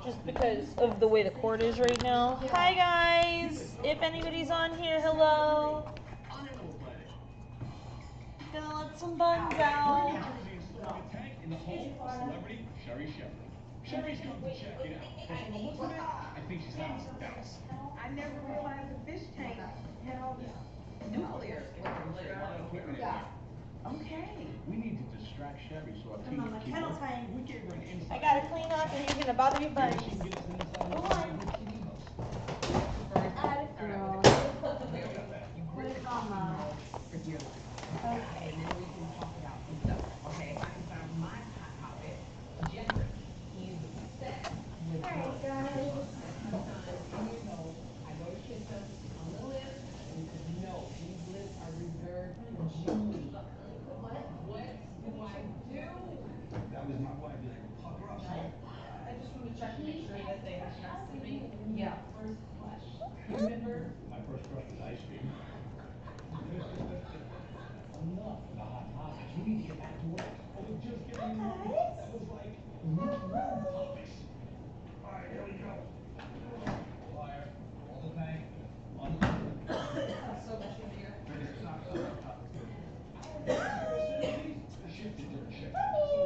just because of the way the cord is right now. Hi guys! If anybody's on here, hello. Gonna let some buns out. Sherry's come to check it out. And from the looks of it, I think she's having some doubts. I never realized the fish tank had all this nuclear. Okay. We need to distract Sherry so our team I'm on my kennel time. We gave her an insight. I gotta clean up and you're gonna bother your bunnies. Go on. Girl. Put it on the... Okay. Okay, I can find my hot topic. Jeffrey, he's obsessed with Alright guys. I go to kiss him on the lips, and he says, no, these lips are reserved for Julie. What do I do? That was my wife. Pucker up. I just want to check to make sure that they have enough sleeping. Yeah. First flush. Remember? My first crush was ice cream. Enough of the hot topics. We need to get back to work. Oh, we're just getting that was like topics. All right, here we go. Fire. Roll the tank. On. That's so much easier. Shift to different shift. So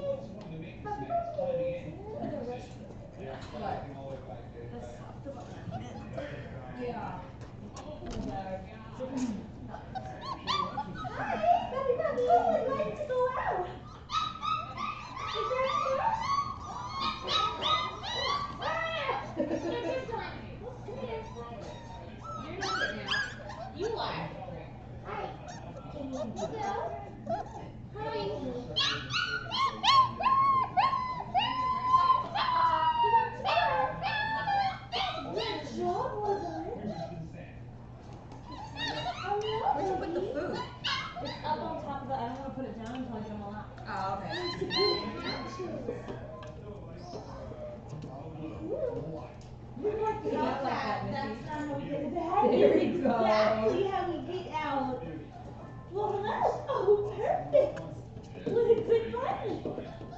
what's one of the maintenance men climbing in? Yeah, climbing all the way back there. Yeah. You lie. Hi. Hello. Hi. Good job, Mother. Where'd you put the food? It's up on top of the... I don't want to put it down until I get them all out. Oh, okay. You like the Hellcat. That's not how we get it out. There you go. Exactly how we get out. Well, that's perfect. What a good fun.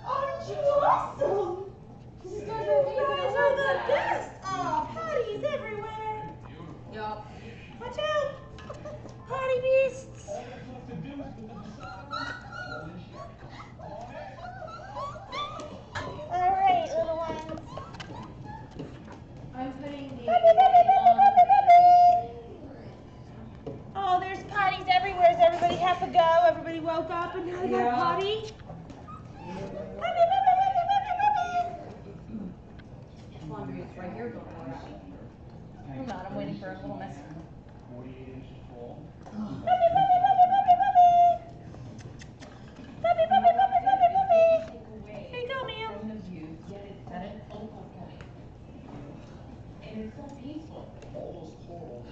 Aren't you awesome? You guys are the best. Oh, potties everywhere. Yup. Watch out. Potty beasts. All right, little ones. I'm putting the... Oh, there's potties everywhere. Is everybody have a go? Everybody woke up and now they got potty? Laundry is right here. Don't worry. I'm not. I'm waiting for a little mess. 48 inches tall. Here you go, ma'am. From the view, yet it's such an focal point. And it's so peaceful. All those corals.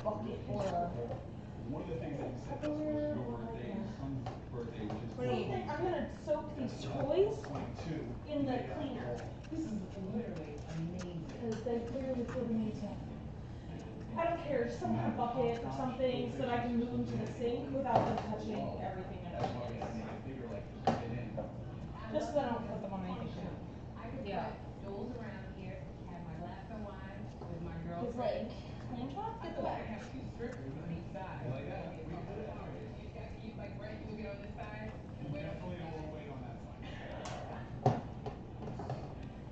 Bucket or a... One of the things that you said was your birthday, your son's birthday, which is I'm gonna soak these toys in the cleaner. This is literally amazing. Because they clearly feel the need to. I don't care, just some kind of bucket or something so that I can move them to the sink without them touching everything in That's why we there. had to figure like fit in. Just so I don't put them on anything. I could put stools around here, have my glass of wine with my It's girlfriend. like, clam chop, I get the thought I back. have two strippers on each side. Like that. You like right, you get on this side and wait on Definitely don't want to wait on that side.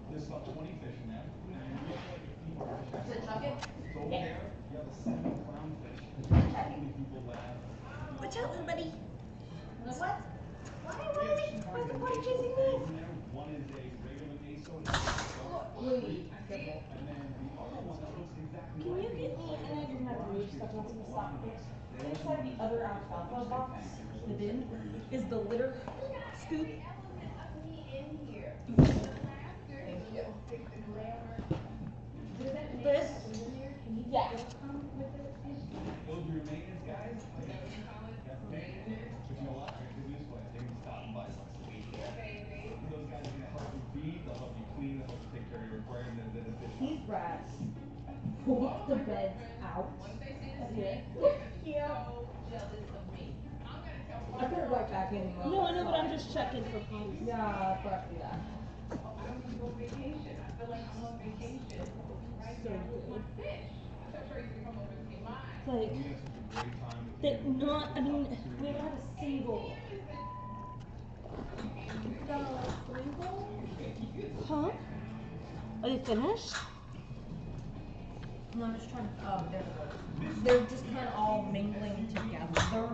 There's about 20 fish in there. And you look like a fever. Is it chuck it? So over there, you have a 7 clownfish. How many people laugh? Watch out, everybody. What? Why? Why's the potty chasing me? One is a regular maso and Wait. and then the other one that looks exactly Can you like get me, and I didn't have root stuff once in the stock fix. Inside the other alfalfa box, the bin, is the litter scoop. Thank you. This? Yeah. those are your maintenance guys. Is that what you call it? Yeah. Maintenance? But you know what? Good news for you. They're gonna stop and buy some sweet. Baby. Those guys are gonna help you feed, they'll help you clean, they'll help you take care of your aquarium, and then the fish. These rats pulled the beds out. Once they see of this here. snake, they're gonna be so jealous of me. I'm gonna tell I put it right back in. No, I know, but I'm just checking for potties. Yeah, but do that. I don't need to go on vacation. I feel feel like I'm on vacation. Right So here with my good. fish. I told Tracy to come over and see mine. Like, We had such a great time with they you. not, I mean, we haven't had a single. Huh? Are they finished? No, I'm just trying to, oh, they're just kind of all mingling together.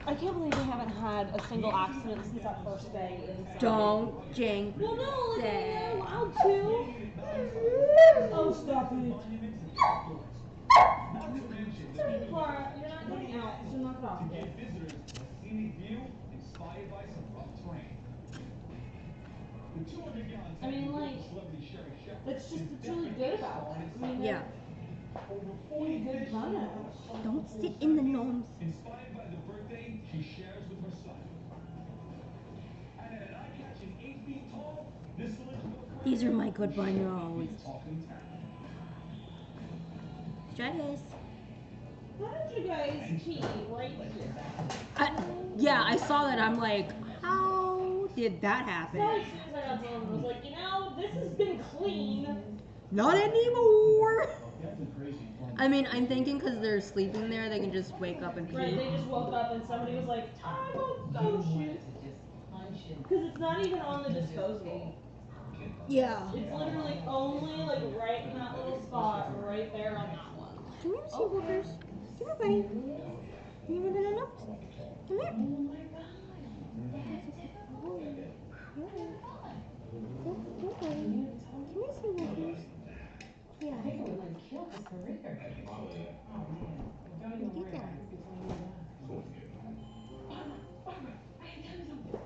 I can't believe we haven't had a single accident since that first day inside. Don't jinx Well, no, like, it. we're allowed to. Oh, stop it. Clara, you're not going out, so knock it off. To give visitors a scenic view inspired by some rough terrain. The 200-gallon I mean, like, celebrity Sherry Shepherd that's just is what's really good about that. I mean, Yeah. over 40 good fish runners. Don't sit in the gnomes. inspired by the birthday she shares with her son. And at an eye-catching 8 feet tall, this village of These are my good rhinos. talking town. Stratus. How did you guys pee right here? Yeah, I saw that. I'm like, how did that happen? Probably as soon as I got home, I was like, you know, this has been clean. Not anymore. That's a crazy fun. I mean, I'm thinking because they're sleeping there, they can just wake up and Right, pee. they just woke up and somebody was like, time of go shoot. Because it's not even on the disposable. Yeah. It's literally only like right in that little spot, right there on that one. Come here, sea walkers. Come here, buddy. You ever been enough? Come here. Oh my god. Come here, sea walkers. Yeah. I think it would like kill his career. Oh man. Well, don't even worry about it. It's when you're done. Barbara, I have done something.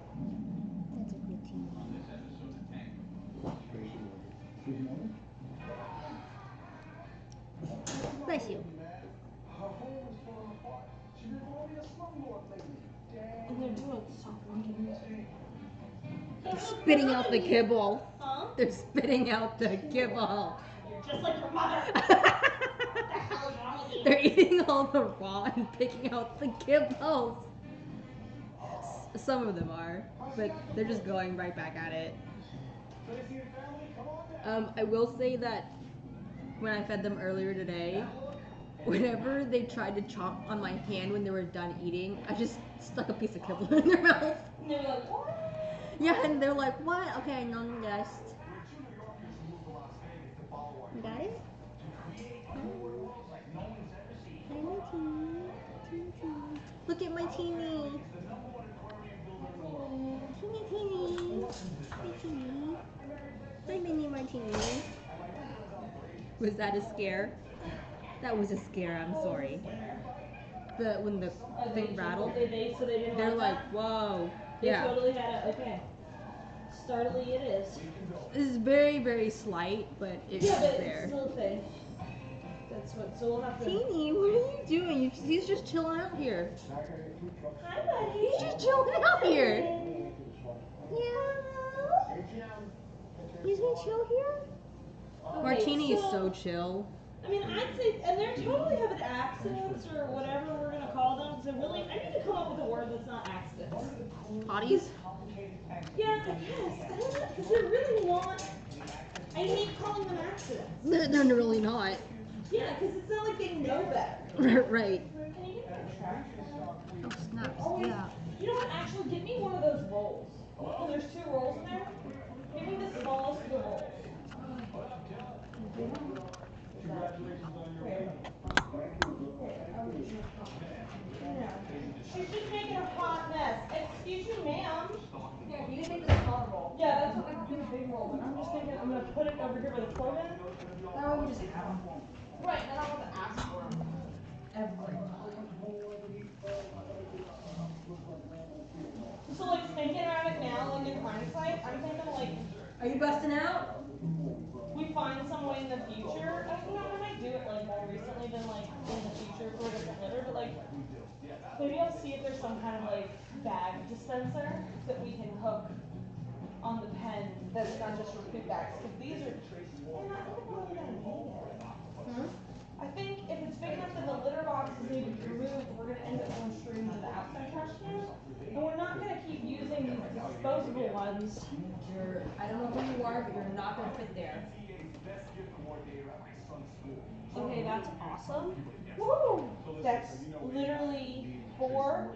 That's a good team. On this episode of Tank. Bless you. And they're doing so They're spitting out the kibble. Huh? They're spitting out the kibble. You're just like your mother. What the hell is wrong with you? They're eating all the raw and picking out the kibbles. Some of them are, but they're just going right back at it. I will say that when I fed them earlier today, whenever they tried to chomp on my hand when they were done eating, I just stuck a piece of kibble in their mouth. And they were like, what? Yeah, and they're like, what? Okay, no, just. You got it? Hi, my teeny. Teeny. Look at my teeny. Teeny, teeny. Hi, teeny. Hi, mini martini. Was that a scare? That was a scare, I'm sorry. When the thing rattled, So they didn't they're like like, that? whoa. They Yeah. totally had it. Okay. Startly it is. This is very, very slight, but it's Yeah, but there. it's still a thing. That's what, so we'll have to. Teeny, what are you doing? He's just chilling out here. Hi, buddy. He's just chilling out here. Yeah. He's gonna chill here? Okay, Martini is so chill. I mean, I'd say, and they're totally having accidents or whatever we're gonna call them. So really, I need to come up with a word that's not accidents. Potties? Yeah, I guess. I don't know, because they're really not. I hate calling them accidents. They're really not. Yeah, because it's not like they know better. Right. Can you get that trash? Oh, snaps. Always, Yeah. you know what? Actually, get me one of those rolls. And there's 2 rolls in there. Give me the smallest of the rolls. She's just making a hot mess. Excuse me, ma'am. Yeah, you didn't make the smaller roll. Yeah, that's what I did a big roll, but I'm just thinking I'm gonna put it over here by the floor bin. That way we just have them. Right, then I'll have to ask for them. Every time. So like thinking about it now, like in hindsight, I'm thinking like, Are you busting out? we find some way in the future. You know, I might do it like more recently than like in the future for a different litter, but like maybe I'll see if there's some kind of like bag dispenser that we can hook on the pen that's not just for poop bags. Because these are, man, I think I'm really gonna need it. I think if it's big enough that the litter boxes need to be removed, we're gonna end up going straight into the outside trash can. And we're not gonna keep using these disposable ones. I don't know who you are, but you're not gonna fit there. Okay, that's awesome. Woo! That's literally 4,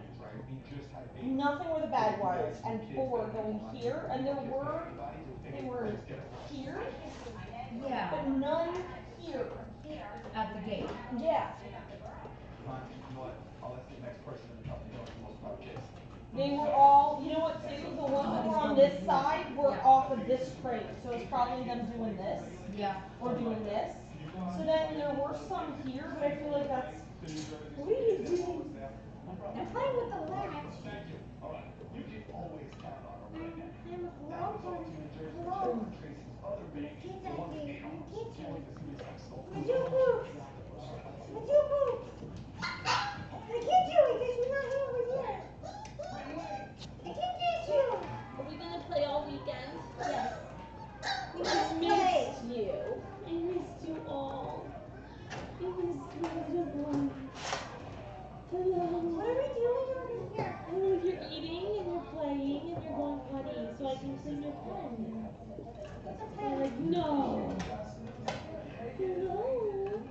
nothing where the bag was, and 4 going here, and they were here, Yeah. but none here. At the gate. Yeah. Fine, you know what? I'll let the next person in the company know the most about kids. They were all, you know what too, the ones that were on this side were off of this crate, so it's probably them doing this, Yeah. or doing this. So then there were some here, but I feel like that's, what are you doing? I'm playing with the latch. Alright, you can always count on her. I'm a hello. Hello. The kids are here. The kids here. Majuku. Majuku. I can't do it because you're not here over there. I can't get you. Are we gonna play all weekend? Yes. We I must play. missed you. I missed you all. I missed you, little one. Hello. What are we doing over here? Oh, you're eating and you're playing and you're going potty so I can clean your pen. It's You're okay. like, no. Hello.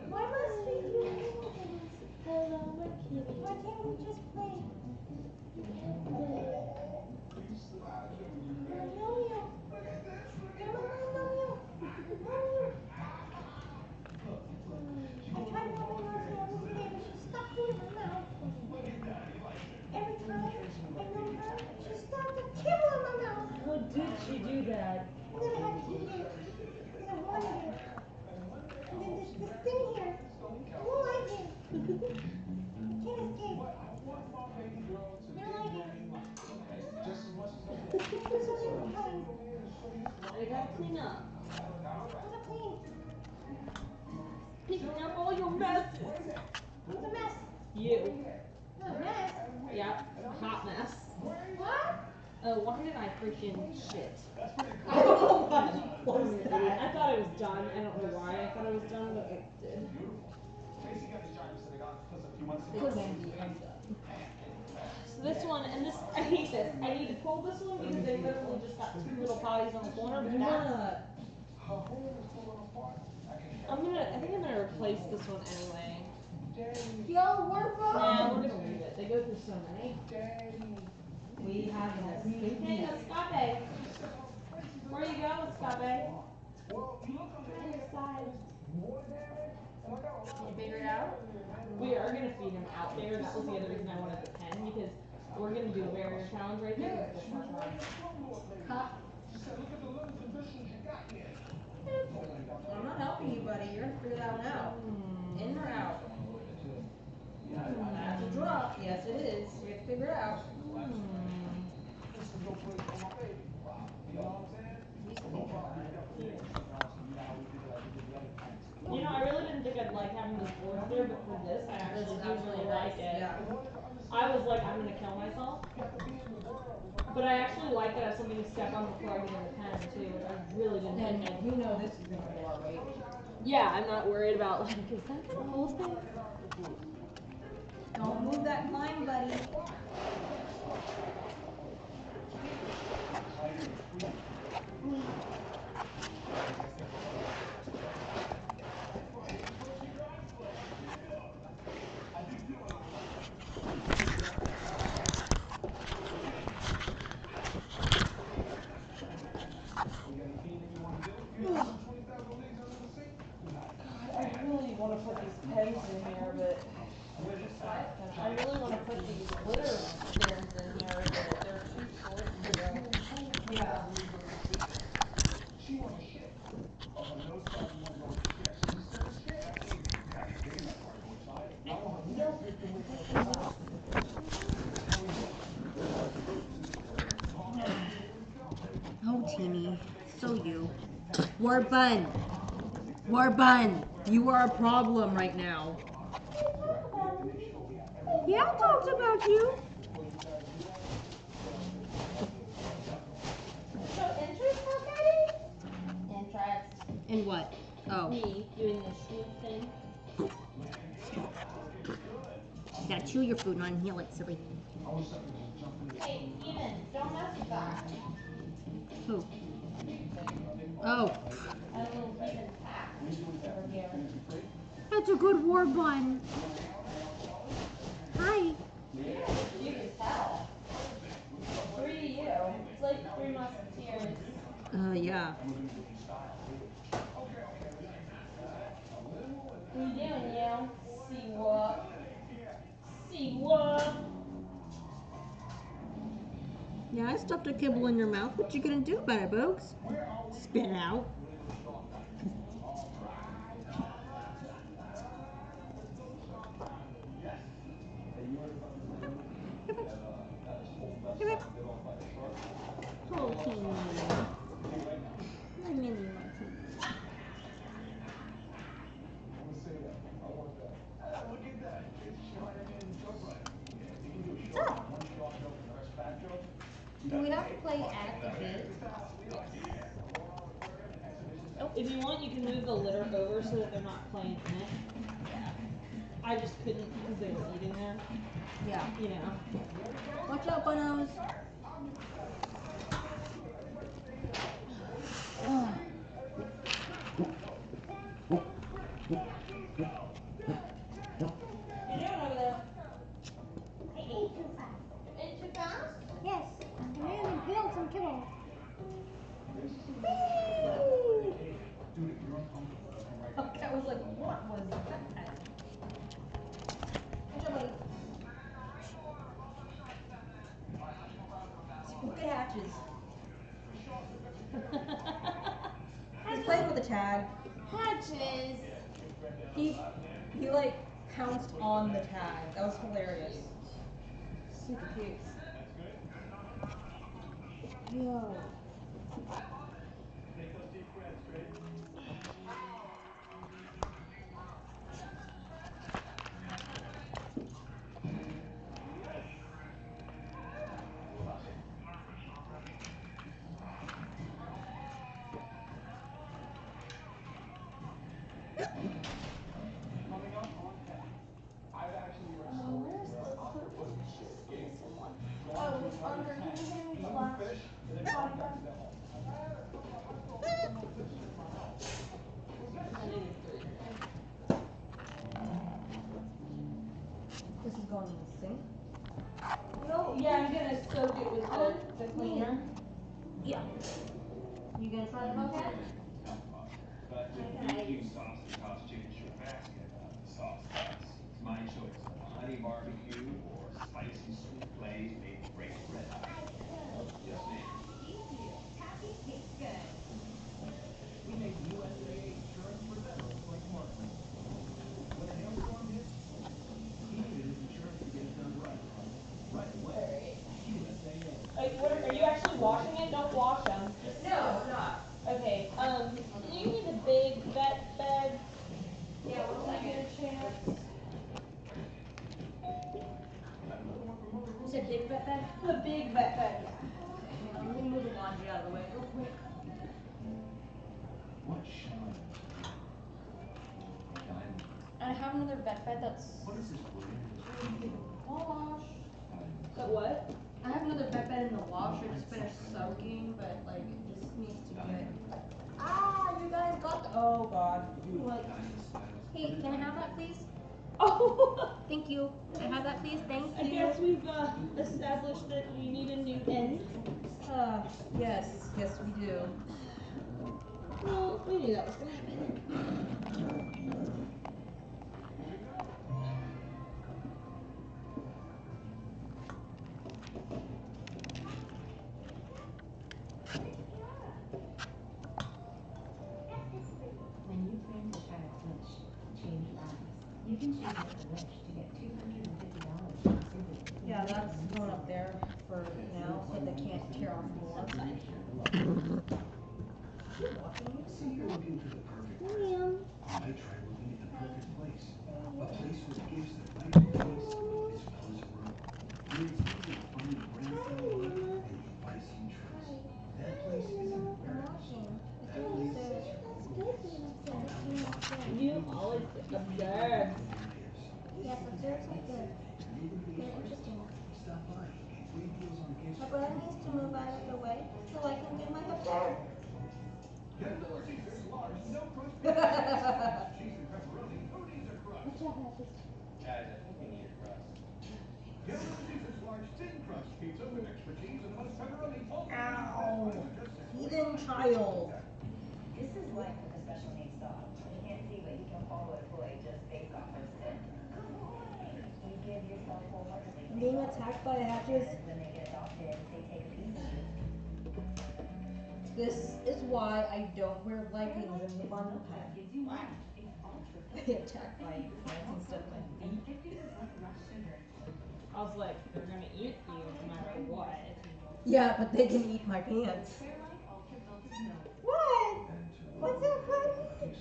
Why must we do anything? Hello, my kitty. Why can't we just play? You can't play. I know you. Grandma, I know you. I know you. I tried holding on to Emma today, but she stuck food in her mouth. Every time I know her, she stuck a kibble in my mouth. How did she do that? And then I had to eat it. And I wanted it. And then this thing here, I don't like it. Can't escape. I don't like it. There's something behind. I gotta clean up. What's a clean? Picking up all your messes. What's a mess? You. Not a mess. Yep. Hot mess. What? Why did I freaking shit? I don't know why you closed I that. thought it was done. I don't know why I thought it was done, but it did. It can be undone. So this one, and this, I hate this. I need to pull this one because they literally just got 2 little potties on the corner, but that's, I think I'm gonna replace this one anyway. Yo, what Nah, we're gonna leave it. They go through so many. We have this. Hey, Escape. Where you go, Escape? Other side. Can you figure it out? We are gonna feed him out there. That was the other reason I wanted the pen, because we're gonna do a barrier challenge right there with the fish rod. Huh? I'm not helping you, buddy. You're gonna figure that one out. In or out? That's a drop. Yes, it is. We have to figure it out. You know, I really didn't think I'd like having this board there, but for this, I actually do really like it. Yeah. I was like, I'm gonna kill myself. But I actually like it as something to step on before I get in the pen, too, which I really didn't And think I'd. you know this is gonna go our way. Yeah, I'm not worried about, like, is that gonna hold things? Don't move that line, buddy. I really want to put these pens in here, but I really want to put these glitter pens in here, but they're too short to go. Yeah. Oh, Teeny, so you. Warbun! Warbun! You are a problem right now. Yeah, I talked about you. So interest, Daddy? Interest. In what? Oh. Me doing this shoe thing. You gotta chew your food, not inhale it, silly. Hey, Steven, don't mess with that. Who? Oh, A little heathen cat over here. that's a good war bun. Hi. Cute as hell. 3 to you. It's like 3 musketeers. Yeah. What are you doing, you? See what? See what? Yeah, I stuffed a kibble in your mouth. What you gonna do about it, Bogues? Spit it out. Protein. My mini Martini. Do we have to play at the gate? If you want, you can move the litter over so that they're not playing in it. Yeah. I just couldn't because they were eating there. Yeah. You know. Watch out, bunnos. What are you doing over there? I ate too fast. You ate too fast? Yes, I ran and peeled some kibble. Hellcat was like, what was that? Enjoy. Good hatches. He's playing with the tag. Hatches. He like pounced on the tag. That was hilarious. Super cute. Yo. Oh, it's under. Can you hand me the last potty bag? This is going in the sink. No, yeah, I'm gonna soak it with the cleaner. Yeah. You gonna try it, Hellcat? But with BQ sauce, the tossed chicken short basket, sauce cuts. It's my choice. Honey barbecue or spicy sweet glaze made with great red eye. Yes, ma'am. We make USAA insurance for veterans like Martin. When a hailstorm hits, he needed his insurance to get it done right. Right away. USAA. Are you actually washing it? Don't wash them. Just No, I'm not. okay. Do you need a big vet bed? Yeah, When I get a chance. You said big vet bed? A big vet bed. I'm gonna move the laundry out of the way real quick. What shine? Diamond. I have another vet bed that's What is this brand? wash. So what? I have another vet bed in the wash. I just finished soaking, but like this needs to get. Ah, you guys got the. Oh God. What? Hey, can I have that, please? Oh. Thank you. Can I have that, please? Thank I you. guess we've established that we need a new end. Yes, we do. Well, we knew that was gonna happen. When you plan to try a wish to change lives, you can choose Make a Wish to get $250 from Sundog. Yeah, that's going up there for now, so they can't tear off more. See, you're looking for the perfect present. I tried looking at the perfect place. A place with gifts that might replace as well as room. Where it's easy to find a grand family and inviting treats. That place isn't a warehouse. That place is your home. You You always observe. Yes, observes are good. They're interesting. My brother needs to move out of the way so I can do my observe. $10 Caesar, large, no crust pizza. Cheese and pepperoni, who needs a crust? Watch out, Happy. Guys, I think we need a crust. $10 Caesar's large thin crust pizza with extra cheese and the most pepperoni. Ow! Heathen child. This is life with a special needs dog. You can't see, but you can follow a toy just based off of scent. You give yourself wholeheartedly. Being attacked by hatches. And when they get adopted, they take a piece of you. This is why I don't wear leggings in the bundle pack. Why? I get attacked by ants instead of my feet. I was like, they're gonna eat you no matter what. Yeah, but they can eat my pants. What? What's up, buddy?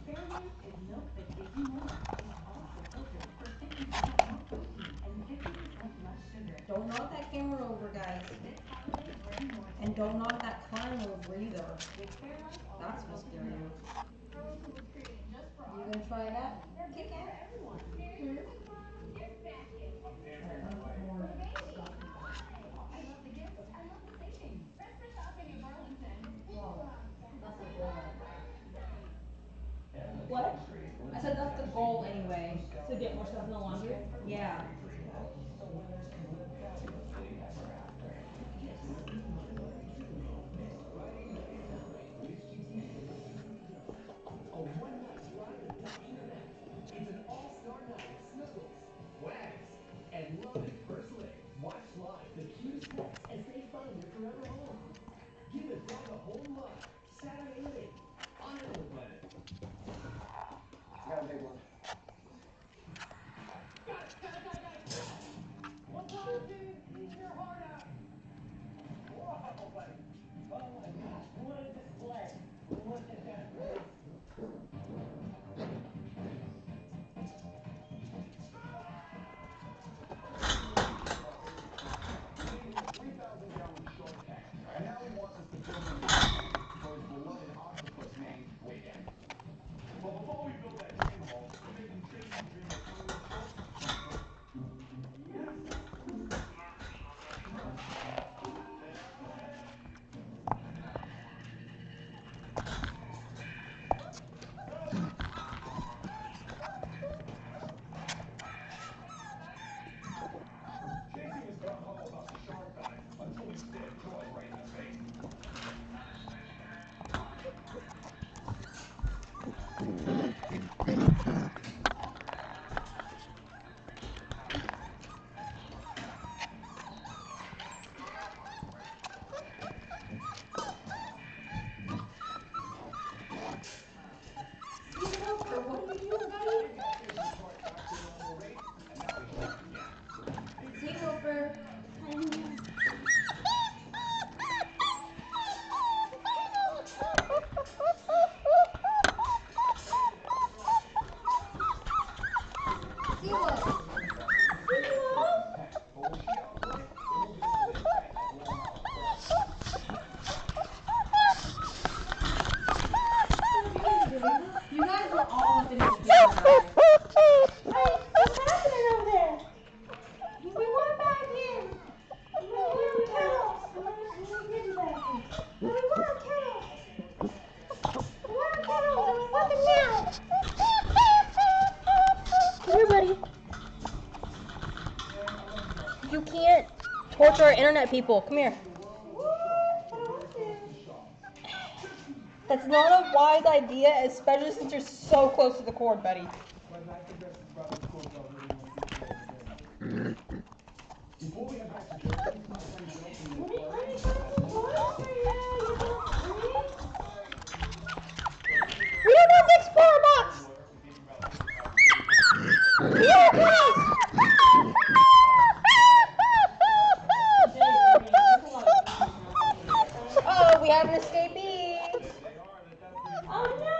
Fairlife is milk that gives you more. It's also filtered for 50% more protein and 50% less sugar. Don't knock that camera over, guys. This holiday, bring more. And don't knock that clown over either. With Fairlife, all That's the what's milk scary. you know. You gonna try that? Kit Kat? I love the gifts. I love the savings. Rest for shopping at Burlington. What? I said that's the goal anyway. To get more stuff in the laundry? Yeah. A one-night live adoption event. It's an all-star night of snuggles, wags, and love at first lick. Watch live the cutest pets as they find their forever home. Give a dog a home love. Saturday at 8 on Animal Planet. Got a big one. Got it. One time, Gene. Eat your heart out. Whoa, buddy. Oh my gosh, what a display. Look at that face. 3,000-gallon shark tank. And now he wants us to build him for his beloved octopus named Bogie. But before we build that dream home, we're making Tracy dream of swimming sharks. Tracy was gung-ho about the shark dive until he stared Joy right in the face. What are you doing, buddy? See, Gopher. See what? You guys were all up in the camera. What's happening over there? We want back in. We want kennels. I'm gonna get you back in. We want kennels. We want kennels and we want them now. Come here, buddy. You can't torture our internet people. Come here. That's not a wise idea, especially since you're so close to the cord, buddy. Before we head back to Jersey, my friend Joe Let me find some toys for you. You want We don't want this flower box! Yeah, please! Oh, we have an escapee! Oh no!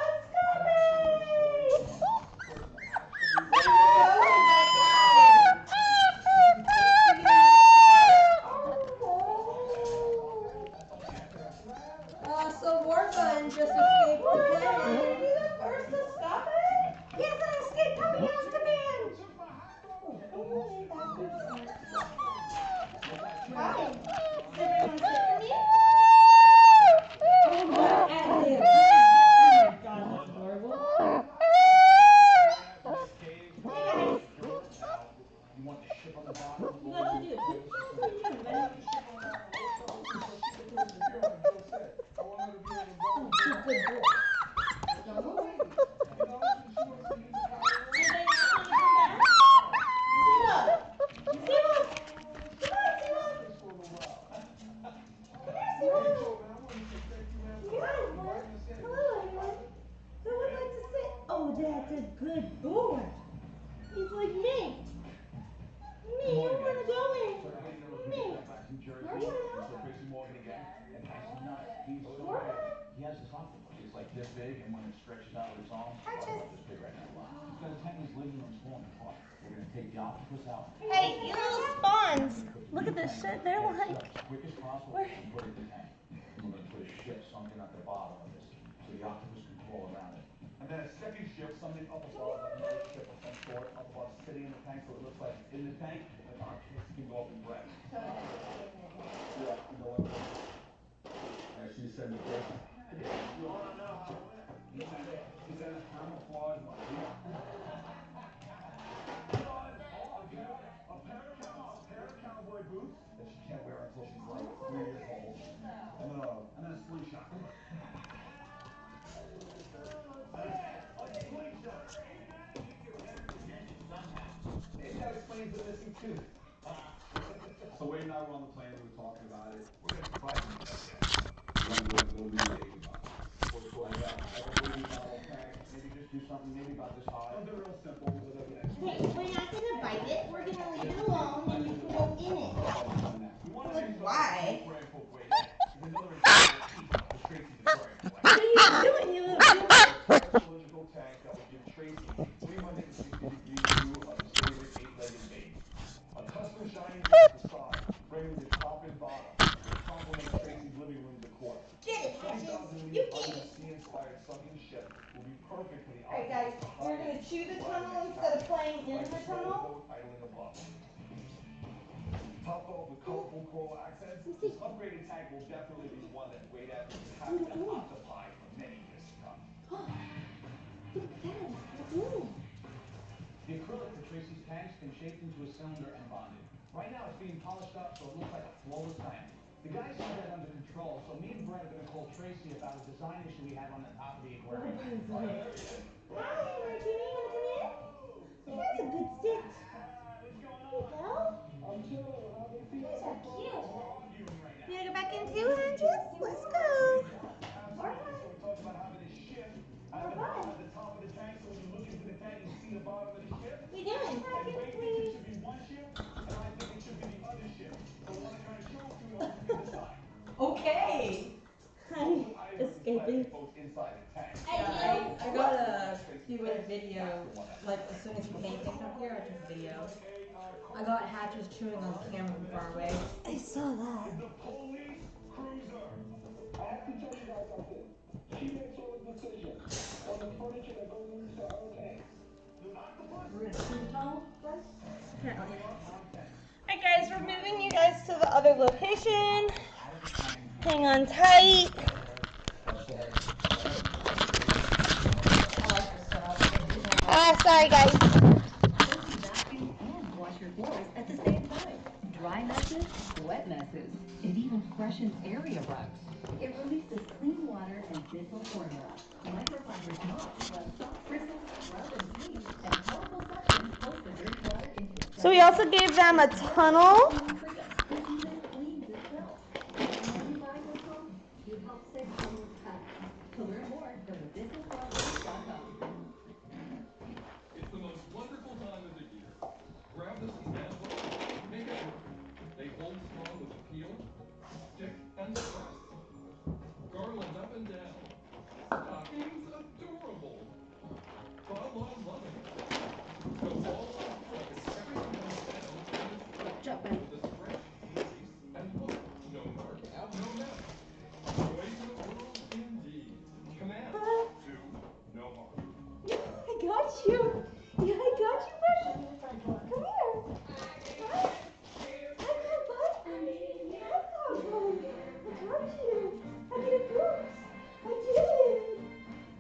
A scarabee! that's a good boy. He's like me. Me, you want to go in. Me. Tracy Morgan again. And Patches Nut, he's so big. He has this octopus. It's like this big, and when it stretches out its arms, it's about this big right now. He's got a tank in his living room falling apart. We're gonna take the octopus out. Hey, you little spawns. Look at this shit. They're like. As quick as possible and put it in the tank. We're gonna put a ship sunken at the bottom of this, so the octopus can crawl around it. And then a second ship sunken up above, another ship of some sort up above, sitting in the tank, so it looks like it's in the tank, and the octopus can go up and grab it. Yeah, you know what? Yeah, she said the best. You wanna know how to win? He said a camouflage one. A pair of cowboy boots that she can't wear until she's like 3 years old, and then a slingshot. Maybe that explains the missing tooth. So Wade and I were on the plane, we were talking about it. We're gonna provide some of that. We're gonna do a new baby bottle. Like a baby bottle tank. Maybe just do something maybe about this high. Something real simple. Okay, we're not gonna bite it. We're gonna leave it alone, and you can go in it. Like, why? What are you doing, you little cylindrical tank that will give Tracy 360-degree view of the favorite 8-legged baby. A custom shining facade, framing the top and bottom, will complement Tracy's living room decor. Get it, Patches. You get it. Sea-inspired sunken ship will be perfect for the Alright guys, we're gonna chew the tunnel instead of playing in the tunnel. Topped off with colorful coral accents, this upgraded tank will definitely be one that Wade Evans is happy to occupy for many years to come. The acrylic for Tracy's tank's been shaped into a cylinder and bonded. Right now it's being polished up so it looks like a flawless tank. The guys have that under control, so me and Brett are going to call Tracy about a design issue we have on the top of the aquarium. Hi, Martini, you wanna come in? That's a good sit. Hey, Bill. You guys are cute. You wanna go back in too, Andres? Let's go. More fun. More fun. At the top of the tank, so when you look into the tank, you see the bottom of the ship. What are you doing? And Wade thinks it should be one ship, and I think it should be the other ship. So I want to kind of show it to you all so you can decide. Okay. Hi, escaping. I gotta do a video, like as soon as you came up here, I took a video. I got Hatches chewing on the camera from far away. I saw that. The police cruiser. I have to tell you guys something. She makes all the decisions on the furniture that goes into our tanks. We're gonna see the tunnel first? Apparently. Alright guys, we're moving you guys to the other location. Hang on tight. Sorry guys. Vacuum and wash your floors at the same time. Dry messes, wet messes. It even freshens area rugs. It releases clean water and dental formula. Microfiber mops, soft bristles, rub and clean, and powerful suction pulls the dirty water into So we also gave them a tunnel. it even cleans itself. When you buy this home, you help save someone's cut. To learn more, go to businessprojects.com. It's the most wonderful time of the year. Grab the cement books, make it work. They hold strong with appeal, stick and stress. Garland up and down. Stockings adorable. Follow loving. Go all on focus. Everything comes down and it's Jump back. with a stretch, release, and look. No mark, no mess. Joy to the world indeed. Command to no harm. I got you. Yeah, I got you, buddy. Come here. Hi. I got Buddy. Yeah, I got Buddy. I got you. I did a poop. I did it.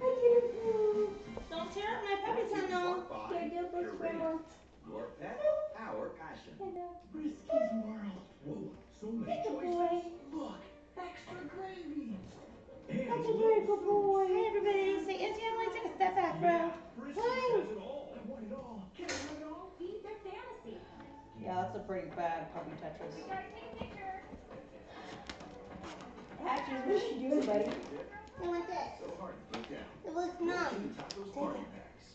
I did a poop. Don't tear up my puppy tunnel. Here, do a poop, Grandma. Your pet, our passion. Hello. Brisky's world. Whoa, so many Good choices. boy. Look, extra gravy. That's a very good boy. Hey, everybody. Say, Izzy, Emily, take a step back, bro. Brisky Hi. has it all. I want it all. Can I have it all? Feed their fantasy. Yeah, that's a pretty bad puppy Tetris. We gotta take a picture. Hatches, what are you doing, buddy? I want this. So hard to put down. It looks Welcome numb. to Tactile's party packs.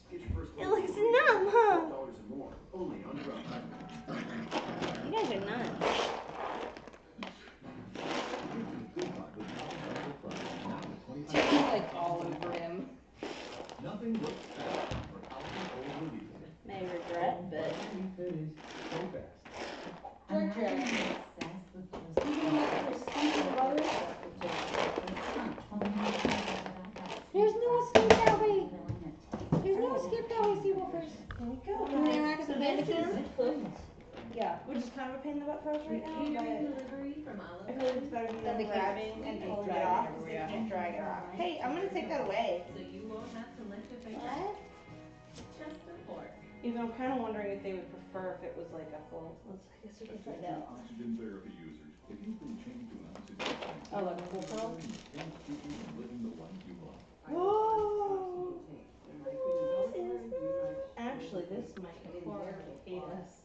Nothing looks better for powerful cold relief. May regret, but. Relief it is so fast. Imagine being obsessed with just There's no escape that way. There's no escape that way, Seawolfers. There we go. Can we interact with the mannequin? Yeah, which is kind of a pain in the butt for us right now, but I feel like it's better than them grabbing and pulling it off because they can't drag it off. Hey, I'm gonna take that away. So you won't have to lift your finger. What? Just a fork. Even I'm kind of wondering if they would prefer if it was like a full. I guess we can find out. Oxygen therapy users, if you've been changed to an oxygen tank, Oh, like a full pearl? thanks to you and living the life you love. Whoa! Actually, this might horribly hate us.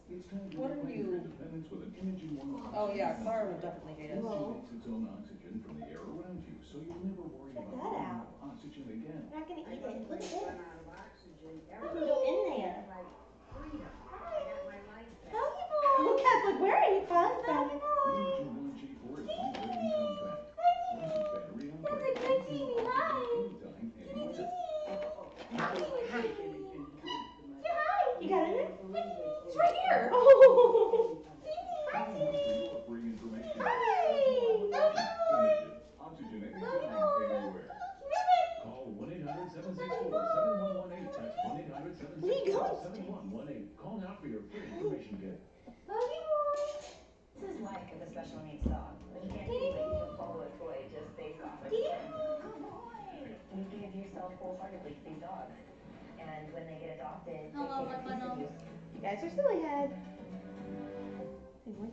What are you? Independence with an imaging one. Oh yeah, Clara would definitely hate us. Whoa. It takes its own oxygen from the air around you, so you'll never worry Check about that running out. out of oxygen again. I'm not gonna eat it. Look at this. I can go in there. Hellcat's like, where are you from? Imaging 1G for a free living compact. Plus its battery That's like good seeing me. Hi. anytime, anywhere. Hi. Say hi. You got it? It's right here. Oh. Hi. For your free information. Hi. Imaging. Oxygen anytime, anywhere. Call 1-800-764-7118. That's 1-800-764-7118. Call now for your free information kit. Love you. This is life with a special needs dog. You can't see what you can follow a toy just based off of You give yourself wholeheartedly to these dogs. And when they get adopted, they Hello, take a my piece of funnel. you. You guys are silly head.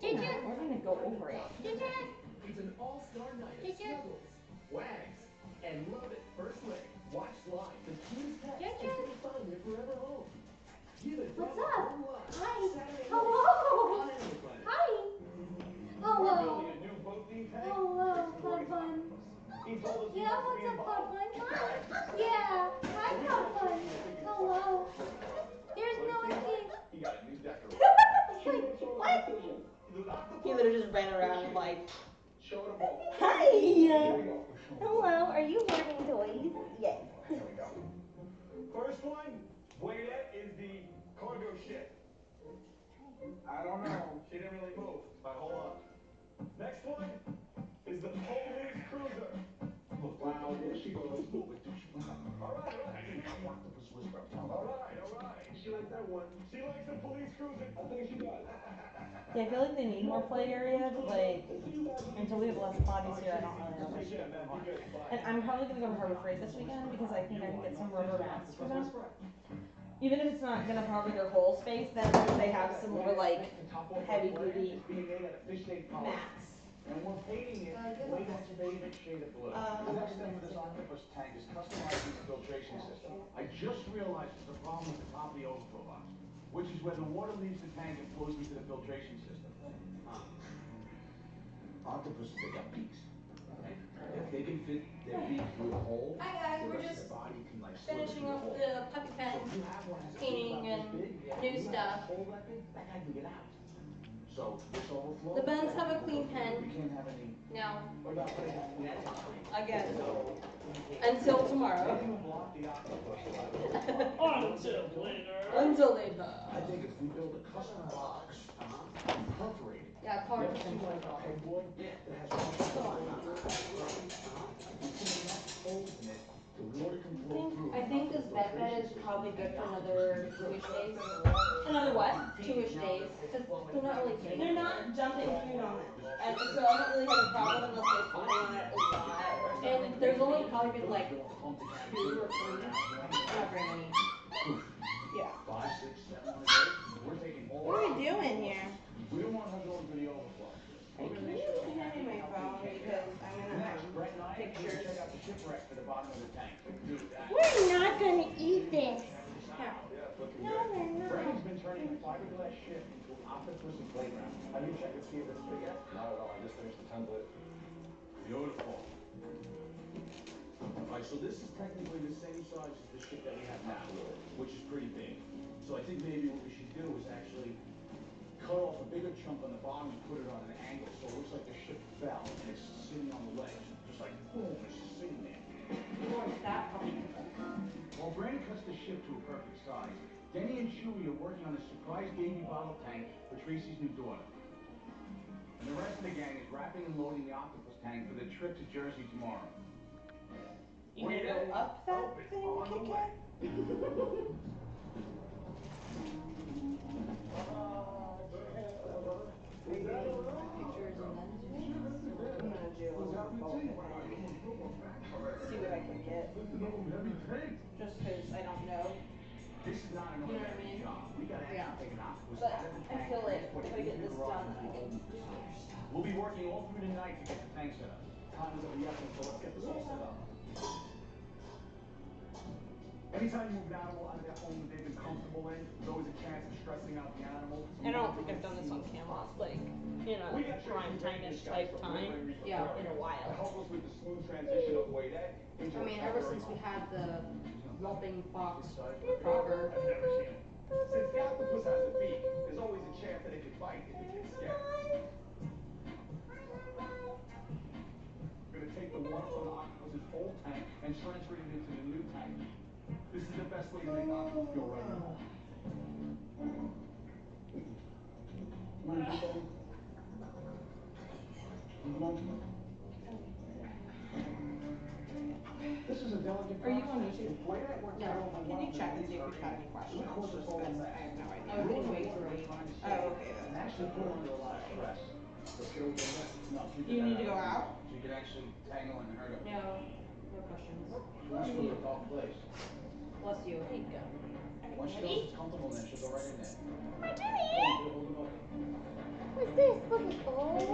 Hey, we're gonna go over it. It's an all-star night of Ginger. snuggles, wags, and love at first lick. Watch live the cutest pets Ginger. until you find their forever home. Give it What's Bravo up? Live Hi. Saturday Hello. night on Animal Planet. Hi. Hello. Building a new boat tank. Hello, Fun Fun. He told us he Yeah, wants to what's be up, Fun involved. Fun? Yeah. Hi, Fun Fun. Hello. There's no escape. He got a new decorator. What? He literally just ran around and like. Show it a ball. Hi. Here we go. Hello. Are you hoarding toys? Yes. Here we go. First one, Waylette is the cargo ship. I don't know. She didn't really move, but hold on. Next one is the police cruiser. Wow, there she goes. Move it, all right. Octopus whisperer. All right. She likes that one. She likes the police cruiser. I think she does. Yeah, I feel like they need more play area, but like until we have less potties here, I don't really know what shit going on. And I'm probably gonna go to Harbor Freight this weekend because I think I can get some rubber mats for them. Even if it's not gonna cover their whole space, then at least they have some more like heavy duty mats. And we're painting it Waylon's favorite shade of blue. The next step for this octopus tank is customizing the filtration system. I just realized there's a problem with the top of the overflow box, which is where the water leaves the tank and flows into the filtration system. Octopuses, they got beaks. Okay? If they can fit their beak through a hole, Hi guys, the we're rest just of their body can like slip finishing through the off hole. the puppy pen So if you have one that's painting about and this big, new you have stuff. a hole that big, that guy can get out. So this overflow. The Bens have a clean pen. We can't have any. No. What about putting a net behind? Again. Until tomorrow. Maybe we'll block the octopus. Until later. I think if we build a custom box, and perforate it. Yeah, You cards ever and see like a headboard that has holes in it, the water can flow through. I think this bed is probably good for another 2-ish days. Another what? 2-ish days. Because they're not really taking They're not dumping food on them. And so I don't really have a problem unless they potty on it a lot. And there's only probably been like 2 or 3. Not very many. Yeah. 5, 6, 7 on a day. We're taking all. What are we doing here? We don't want her going for the overflow. Hey, can you hand me my phone because I'm gonna Next, Brett and I need to pictures. check out the shipwreck for the bottom of the tank. Dude, that. We're not gonna eat this. No, we're Brandon's not. been turning a fiberglass ship into an octopus and playground. Have you checked to see if it's fit yet? Not at all. I just finished the template. Beautiful. Alright, so this is technically the same size as the ship that we have now, which is pretty big. So I think maybe what we should do is actually cut off a bigger chunk on the bottom and put it on an angle so it looks like the ship fell and it's sitting on the ledge. Just like, boom, it's just sitting there. That probably. Well, Brandon shipped to a perfect size. Denny and Chewie are working on a surprise baby bottle tank for Tracy's new daughter. And the rest of the gang is wrapping and loading the octopus tank for the trip to Jersey tomorrow. You gonna go up that thing, Kit Kat? Pictures and then I'm gonna do both and then see what I can get. Just because I don't know. This is not an You know what I ordinary mean? job. We gotta actually take an octopus But out of the I tank. feel like transport if it I get into the this garage done, into then a I can holding do facility. We'll be working all through the night to get the tank set up. Time is of the essence, so let's get this all set up. Anytime you move an animal out of their home that they've been comfortable in, there's always a chance of stressing out the animal. I don't think I've done this on camera, like, in a prime time-ish type time, Yeah. in a while. To help us with the smooth transition of Wade Ed into I a mean, ever temporary since we home. had the whelping fox proper. I've never seen him. Since the octopus has a beak, there's always a chance that it could bite if it gets scared. We're gonna take the water from the octopus's old tank and transfer it into the new tank. This is the best way to make the octopus feel right now. This is a delicate Are you on process. YouTube? If Wade Ed works No. out overwhelmed Can you check and and see if needs we've had her any aid, questions? of course it's all Because in I that. have no idea. I was getting way too Really late. trying to Oh, save okay, and then. actually put her under a lot of stress. No, keep Do you it need to that go way. out? So you can actually tangle and hurt her. No, no questions. She wants to go to a dark place. Bless you. There you go. Once she knows it's comfortable, then she'll go right in there. Hi, Jimmy. Hold the bucket. What's this? Look at oh,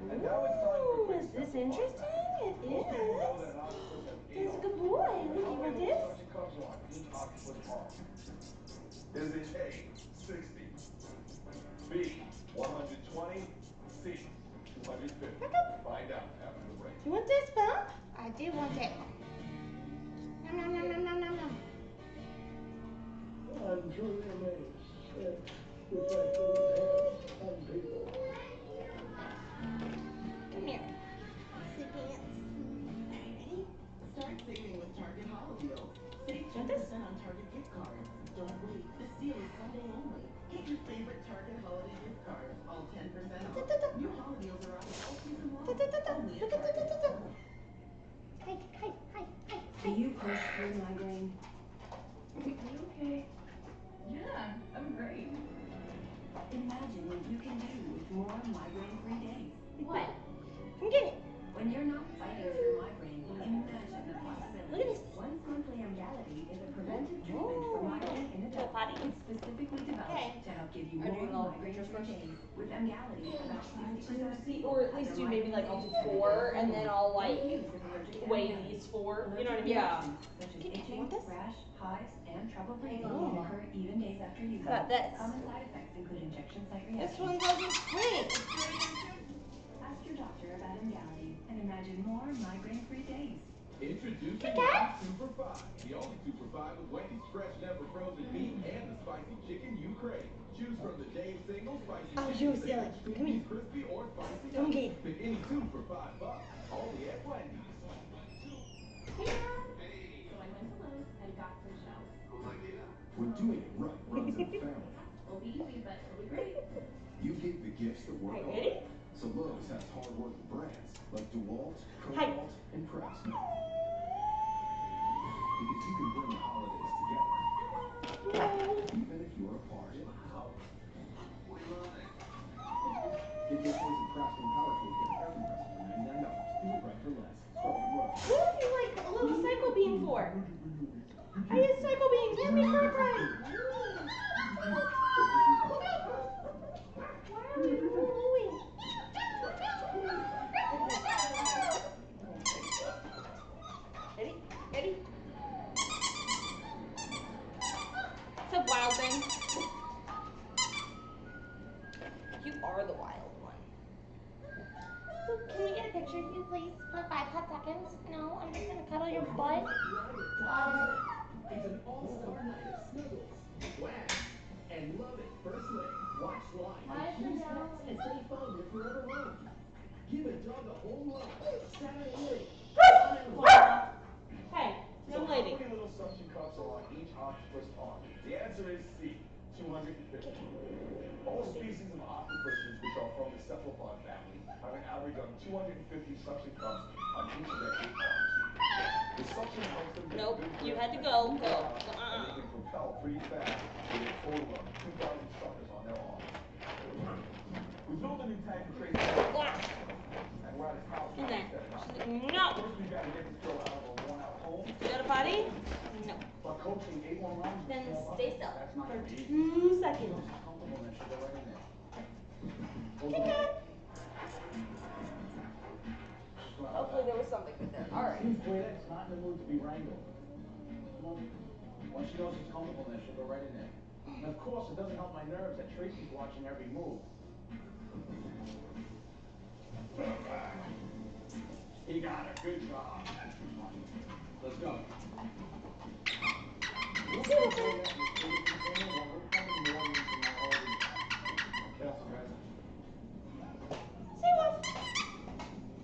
And now it's time for a quick is this simple fun interesting? fact. It Most people know is. that an octopus has This 8 is a good arms. boy. Look, How you want many this? suction cups are on each octopus arm? Is it A, 60, B, 120, C, 250? Find out after the break. You want this, Bump? I do want it. Nom nom nom nom nom nom nom. I'm truly amazed at the fact that it has some people. Come here. Sit pants. Alright, ready? Start saving with Target Holiday Deals. Save Want this? 10% on Target gift cards. Don't wait. This deal is Sunday only. Get your favorite Target holiday gift card. All 10% off. New holiday deals are offered all season long. Only at Target. Hi, hi, hi, hi, Do you push through migraine? Are you okay? Yeah, I'm great. Imagine what you can do with more migraine-free days. What? Come get it. When you're not fighting your migraine, imagine the possibilities. Look at this. Once monthly Emgality is a preventive treatment for migraine in adults. potty. It's specifically developed Okay. to help give you Are you doing more all pictures migraine-free first? days. With Emgality, about 60% of people Or at least do maybe like I'll do 4 and then I'll like weigh these 4. You know what I mean? Yeah. Such as Do you itching, want this? rash, hives, and trouble breathing Oh. can occur even days after using. How about this? Common side effects include injection site This reactions. one doesn't stink. Ask your doctor about Emgality and imagine more migraine-free days. Introducing Kit Kat? Wendy's 2 for $5. The only 2 for $5 with Wendy's fresh, never frozen beef and the spicy chicken you crave. Choose from the Dave single, spicy Oh, chicken you sandwich, silly. two Come here. piece crispy, or spicy. Come get it. Pick any 2 for $5. Only at Wendy's. Hey, Dad. So I went to Lowe's and got some shelves. When doing it right runs in the family, It'll be easy, but it'll be great. you get the gifts that work Alright, ready? hard. So Lowe's has hard-working brands like DeWalt, Hi. Cobalt, and Craftsman. Because you can bring the holidays together, even if you're apart. Get your choice of Craftsman power tool kit or air compressor for $99. Do it right for less. Start with Lowe's. What if you like a little cycle beam for? I use cycle beams. Let me start right. Why are we moving? Ready? Ready? It's a wild thing. You are the wild one. Can we get a picture of you, please? For 5 hot seconds? No, I'm just gonna cuddle your butt. It's an all-star night of snuggles, wax, and love at first lick. Watch live Hi, and choose Sundog. pets and stay found your forever home. Give a dog a home run. Saturday night. Hey, So dog family have an average of 250 suction cups on each of their 8 arms. The suction helps them get Nope, good you grip had to and go. move Go. around, and they can propel pretty fast with a total of 2,000 suckers on their arms. We built a new tank for Tracy's dog, and we're at his house In now there. setting up. She's like, no. First, we got to get this girl out of a worn-out home. You got a potty? No. But coaching 8-1 runs with Then small stay buckets, still that's not for gonna be easy. 2 seconds. She's comfortable and she'll go right in there. Hopefully there was something good there. All right. Toilet's not in the mood to be wrangled. Come on. Once she knows she's comfortable, then she'll go right in there. And of course, it doesn't help my nerves that Tracy's watching every move. He got her. Good job. Let's go.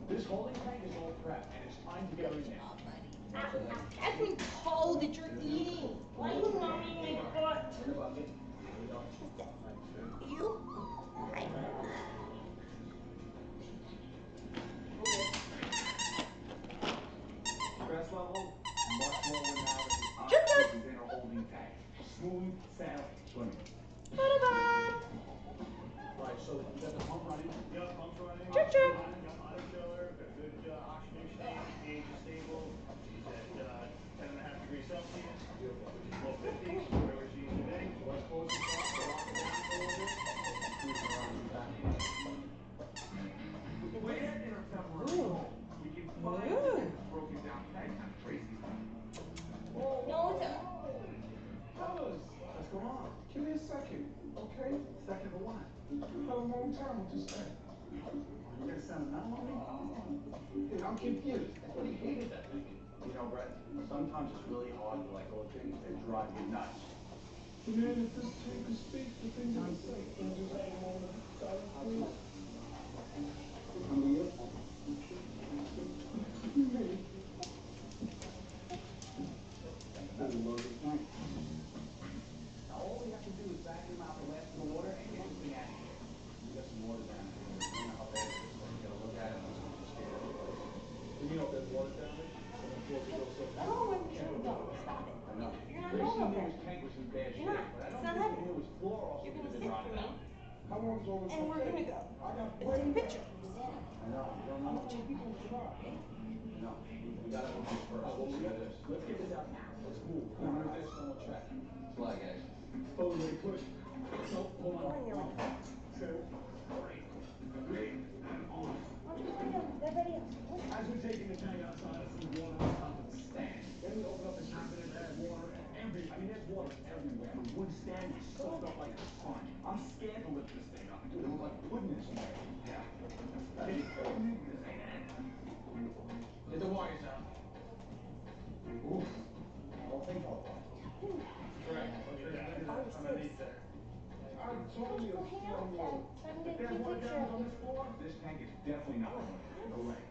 This holding tank is all prep, and it's time to get her in there. I've been told that you're eating. Why are you numbing my butt? In the bucket. You? Stress level much lower now that this octopus is in a holding tank. Smooth sailing swimming. Bye-bye. Alright, so you got the pump running? Yep, pump's running. Chirp, chirp. Got auto chiller, got good oxygenation tank, pH is stable. She's at 10.5 degrees Celsius, which is low 50s, wherever she needs to be. What's close to stop? So lock it down for a little bit. Cruising around the back. Way ahead in our temporary home. We can find this broken down tank on Tracy's home. No, it's a... Fellas, what's going on? Give me a second, okay? Second for what? How long time would you spend? You gonna send a memo on me? Dude, I'm confused. I thought he hated that thing. You know, Brett, sometimes it's really hard to let go of things that drive you nuts. Man, if this tank could speak, the things I say, can just have a moment of silence, please? Under you? Me? Better load this tank. Now all we have to do is vacuum out the last of the water and get this thing out of here. We got some water down here. I don't know how bad it is, but we gotta look at it. Let's go scared. You know if there's water down there? So I'm sure we go so I don't know where we should go. Stop it. I know. You're not Tracy going up knew there. his tank was in bad shape, You're not. but I It's don't not think he happening. knew his floor also You're could have gonna been sit rotted for me. out. How long is all this And we're take? gonna go. I got And take a picture. I know. You don't How know. many people try? No. We gotta move this first. Well, we got this. Let's get this out now. Let's move. Come on, this and we'll check. Slide, guys. Totally ready, push. So, hold on. 1, 2, 3. As we're taking the tank outside, I see water on top of the stand. Then we open up the top and there's water there's water everywhere. The wood stand is soaked up like a sponge. I'm scared to lift this thing up. Dude, it looks like pudding in here. Yeah. Ready? This ain't it. Get the wires out. Oof. Whole thing fell apart. Right, underneath there. I told you it's still low. If there's water down on this floor, This tank is definitely not running. No way.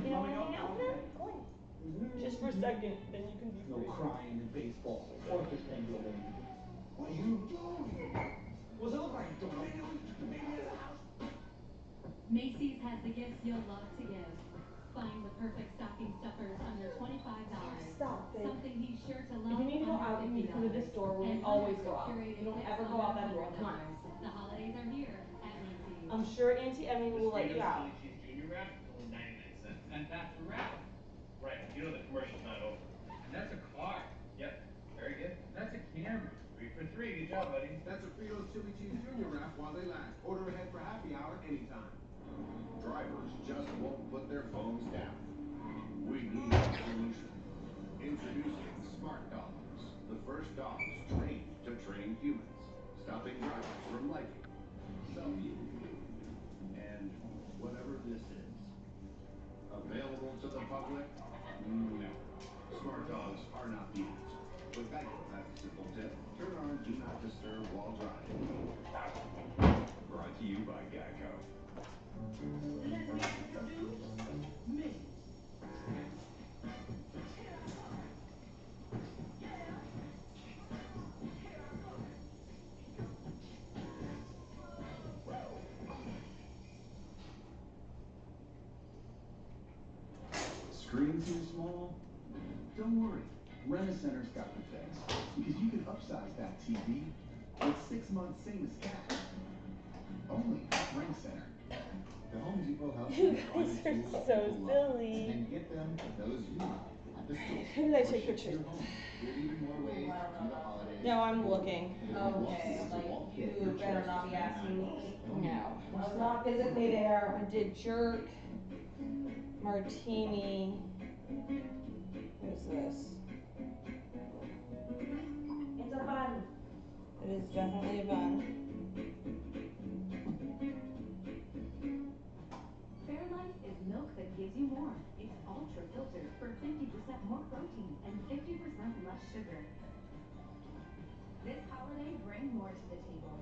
You know what hang out with them? Go in. Just for a second, then you can be No free. crying in baseball. What if this tank goes in? what are you doing? What's it look like? Don't make it in the house. Macy's has the gifts you'll love to give. Find the perfect stocking stuffers under $25. Stop, babe. Something he's sure to If love you need to go under out, you need to come to this $50. door where we And always hundreds go of out. curated You don't gifts ever go out that under door. Come on. $100. The holidays are here at Macy's. I'm sure Auntie Emmy will let you out. Cheese junior wrap, only 99 cents. And that's a wrap. Right, you know the commercial's not over. And that's a car. Yep, very good. That's a camera. 3 for 3, good job, buddy. That's a Fritos Chili Cheese Junior Wrap while they last. Order ahead for happy hour anytime. Drivers just won't put their phones down. We need a solution. Introducing Smart Dogs, the first dogs trained to train humans, stopping drivers from liking self-you and whatever this is. Available to the public? No. Smart dogs are not the answer. But Geico has a simple tip. Turn on Do Not Disturb while driving. Brought to you by Geico. Let me introduce me. Screen too small? Don't worry. Rent-A-Center's got the fix. Because you can upsize that TV with 6 months same as cash. Only at Rent-A-Center. The Home Depot helps You you find guys the are tools so people love silly. and get them to those you need at the store. Who did I or take ship to pictures? your home. With even more ways to do the holidays. No, I'm looking. Okay, like you better not be asking me. No, I was not physically there. I did jerk, martini. Who's this? It's a bun. It is definitely a bun. Fairlife is milk that gives you more. It's ultra filtered for 50% more protein and 50% less sugar. This holiday, bring more to the table.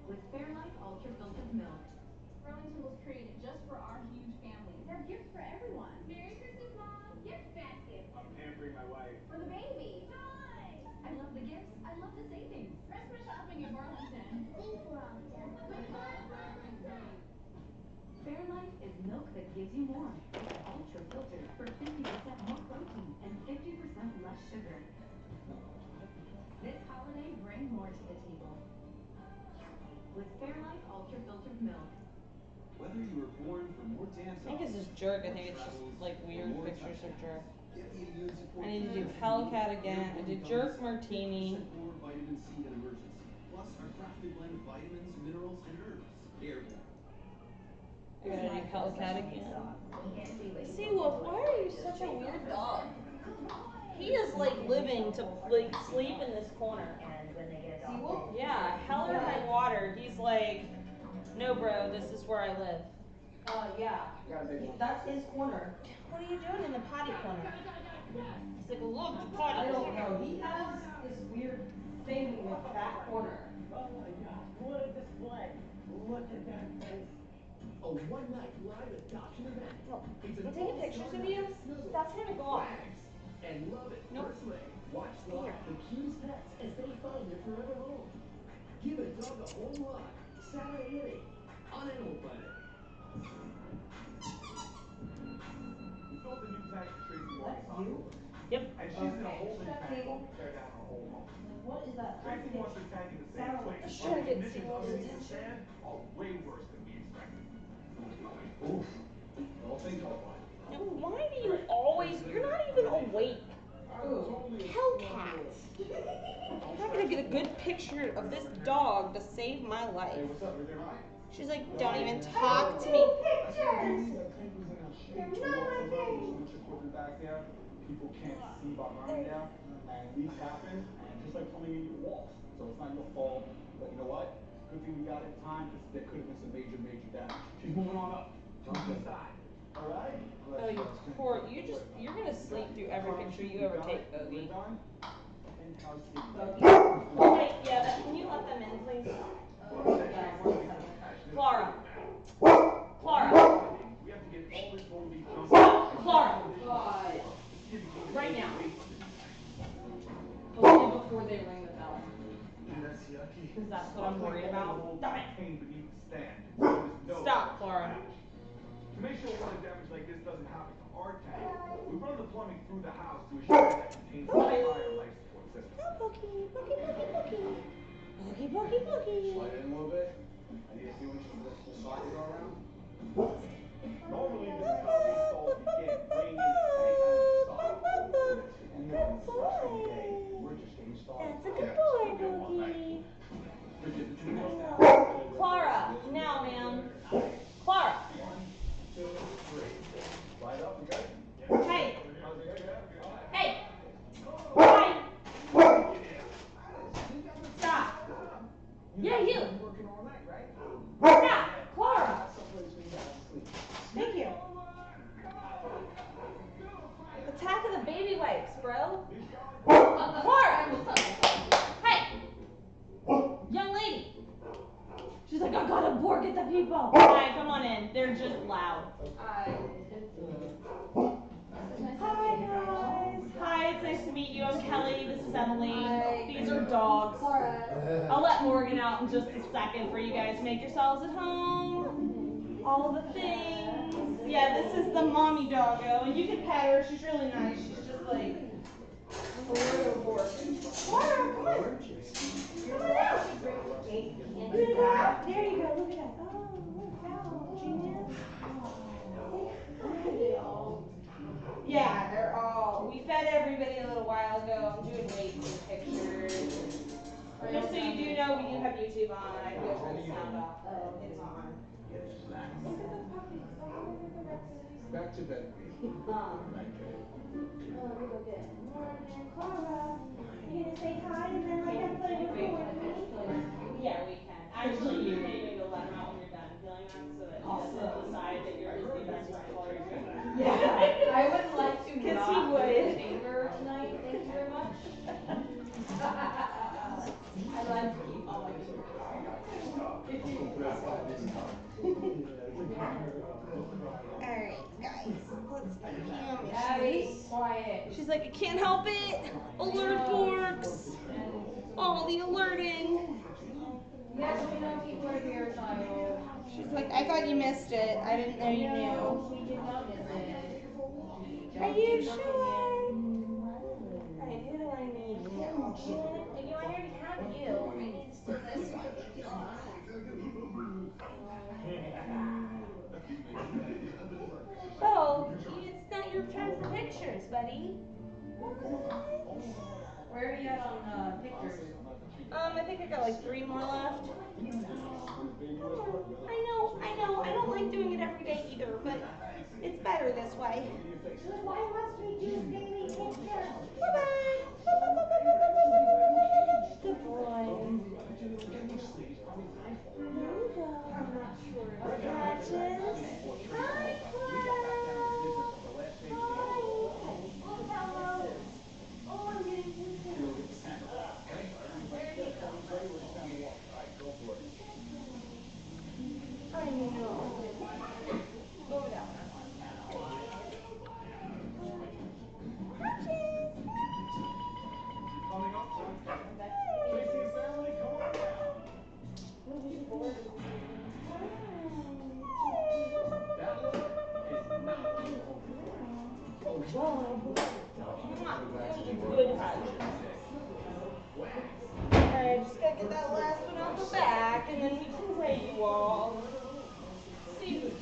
With Fairlife ultra filtered milk. Burlington was created just for our huge family. There are gifts for everyone. Merry Christmas, Mom! Gift basket. I'm pampering my wife. For the baby. Joy! I love the gifts. I love the savings. Christmas shopping in Burlington. Think Burlington. Goodbye, Burlington. Fairlife is milk that gives you more. It's ultra filtered for 50% more protein and 50% less sugar. This holiday, bring more to the table. With Fairlife ultra filtered milk. Whether you were born for more dance I think it's just jerk. I think it's just like weird pictures of jerk. I need to do Hellcat again. I did jerk martini. More vitamin C in emergency. Plus our crafted blend of vitamins, minerals, and herbs. Airborne. I gotta do Hellcat again. See Seawolf, why are you such a weird dog? He is like living to like sleep in this corner. And when they get adopted. Yeah, hell or high water. He's like, no, bro, this is where I live. Yeah. That's his corner. What are you doing in the potty corner? He's like, look, the potty. I don't know. He has this weird thing with that corner. Oh my gosh, what a display. Look at that face. A one-night live adoption event. No, It's I'm an taking pictures of you. That's gonna go off. And love it Nope. personally. Watch live the cutest pets as they find their forever home. Give a dog a home ride. Saturday at 8 on Animal Planet. We built a new tank for Tracy Morgan's That's you? hospital. Yep. And she's in a Okay. holding That tank table? while we tear down her whole home. What is that? Tracy wants the tank in the same Sound. place. Just But trying to the get conditions Seawolf's underneath the attention. sand are way worse than we expected. Oof. All things all fine. And why do you always, you're not even awake. Hellcat. I'm not gonna get a good picture of this dog to save my life. Hey, what's up? Everything all right? She's like, don't even talk to me. People can't see behind there, and leaks happen, and just like plumbing in your walls. So it's not your fault, but you know what? Good thing we got it in time, because there could have been some major damage. She's moving on up. Jump inside. All right? Oh, you poor, you're gonna sleep through every picture you ever take, Bogie. Wait, yeah, can you let them in, please? Clara. Clara. Stop, Clara. Right now. Hopefully before they ring the bell. That's yucky. Because that's what I'm worried about. Stop it. Pain beneath the stand. Stop, Clara. To make sure water damage like this doesn't happen to our tank, we run the plumbing through the house to assure that it contains the entire life support system. Boogie, Boogie, Boogie, Boogie. Boogie, Boogie, Boogie. Slide it in a little bit. I need to see when the sockets are around. Normally, this is how the installs begin. Bringing in the tank and install. And then it's the first of the day. We're just getting started. That's a good boy, Boogie. Bridget, the two girls now. Clara, now, ma'am. Clara. 1, 2, 3. Slide up, we good? Hey. How's it good? Hey. Hi. Stop. Yeah, you. Working all night, right? Stop. Clara. Someplace we can sleep. Thank you. Attack of the baby wipes, bro. Clara. Hey. Young lady. She's like, I gotta get the people. Alright, come on in. They're just loud. Hi guys. Hi, it's nice to meet you. I'm Kelly. This is Emily. Hi. These are dogs. I'll let Morgan out in just a second for you guys to make yourselves at home. All the things. Yeah, this is the mommy doggo, and you can pet her. She's really nice. She's just like a little bored. Laura, come on. Come on out. Yeah, there you go. Look at that. Oh, look how Gina. Yeah, they're all. We fed everybody a little while ago. I'm doing weights and pictures. Just so you do know, we do have YouTube on. I will turn the sound off, but it is on. Look at the puppies. Oh, look at the raccoons. Back to bed. Oh, here we go. Good morning, Clara. You gonna say hi and then lay down, play with me? Yeah, we can. Actually, you can even go let him out when you're done feeling them, so that he doesn't decide that you're his new best friend while you're doing that. Yeah, I would like to Because not he go would. to chamber tonight. Thank you very much. I'd like to keep all my fingers. Alright, guys, let's do Cammy. Abby, quiet. She's like, I can't help it. Alert forks. All the alerting. Yes, we know people are here, child. She's like, I thought you missed it. I didn't know you knew. No, we did not miss it. Are you sure? Alright, who do I need now? You already have you. I need to do this one. Oh, it's not your turn for pictures, buddy. Where are you at on pictures? I think I got like 3 more left. I know. I don't like doing it every day either, but it's better this way. Why must we do daily pictures? Bye-bye. Good boy. Here we go. I'm not sure. Patches. Hi, Clara. Hi. Oh, hello. Oh, I'm getting too Where'd he go? I know. Go down. Coming up, Tracy's family, come on down. That one is not Good patches. Alright, just gotta get that last one out the back, and then we can weigh you all. See, just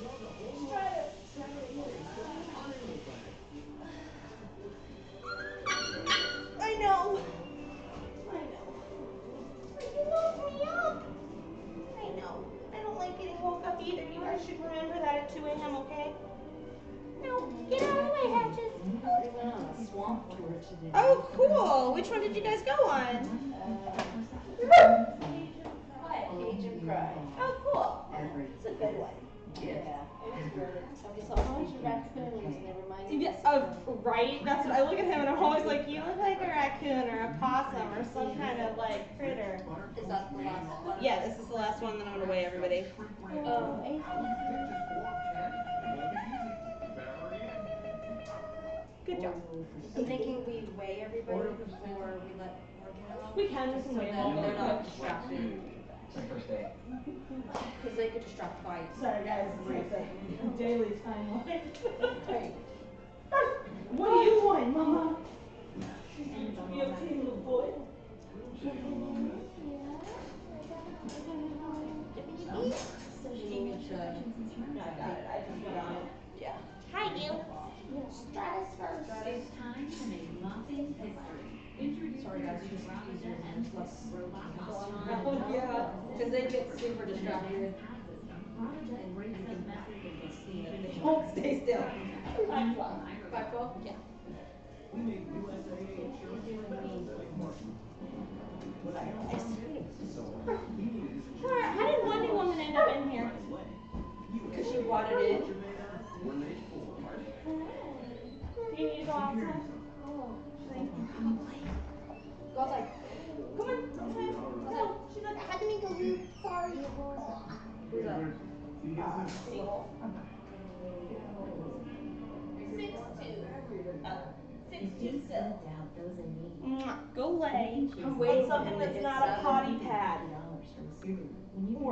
try to. I know. You woke me up. I know. I don't like getting woke up either. You guys should remember that at 2 a.m., okay? No, get out of the way, Hatches. We went on a swamp tour today. Oh, cool. Which one did you guys go on? Cage of Pride. Oh, cool. Every It's a good one. yeah. Okay, so how much raccoons and they remind me Right? That's what I look at him and I'm always like, you look like a raccoon or a possum or some kind of like critter. Is that the last one? Yeah, this is the last one, then I'm gonna weigh everybody. Good job. I'm thinking we weigh everybody before we let Morgan out. We can So weigh that them. they're not distracted. First day. Because they could distract by. Sorry guys, it's like the daily timeline. Right. What do you want, Mama? You okay, little boy? I got it. I just put on it. Yeah. Hi, you. Stratus first. It's time to make mopping history. Sorry guys, you just use your hands less robot Oh, yeah. Because they get super distracted. And you can see that they don't stay still. 512? Yeah. How did Wonder Woman end up in here? Because she brought it in. Do you need to go outside? Thank you. Go outside. Come on, outside. No, she's like, I had to make a loop. Sorry. Who's that? Seagull. 6'2". Go lay on something that's not a potty pad. Or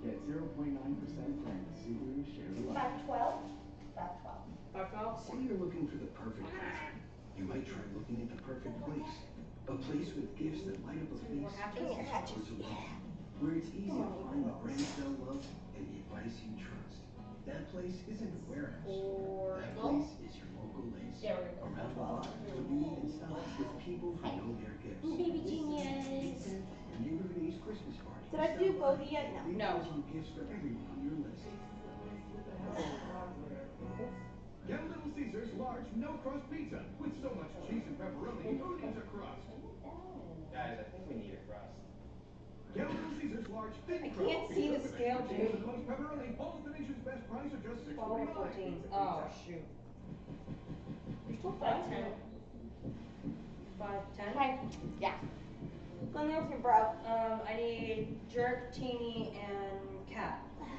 Get 0.9% during the Subaru Share the Love. 512? 512. 512? Say you're looking for the perfect present. You might try looking at the perfect place. A place with gifts that light up a face Your hatches. to love. Where it's easy to find the brands they'll love and the advice you trust. That place isn't a warehouse store. That place is your local Lace. Yeah, we're gonna go Around the 12. block, where you eat in style with people who know their gifts. Baby genius. Your neighborhood Ace Christmas party. Did I do Bogie yet? No. Gifts for everyone on your list. Get a Little Caesars large no-crust pizza. With so much cheese and pepperoni, who needs a crust? Guys, I think we need a crust. Get a Little Caesars large thin I crust can't see pizza the with scale, extra cheese dude. and close pepperoni. All at the nation's best price of just $6.49. 12 or 14. Oh, shoot. You're still 5'10". 5'10"? Okay. Yeah. Let me know if you're broke. I need Jerk, Teeny, and Cat. 1,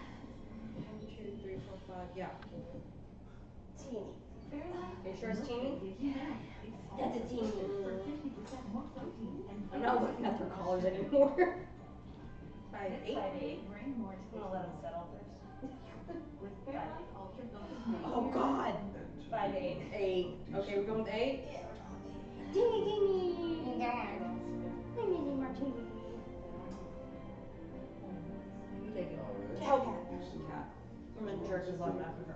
2, 3, 4, 5. Yeah. Teeny. Are you sure it's Teeny? That's a teeny. I'm not looking at their collars anymore. 5'8". 5'8". I'm gonna let him settle first. 5'8". Oh God. 5'8". 8. Okay, we're going with 8. Teeny, teeny. I need a martini. Who they go? Hellcat. Cat. And then Jerk is left after her.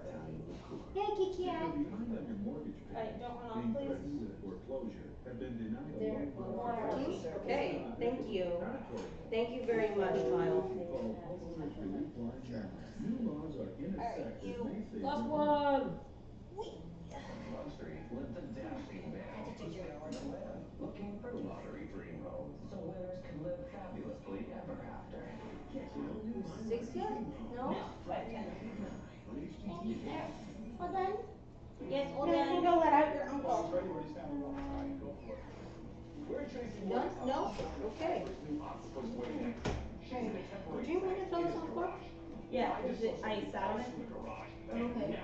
Hey, Kiki. Behind on your mortgage Alright, don't run off, being please. threatened with foreclosure, have been denied a There. loan. Okay, thank you. Thank you very much, child. New laws are in effect that may favor Last one. Front Street lived a dashing man looking for lottery dream homes so winners could live fabulously ever after. 6 yet? No? 5'10". Yeah. All done? Yes, all Then I done. think I'll let out your uncle. Done? No? Okay. Would you mind to throw this on the floor? Yeah, I sat on it. Okay.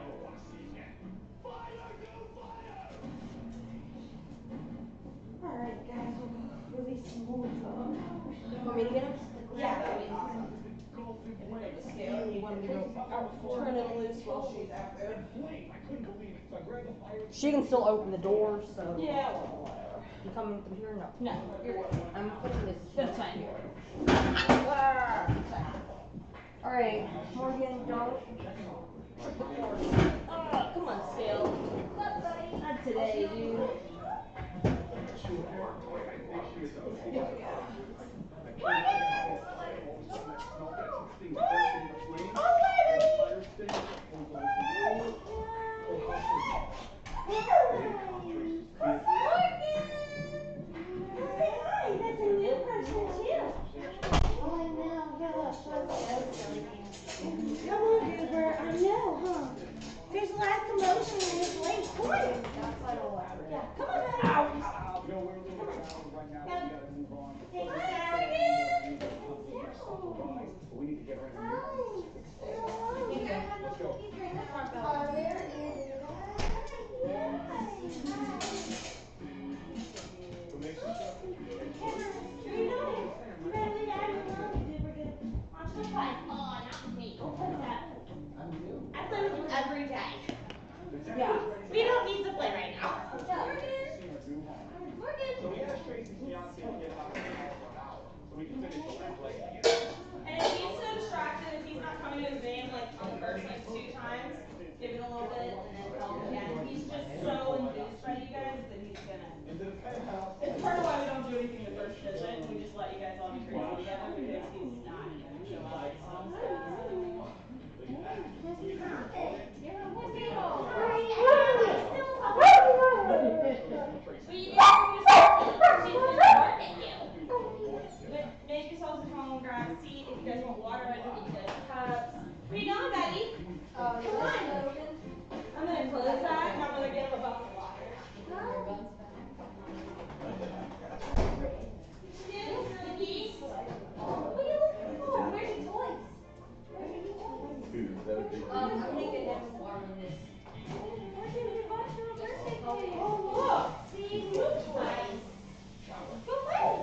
Alright, guys, we'll go release some more dog. Want me to get him? Yeah, that would be awesome. You want me to go? Turn him loose while she's out there. She can still open the door, so. Yeah, well, whatever. You coming through here? No. No, you're good. I'm putting this. That's fine. Alright, Morgan, don't. Oh, come on, Scale. Not today, dude. Come on, Goober. I know, huh? There's a lot of commotion in this lake. Come on. Yeah, come on, honey. Ow. You know, we're a little bit crowded right now, but we gotta move on. Thanks, Morgan. But we need to get her in here. Let's go. I play with you every day. Yeah. We don't need to play right now. So we asked Tracy's fiance to get about 10 miles per hour so we can finish the last leg of the game. And if he's so distracted, if he's not coming to his game like on the first like 2 times, give it a little bit and then call him again. He's just so enthused by you guys that he's gonna. It's part of why we don't do anything the first visit. We just let you guys all be crazy together because he's not gonna show up. Make yourselves at home, grab a seat. If you guys want water, I can get you guys cups. Where you going, Betty? Come on. I'm gonna close that and I'm gonna give him a bucket of water. What are you looking for? Where's your toys? I'm gonna get him warm in this. Oh, look! See, new toys. Go play.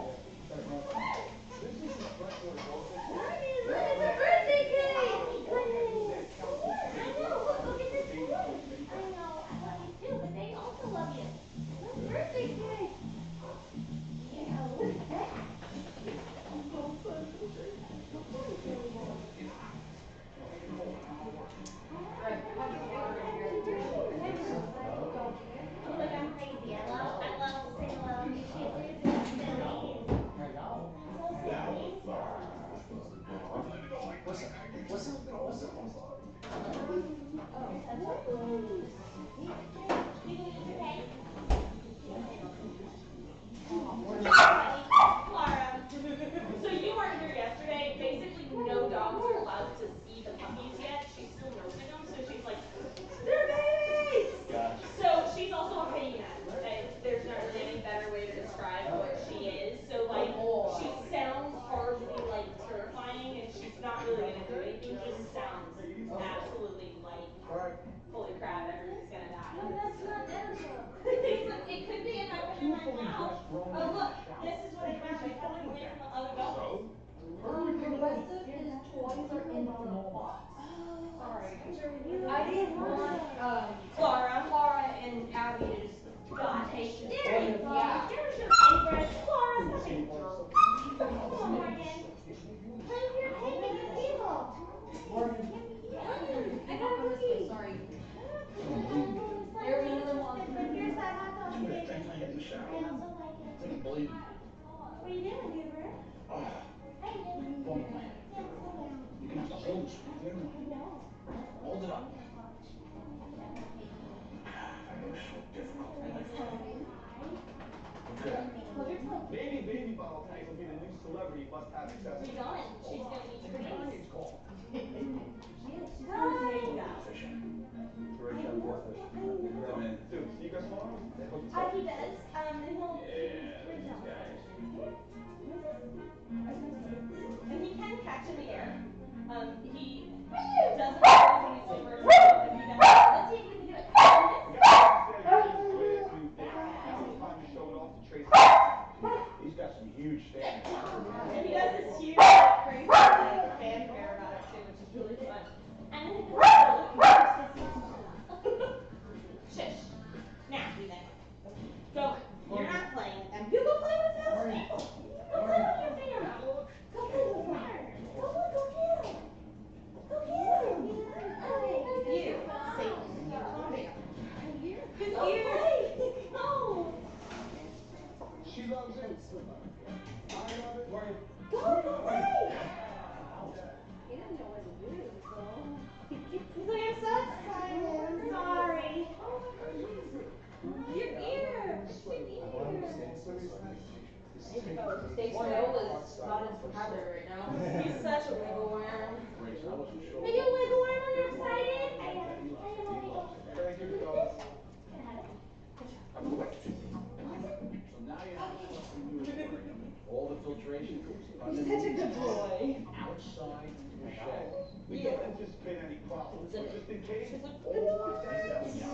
Look, it's a birthday cake. thrown Oh in look, the shower. this is what I found. I found it away from the other dogs. So, The rest of his toys are in the box. Sorry. I didn't want Clara and Abby to just take his There you toys. go. Yeah. There's your favorite. Clara, stop being a jerk. Come on, Morgan. Play with your cake and your kibble. I got a cookie. Sorry. There's another one. Here's that hot dog you gave me. Thanks for getting the shower. I also like it. I can't believe you. What are you doing, Goober? Hey, Goober. Phone plan. Yeah, slow down. You can have to hold this with your I know. Hold it up. That was so difficult. Hold your tongue. Baby bottle tanks will be the new celebrity must-have Where accessory. you going? She's gonna eat your face. Kanye's call. Yeah, man. Dude, see you guys tomorrow? They hook us He up. does. And he'll. Yeah, these guys. And he can catch in the air. He doesn't always when he's in emergency, but he does. Let's see if we can do it. He's got some huge standards. And he does this huge, like, crazy, like, fanfare about it too, which is really fun. And then he goes, shush. Now, do that. Go. You're not playing with them. You go play with those people. Go play with your family. Go play with them. Go get him. Go get him. You, Satan, calm down. His ears. Go. She loves it. I love it. Go play. He didn't know what to do, so. He's like, I'm so excited. I'm sorry. Your ear. It's your ear. Stay still is not his habit right now. He's such a wiggle worm. I wasn't sure. Are you a wiggle worm? Are you excited? I am a wiggle. Thank you, fellas. Can I have it? So now you have a custom new aquarium. All the filtration goes He's such a good boy. outside the shed. We don't anticipate any problems, but just in case, all the This is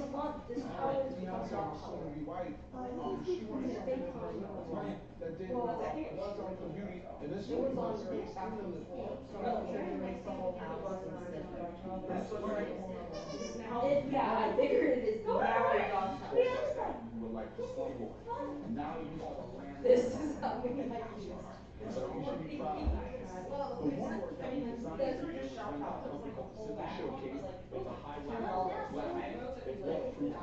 this color is because dog color. be white. She wanted something in her living room that didn't was on the beauty. And this It was one on space after in the the floor, so I was trying to make the whole house instead of dark color. Yeah, I figured it is now a dark color. With like the slumlord. And now you are the land. This is how we like use. So you should be proud of that. The woodwork that we designed for you is done by a company called Pacific Showcase. It's a high level flat man. It's waterproof.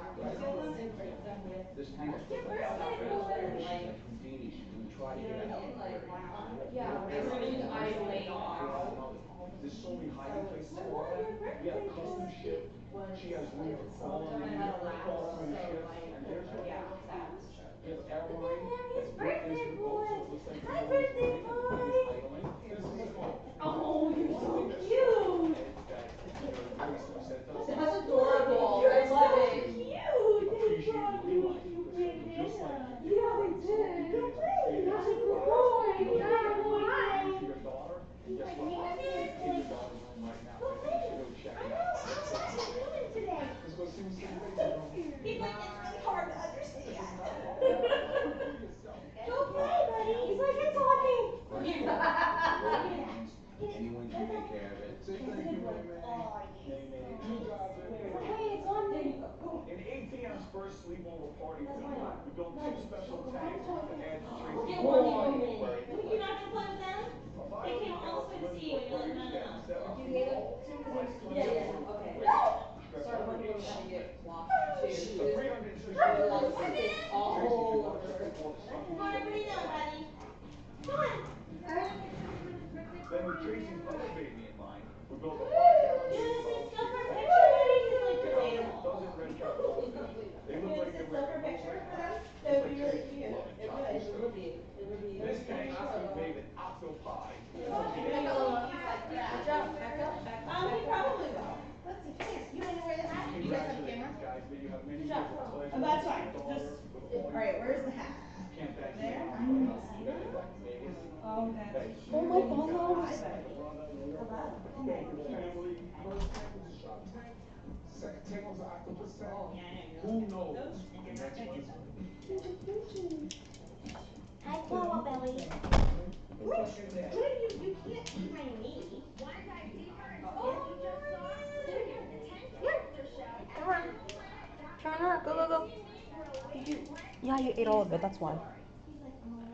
This tank is put like out of like Houdini. She's gonna try to get out. Yeah, everything I laid out. There's so many hiding places for her. We have custom ship. She has room to crawl in and crawl through the ship. And there's her. We have air marine. It's built into the boat, so it looks like the boat is running and the thing is idling. This is a boat. Oh, you're so cute. That's adorable. I love it. Cute. They brought you a cute baby. Yeah, they did. Go play. That's a good boy. Good boy. He's like, me and this boy. Go play. I know. What are you doing today? Let's go see what's in the He's like, it's really hard to understand. Go play, buddy. He's like, it's talking. Anyone can take care of it. Say thank you, man. Oh, yes. You got it. Okay, it's on. There you go. Go. In ATM's first sleepover party That's film, my arm. we built two special tanks to add to Tracy's Get one aquarium. more minute. You're not gonna play with them? They came all this way to see you, and you're like, no, no, no. You gave it to him because he was okay. Sorry, one of them had to get locked too. Like it's all over. Come on, what are you doing, buddy? Come on. Then with Tracy's other baby in mind, we built a 5-gallon You baby gonna bottle sit still for a shape picture, buddy? He's like tank. debatable. Dozen red cap goldfish. They You look gonna like sit they're still for a ready to picture roll for right them? now. That would be Just really like cute. Tracy's It would. It would be. It would be. This tank is made in octopi. Back up. Back up. Back up. He probably will. Let's see. Come here. You wanna wear the hat? You guys have a camera? Guys, may you have many Good job. years of pleasure. Oh, that's fine. with your daughter, Just. with all All right. Where's the hat? Can't thank you There. enough, but, you gotta get back to Vegas. Oh, that's Hey, cute. Oh my God. Hi, brother. Hello. Family. First tank was a shark tank. Second tank was an octopus tank. Yeah, I know. Who knows? Those. The next one is Emily. You can't behind me. Want to dive deeper into Oh. what you just saw? Check out the 10th character show. Come on. Turn up. Go, go, go. Yeah, you ate all of it. That's why.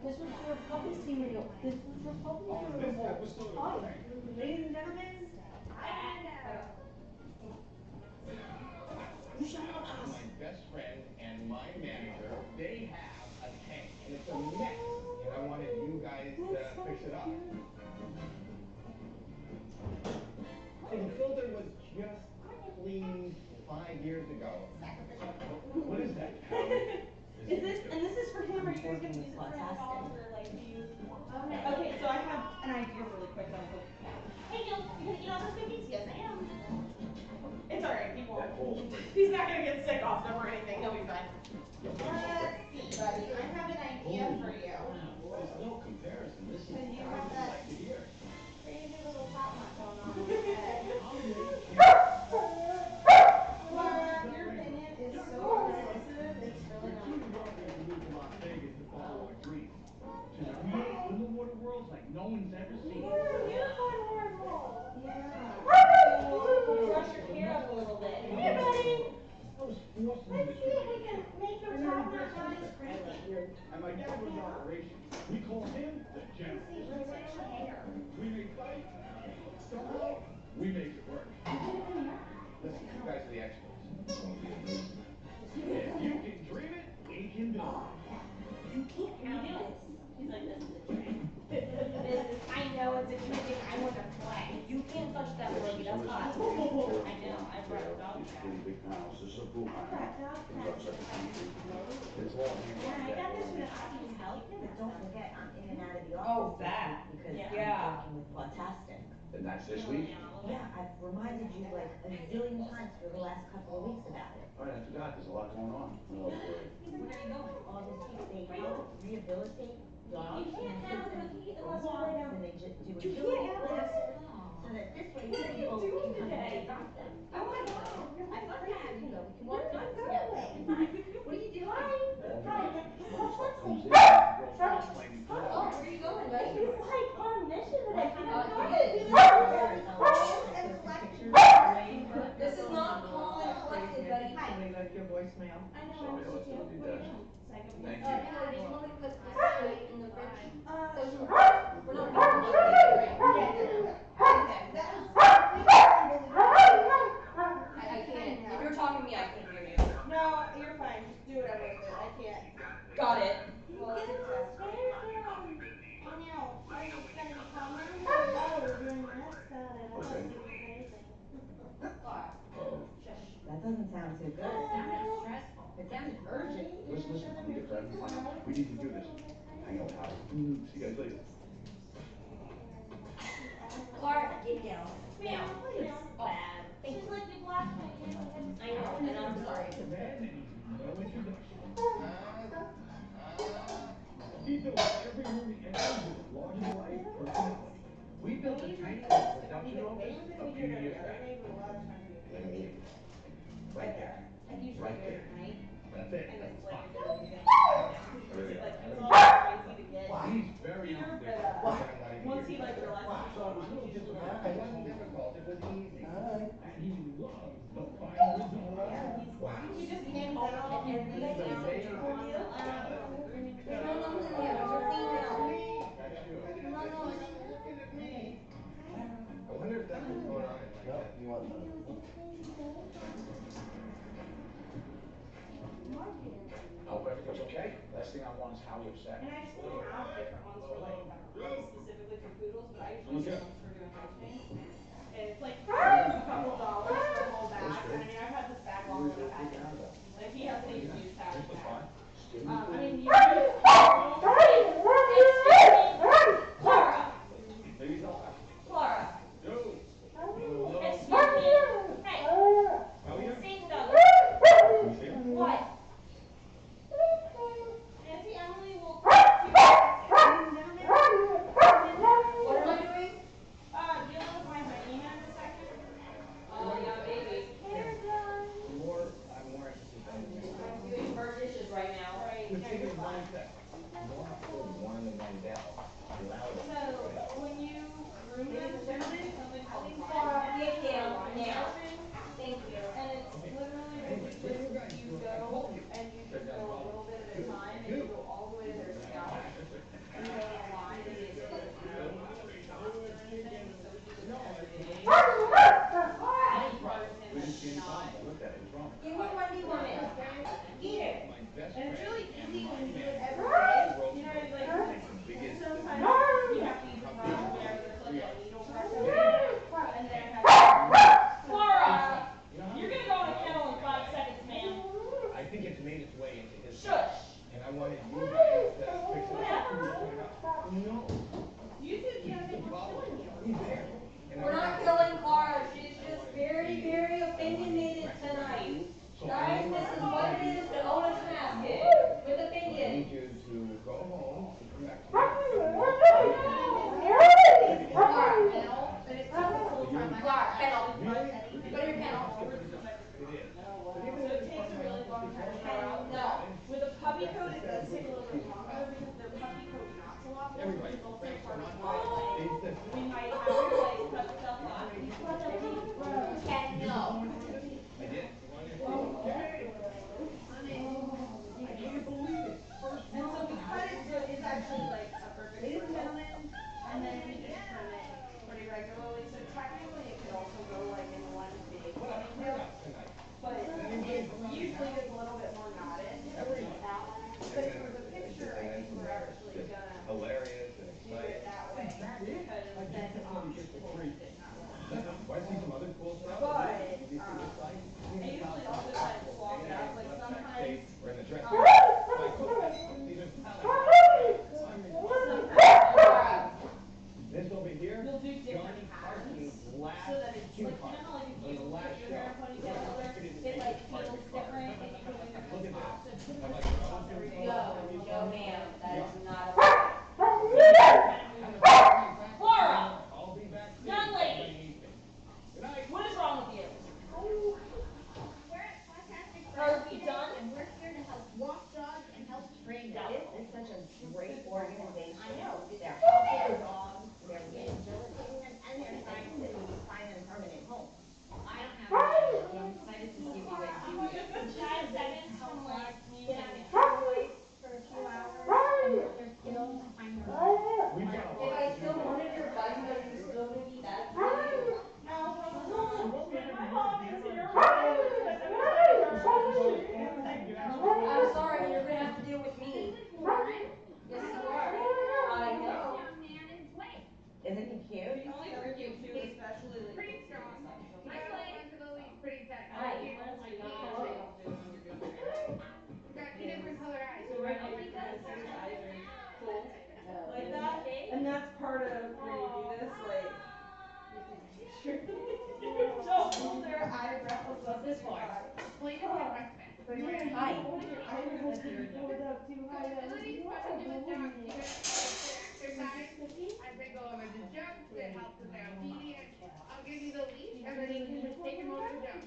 This was your puppy cereal. This was your puppy cereal bowl. Hi. Ladies and gentlemen. My best friend and my manager, they have a tank, and it's a mess. And I wanted you guys to fix it up. So the filter was just cleaned 5 years ago. What is that? This is for him, or you guys gonna use it for the dog, or like do you? Okay, so I have an idea really quick that I'm like, hey Neil, you gonna eat all those cookies? Yes, I am. It's alright, he won't. He's not gonna get sick off them or anything, he'll be fine. Let's see, buddy, I have an idea for you. There's no comparison. This is Because you what I have would that like to hear. crazy little top knot going on your head. Laura, your opinion is so unsolicited, it's really not. We moved to Las Vegas to follow our dreams. To create underwater worlds like no one's ever seen. Unicorn world. Yeah. We'll brush your hair up a little bit. Hey, buddy. Those forces Let's see if we can make your top knot not as crazy. And my dad runs operations. We call him the general. See, here's your hair. We may fight. Somehow, we make it work. Listen, you guys are the experts. If you can dream it, we can build it. You can't have this. He's like, this is a trick. I know it's a trick and I want to play. You can't touch that, Bogie. That's hot. I know. I brought a dog back. It's all hands Yeah, on I deck. got this for the Aussies Hellcat. But don't forget, I'm in and out of the office Oh, this that. week because Yeah. I'm working with Pottastic. And that's this week? Yeah, I've reminded you like a zillion times for the last couple of weeks about it. All right, I forgot. There's a lot going on. Oh, boy. Where are you going? August 6th, they help rehabilitate dogs You can't and have take a them cookie for unless you lay walks, down. and they just do You agility can't have this. classes, so that this way What are you people doing can come today? and adopt them. Oh my God. I'd love to have you though. We can Where walk am I down going? together. What are you doing? Hi. Comes in, Hi. girls start playing Oh, where are you going, buddy? He's like on a mission today. He He's is. This is not calling collected, buddy. Somebody left your voicemail. I know. Sorry, let's do what he does. Thank you. Emily, did you want me to put this plate in the fridge? Sure. We're not going to I can't. If you're talking to me, I can't hear you. No, you're fine. Just do whatever with it. I can't. Got it. Well, that's okay. I know. Are you gonna be calmer? Oh, we're doing this. Okay. That doesn't sound too good. It sounded stressful. It sounded urgent. Listen, let me get that. We need to do this. Hang out with Howard. See you guys later. Clark, get down. Meow. Meow. Bad. She's like, you blocked my kid. I know, and I'm sorry. No introduction. He built every movie ever with a larger-than-life personality. We built a tiny production office a few years back. Right there. And usually Right do it there. at night. That's it. And That's it's like fine. a good thing. Like, it's all crazy to get He's very here, unpredictable. but When I'm not even once he here. like realizes So it was a little difficult. It wasn't difficult. It was easy. And he loves the final result. Wow. he just hangs out and This is amazing. No, no, no, yeah, you're clean now. That's you. No, no, Looking at me. I wonder if that's what's going on in my head. You want that? I hope everything's okay. Last thing I want is Howie upset. And I just don't have different ones for like specifically for poodles, but I usually use ones for doing roast things. And it's like a couple dollars for a whole bag. And I mean, I've had this bag longer than I've had it. Like he hasn't even used half the bag. I mean, you use Clara. Ladies all back. Clara. Yo. Excuse me. Hey. How are you? Steve Doug. What? Nancy Emily will talk to you. What am I doing? Dealing with my hyena in a second. Oh, yeah, baby. Hair done. I'm more interested than I'm doing her dishes right now. Right. Let's Yeah, take you're it one fine. step. More hold one and then down. Allow them So to play. when you groom them, there's something called Laura, line thank you. Yeah. sharpening, Thank you. and it's literally Anyway, just where you guys you from? I go called you. and you Said just that go a problem. little bit at a Good. time, and Two. you go all the way to their scalp, and you go in a line, and basically there's no shots or anything. So we do this every day. Any part of him We didn't that's see any not problems. I looked at it. What's wrong? Give me Wendy Woman. Eat it. My best and it's friend really and easy my when you do it man. every day. Broke You know, my like leg. It's the biggest sometimes decision. you have to use a product, whatever. There's like a needle press in Today, there, and then I have to. Laura, you know how you're many gonna go in a drugs kennel in in 5 LA? seconds, ma'am. I think it's made its way into his house. Shush. And I wanted you guys to fix it up. Whatever. No. You two can't think we're killing you. He's there. And We're not killing Clara. She's just very, very opinionated tonight. Guys, this is what it is to own a Tamaskan with I opinions. need you to go home and come back to me. Clara, Kennel, and it took this whole time. I Clara, kennel. actually touch anything. Go to your kennel. It is. But So even though it it's takes part a of my really uncle's long time to grow because out. No. With a puppy coat, it does take a little bit longer because their puppy coat knots a lot more, which everybody, is also thanks so part of much. why like Is this we might have to like cut stuff off. Kennel. I did. You want to okay. I can't believe it. First And so run. we cut it so it is actually like a perfect circle, and then we just trim it pretty regularly. So technically it could also go like in one big What a ponytail, turnout tonight. but it usually gets a little bit more knotted. Everyone. But for the picture, I think we're actually Just gonna hilarious and do it exciting. that way because then people will fit not more. Want to see some other cool stuff? But Did you see this site? I usually also try to swap it up. Like sometimes, We're in the dress. sometimes This over here. you'll do different Johnny patterns Carson's last so that it's cue like, you card. know how like if On you the last put your show. hair in a ponytail color, it like feels different if you put it in your Look at top. this. So put I'm it like, in your top every day. No, ma'am. That is not allowed. Laura, I'll be back. young lady, Good night. what is wrong with you? We're at Fantastic Are Friends we today, done? and we're here to help walk dogs and help train them. It's such a great organization. I know. They're helping the dogs, they're rehabilitating them, and they're trying to find them permanent homes. I don't have any, but I'm excited to see what you guys do here. 5 seconds from like me Get on saying a it. kennel life for a few hours and work their skills and find their home. We've got a If lot I to still do. wanted your advice, are you still going to be that good? My mom is here. I'm sorry, you're going to have to deal with me. This is Lauren. Yes, you are. I This know. young man is Blake. Isn't he cute? He's very cute too, especially like Pretty looks good strong. and stuff. He does responsibility. He's pretty tight. Hi. Cute. Honestly, you don't do when you're doing training. He's got two different color eyes. So right now you can see his eyes are full like that, and that's part of when you do this, like you don't hold their eyebrows up This too far. high. Blake is my respect. Hi. Hold your eyebrows pulled up too high. Abilities special with dogs. You guys exercise as they go over the jumps. It helps with their obedience. I'll give you the leash, and then you can just take him over the jump.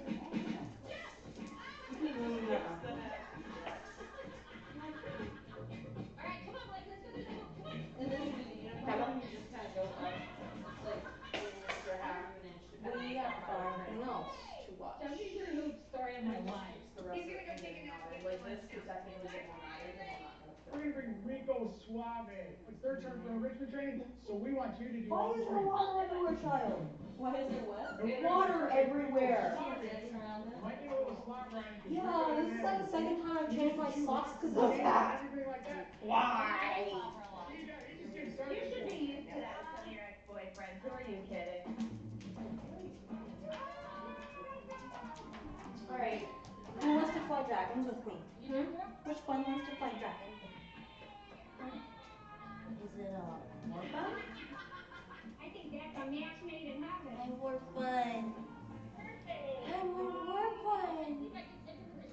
All right, come on, Blake, let's go to the table. Come on. And then you do the uniform, you just kind of go up like an inch or half of an inch depending We on have how far something else to watch. Jumping through hoops, story of my life. the rest He's of gonna it go from take a getting nap. knotted. Like this could technically get more knotted and we're not gonna We're gonna bring Rico Suave. It's their turn for enrichment training, so we want you to do Why all is the there training. water everywhere, child? Why is there what? Water everywhere. Dancing around it. Might get a little slop running. Yeah, this is like the second time I've changed my socks because of that. Everything like that. Why? He's just getting started. You should be used to that from your ex-boyfriend. Who are you kidding? Alright. Who wants to fly dragons with me? Which one wants to fly dragons? Is it more fun? I think that's a match made in heaven. I want fun. I want more fun.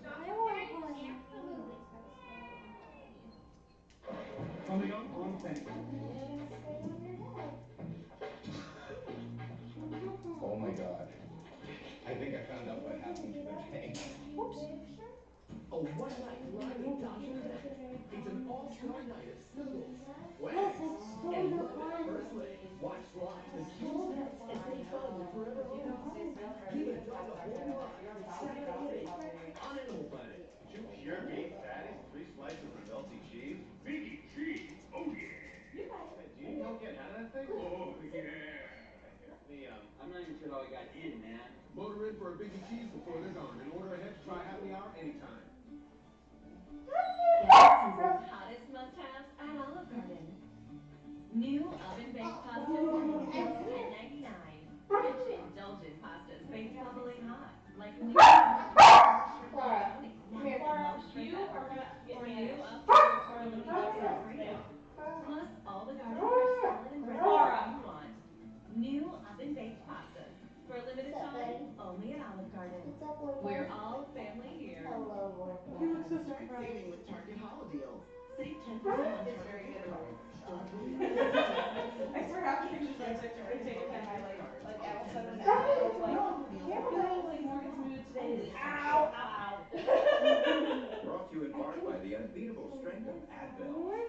I want fun. Absolutely. Coming up on Penny. Oh my God. I think I found out what happened to the tank. Whoops. A one-night live doctor. It's an all-star night of on Animal Planet. 2 pure beef patties and 3 slices of melty cheese. Vegan cheese. Oh yeah. You guys. Hey, do you need help getting out of that thing? Oh yeah. I'm not even sure how I got in, man. Motor in for a Biggie Cheese before they're gone, and order ahead to try happy hour anytime. Get the season's hottest must-haves at Olive Garden. New oven-baked pasta for just $10.99. Rich, indulgent pastas baked bubbling hot, like new Clara, macaroni, come here. Clara, You are gonna get or new managed. up-to-date pasta Alfredo. Plus all the garden fresh salad and dressing you want. New oven-baked pastas for a limited time, only at Olive Garden. We're all family here. Start saving with Target Holiday Deals. Save 10% on Target gift cards. Don't believe it. I swear how cute just like taking him my like Allison and Ellen like Morgan's mood today is ow. Brought to you in part by the unbeatable strength of Advil. Morgan,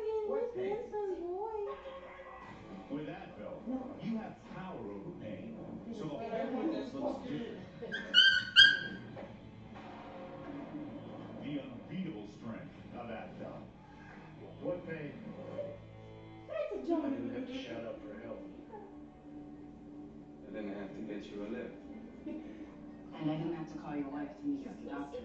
this handsome boy. With Advil, you have power over pain, so the whole world looks different. The unbeatable strength of Advil. What pain? That's I adorable. didn't have to shout out for help. I didn't have to get you a lift. And I didn't have to call your wife to meet you at the doctor.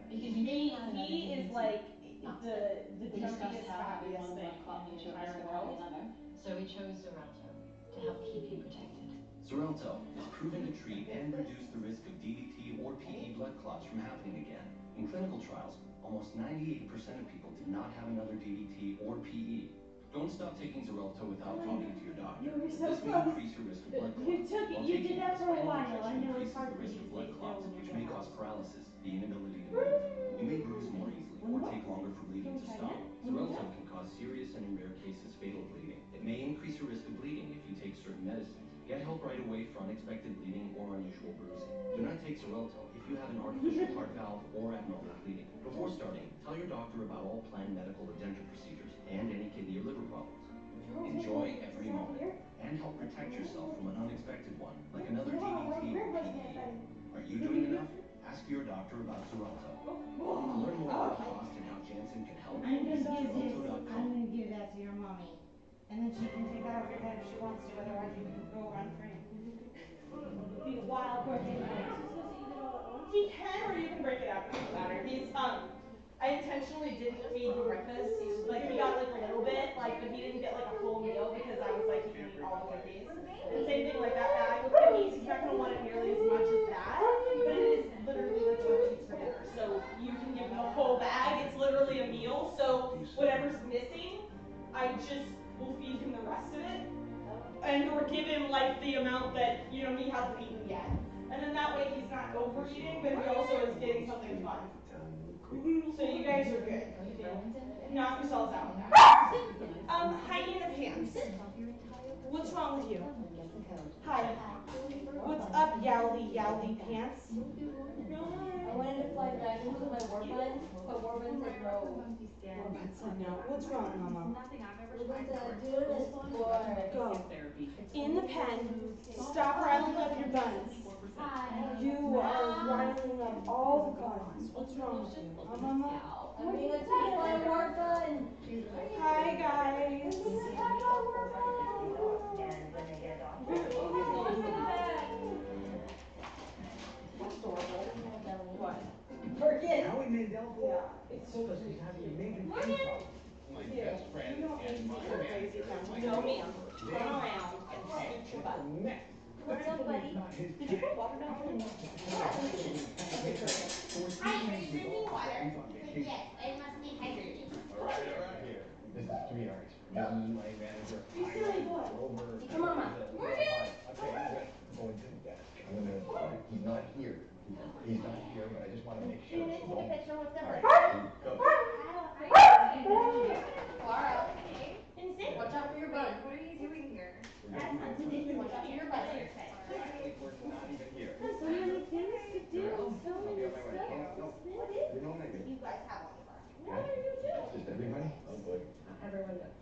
Because you He didn't have another is DVT. like Not the We discussed junkiest, how having happiest one thing blood clot in put the you at entire risk of having world. another, so we chose Xarelto to help keep you protected. Xarelto is proven to treat and reduce the risk of DVT or PE blood clots from happening again. In clinical trials, almost 98% of people did not have another DVT or PE. Don't stop taking Xarelto without talking to your doctor. You were so This may close. increase your risk of blood You clots. took it. While You taking did that the for a spinal while. injection I know it's increases hard the for you risk to of blood stay still clots, when which you're may doing cause that. paralysis, the inability to move. You may bruise more easily or take longer for bleeding to stop. Xarelto can cause serious and in rare cases fatal bleeding. It may increase your risk of bleeding if you take certain medicines. Get help right away for unexpected bleeding or unusual bruising. Do not take Xarelto if you have an artificial heart valve or abnormal bleeding. Before starting, tell your doctor about all planned medical or dental procedures and any kidney or liver problems. Enjoy every moment and help protect yourself from an unexpected one, like another DVT or PE. Are you doing enough? Ask your doctor about Xarelto. To learn more about the cost and how Janssen can help, visit Xarelto.com. I'm gonna give that to your mommy. And then she can take that off her head if she wants to, otherwise you can go run free. Be a wild birthday party. He can, or you can break it up. It doesn't matter. He's I intentionally didn't feed him breakfast. Like he got like a little bit, like, but he didn't get like a full meal because I was like he can eat all the cookies. And same thing like that bag with cookies. He's not gonna want it nearly as much as that, but it is literally like what he eats for dinner. So you can give him a whole bag. It's literally a meal. So whatever's missing, I just will feed him the rest of it, and or give him like the amount that he hasn't eaten yet. And then that way he's not overeating, but he also is getting something fun. So you guys are good. You can knock yourselves out with that. Hyena pants. What's wrong with you? Hi. What's up, yowly pants? I wanted to fly dragons with my warband, but warband said no. Warband said no. What's wrong, Mama? We're going to do this for Go. In the pen. Stop riling up your buns. You are riling up all the buns. What's wrong with you? Mama? I'm being attacked by a warband. Hi, guys. And when they get adopted, That's adorable. What? Morgan. Howie Mandel? Yeah, it's so Because cute. he's having a major Morgan. pain problem. My best friend You don't need and to my be so crazy, manager. Pam. No, ma'am. Turn around and scoot your butt. What's up, buddy? Did you put water down for me? Okay, perfect. Hi, are you drinking water? Yes, I must be hydrated. All right. Here, this is sweetheart. This is my manager. You silly boy. Over. Come on, Ma. Morgan. Okay, I'm gonna go into the desk. He's not here. He's not here, but I just want to make Do you sure. need to take a picture with them? Go. Clara, Insane. watch out for your butt. What are you doing here? Watch out for your butt. We're not even here. So many things to do. So I'll many be on my way. stuff. No, What is you know what I mean. You guys have one for. What are you doing? Just everybody? Oh, good. everyone that's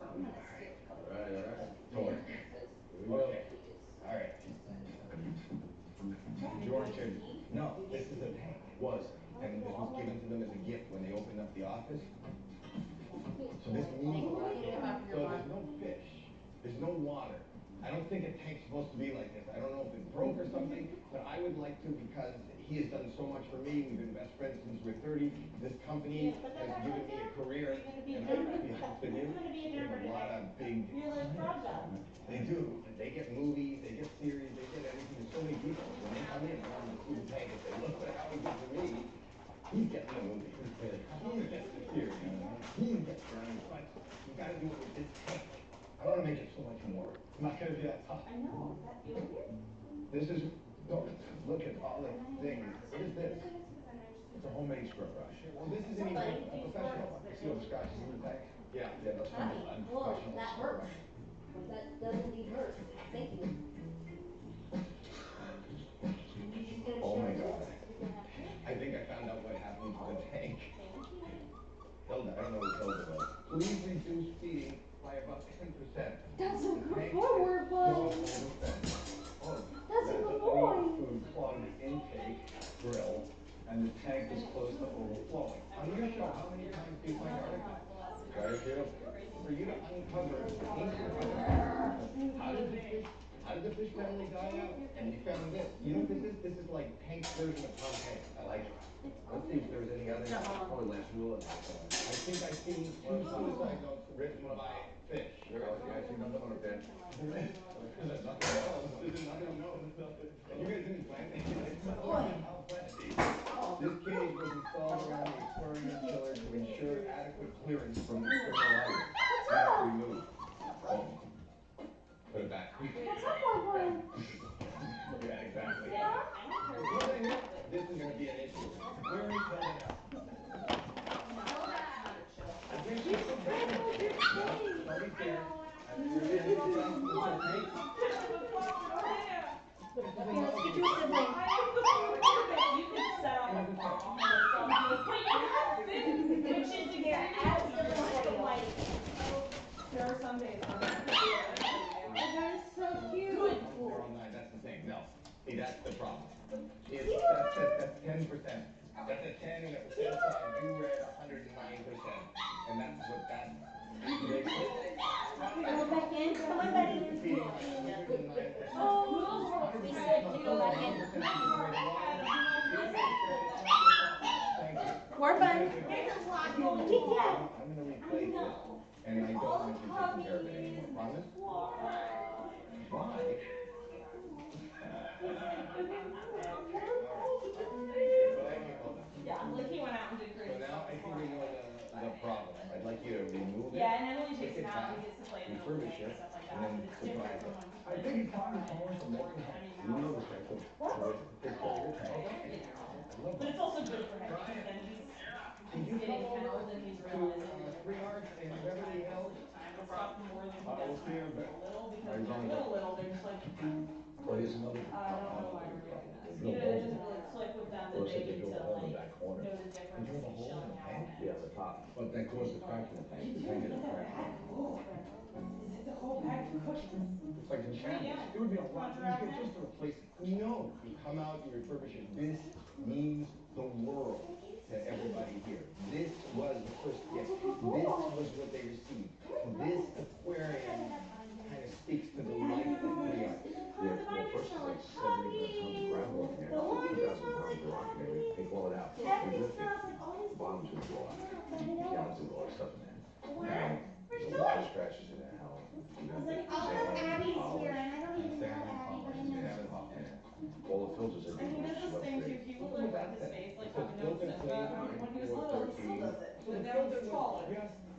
think a tank's supposed to be like this. I don't know if it broke or something, but I would like to because he has done so much for me. We've been best friends since we're 30. This company has given me a career. Are you gonna be a And jerk? I'll be honest with you, Who's gonna be a they have jerk a lot today? of big You're like frog dog. They do. They get movies, they get series, they get everything. There's so many people. When they come in, I want them to see the tank and say, look what how he did for me. He's getting the movie. He gets the series. He gets the but you gotta do it with this tank. I want to make it so much more. It's not gonna be that tough. I know. That feels weird. This is look at all the things. What is this? It's a homemade scrub brush. Well, this isn't even a professional one. You see all the scratches in the tank? Yeah, that's from a professional that scrub hurts. brush. That does indeed hurt. Thank you. Oh my God. I think I found out what happened to the tank. Hilda, I don't know who Hilda was. Please reduce feeding by about 10%. That's a good boy, bud. Oh, That's a good boy. Food plug intake grill, and the tank is close to overflowing. On your show, how many times do you find articles? Very few. For you to uncover ink how did the fish family die out? And you found this. You know what this is? This is like Hank's version of Pompeii. I like it. Let's see if there's any other. Probably last rule. I think I've seen 2 suicide notes written by fish. Yeah, I see nothing on a fish. There's nothing else. There's nothing known. You guys didn't plan anything. This cage was installed around the aquarium chiller to ensure adequate clearance from the external audience. Not removed. Boom. Put it back. What's up, boy? Yeah, exactly. This is going to be an issue. Where is Hilda now? I think she's so bad. Don't be scared. Let's get you a sibling. You can set up a farm or something. Wait, you have food, which is exactly like there are some days when that is so cute. Good. They're all 9. That's the thing. No. See, that's the problem. That's 10%. That's a 10, and at the same time, you read 109%. And that's what that ratio is. Go back in. Come on, buddy. Feeding 109%. Oh, we said you go back in. Thank you. More fun. There's a lot going on. I'm going to replace this, and I don't want you taking care of it anymore. Promise? Why? Yeah, like he went out and did crazy So now stuff I think before. we know the problem. I'd like you to remove it. Yeah, and Emily takes take him it out and back, he gets to play in the middle of the refurbish day and it, stuff like and that. then But it's different surprise from it. when he I think it's time to call her some local help. You know the type of take care of your tank. But it's also good for him because then he's getting kenneled and he's realizing 3 Arts in Beverly Hills. time and stuff more than he I will does see her when back. he's little because when they're little they're just like Well, here's another. I don't know why we're doing this. You know, it doesn't really click with them that they need to like know the difference Did you have a between hole in chilling the out tank? and Yeah, the top. But that caused the crack in the tank. The tank didn't crack. Is it the whole bag of cookies? It's like in shambles. It would be a lot easier just to replace it. No, you come out, you refurbish it. This means the world to everybody here. This was the first gift. This was what they received. This aquarium kind of speaks to the life of 3 Arts. Yeah, well, first it's like 70 pounds of gravel in here, 2,000 pounds of rock, and they take all it out. We lift it, the bottom's gonna go out. Yeah, let's do all that stuff in there. And there's a lot of scratches in there, Helen. Abby's here and I don't even know Abby, but I know All the filters are and he does this thing too, he will like rub his face like have a note center. When he was little, he still does it. But now he's taller.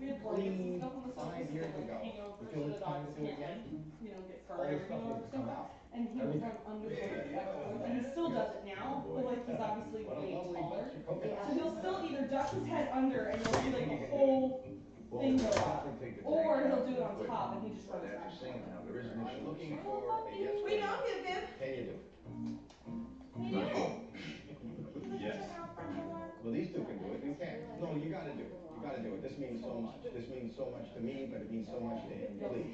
We had blankets and stuff on the sofa so they like hang over so the dogs can't like, you know, get fur everything all over the sofa. And he would run under the blanket. And he still does it now, but like he's obviously way taller. So he'll still either duck his head under and you'll see like the whole thing go up. Or he'll do it on top and he just runs back. There is an issue. Looking for a yes. We know, Bib Bib. Can you do it? Not sure. Yes. Well, these 2 can do it. You can. No, you got to do it. You got to do it. This means so much. This means so much to me, but it means so much to him. Please.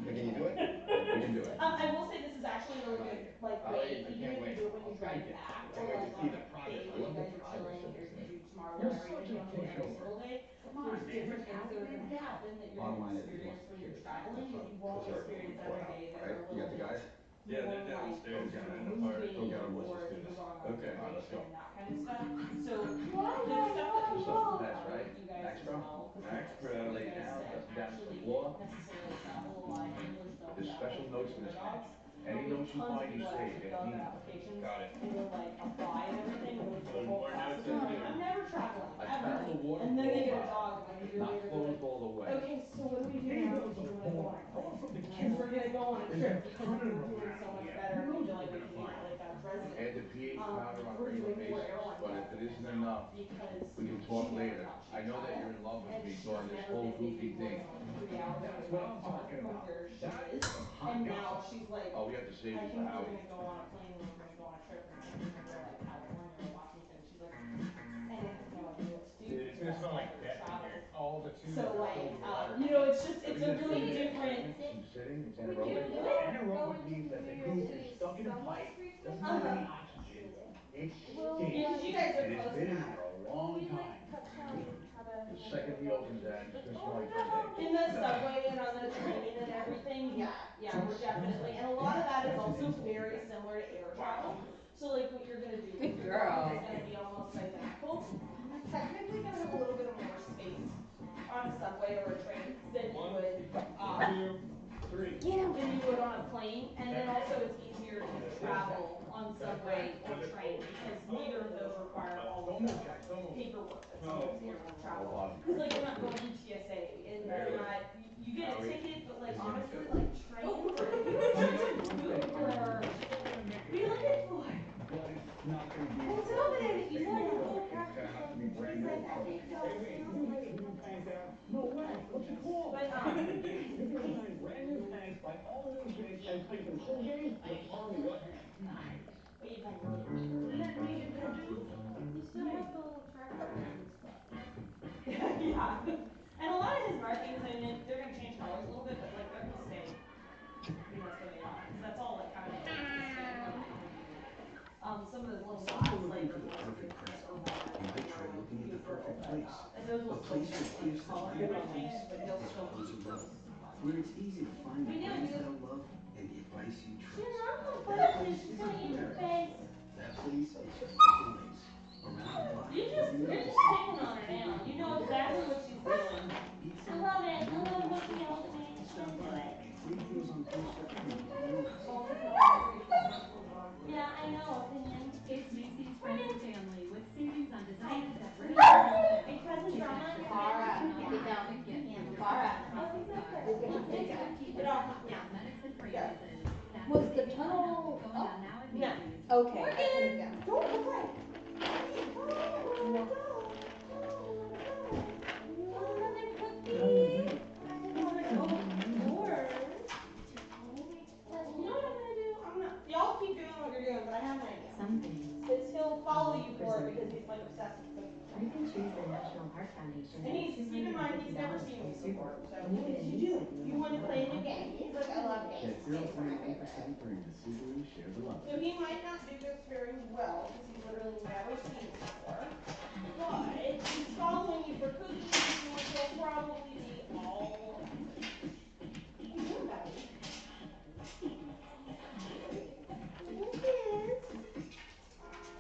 But can you do it? You can do it. I will say this is actually a really good like way, even if you do it when you drive back or like on a day that you guys are chilling and you're gonna do tomorrow, whatever you're doing every single day. There's different things that are gonna happen that you're gonna experience when you're driving traveling is you won't experience every day that Alright, they're a you little got the bit guys? Yeah, more they're like downstairs in the moving Go get 'em, let's or just do the this. wrong Okay, alright, let's orientation, go. that kind of stuff. So there's stuff that we Stuff will for pets, cover right? with you guys Max as Pro? well. Because Max like Pro. you Lay guys down, said, doesn't damage the actually floor. necessarily travel a lot. Handlers don't There's travel special with notes in regular this package. dogs. Any We have notes you tons of find, you people that save actually if fill out the needed. applications Got it. and will like apply and everything, go through the whole More process. notes And in they're like, here. I'm never traveling, A ever. tactile And then they get a waterfall dog like a year not later. They're closed like, all the way. okay, so what do we do now? Because we're gonna go on a trip. Because we're gonna go on a trip because we're doing so much better. And we feel like we can be like a resident. Add the pH powder on a We're regular doing more basis, airline but if it flights isn't enough, because we can she talk never later. thought she'd I know that travel, you're in love with and me she's during this never whole been goofy maybe more thing. than like 3 hours That's away what I'm talking from about. where she That is. is some hot And now gossip. she's like, Oh, we have to save I you think for we're Howie. gonna go on a plane and we're gonna go on a trip and we're gonna go like California or Washington. She's like, and it has no idea what to do. Dude, it's So gonna that's smell why like we're death in travel. here. All the tubes So are like, filled with water. you know, it's just, it's a Everything's really clean, different. Some sitting, it's We do anaerobic. good. Anaerobic means that the goop is stuck in a pipe, doesn't have any oxygen. It stinks. Yeah, because you guys are And it's close been in enough. there a long time. The second he opens that, it's gonna smell like first egg. In the subway and on the train and everything, yeah, we're definitely, and a lot of that is also very similar to air travel. So like what you're gonna do with Good your girl. dog is gonna be almost identical. You're technically gonna have a little bit of more space on a subway or a train than you would, 2, 3. than you would on a plane. And then also it's easier to travel on subway or train because neither of those require all of the paperwork that some of the travel. Because like you're not going through TSA and you're not, you get a ticket, but like honestly, like train, or what are you looking for? But it's not gonna be. Well, tell me, you said it's so It's gonna have to be brand new. Hey, wait, you get new pants out? No way. What's it called? But You're gonna find brand new pants by all new kids and play some pool games with Army what? Nice. what you find your Let me introduce. You still have the little tractor and stuff. Yeah. And a lot of his markings, I mean, they're gonna change colors a little bit, but like they're gonna stay pretty much where they are. Because that's all like kind of the some of those little dots, like are going to be like around You've been trying looking at the perfect but, place. and those A will still place change, for like gifts that color matter might most change, but they'll is still close keep of love, those. where it's easy to find the We do, brands we that do. I love and the advice you trust. She's not That gonna place she's is gonna eat your America. face. That place is Michael Lace. Around the block, You're just picking on her now. You know exactly what she's doing. Eat I love it. I love it when she some yells at me. It's stop into by. it. Free deals on clothes for everyone. Yeah, I know, opinion. It's Macy's Friends and Family with savings on designers that Are bring you causing drama in your Farah, family? get down. Yeah. Farah. Take it. Get off. Yeah. Cosmetics and Go. fragrances. That's Was the savings tunnel going up? on now at No. Macy's. Okay. I put it down. Don't look right. Another cookie? You know what I'm gonna do? Y'all keep doing what you're doing, but I have an idea. Some things Is he'll follow you for it because he's like obsessed with cookies. you can choose the National Heart Foundation. And keep in mind, he's never seen these before. So When you what get did a you new do? set, You wanted to play a new game. He's like, I love games. Get Games are my 0.1% favorite. during the Subaru Share the Love. So he might not do this very well because he's literally never seen it before. But he's following you for cookies, which will probably be all amazing. What are you doing, buddy?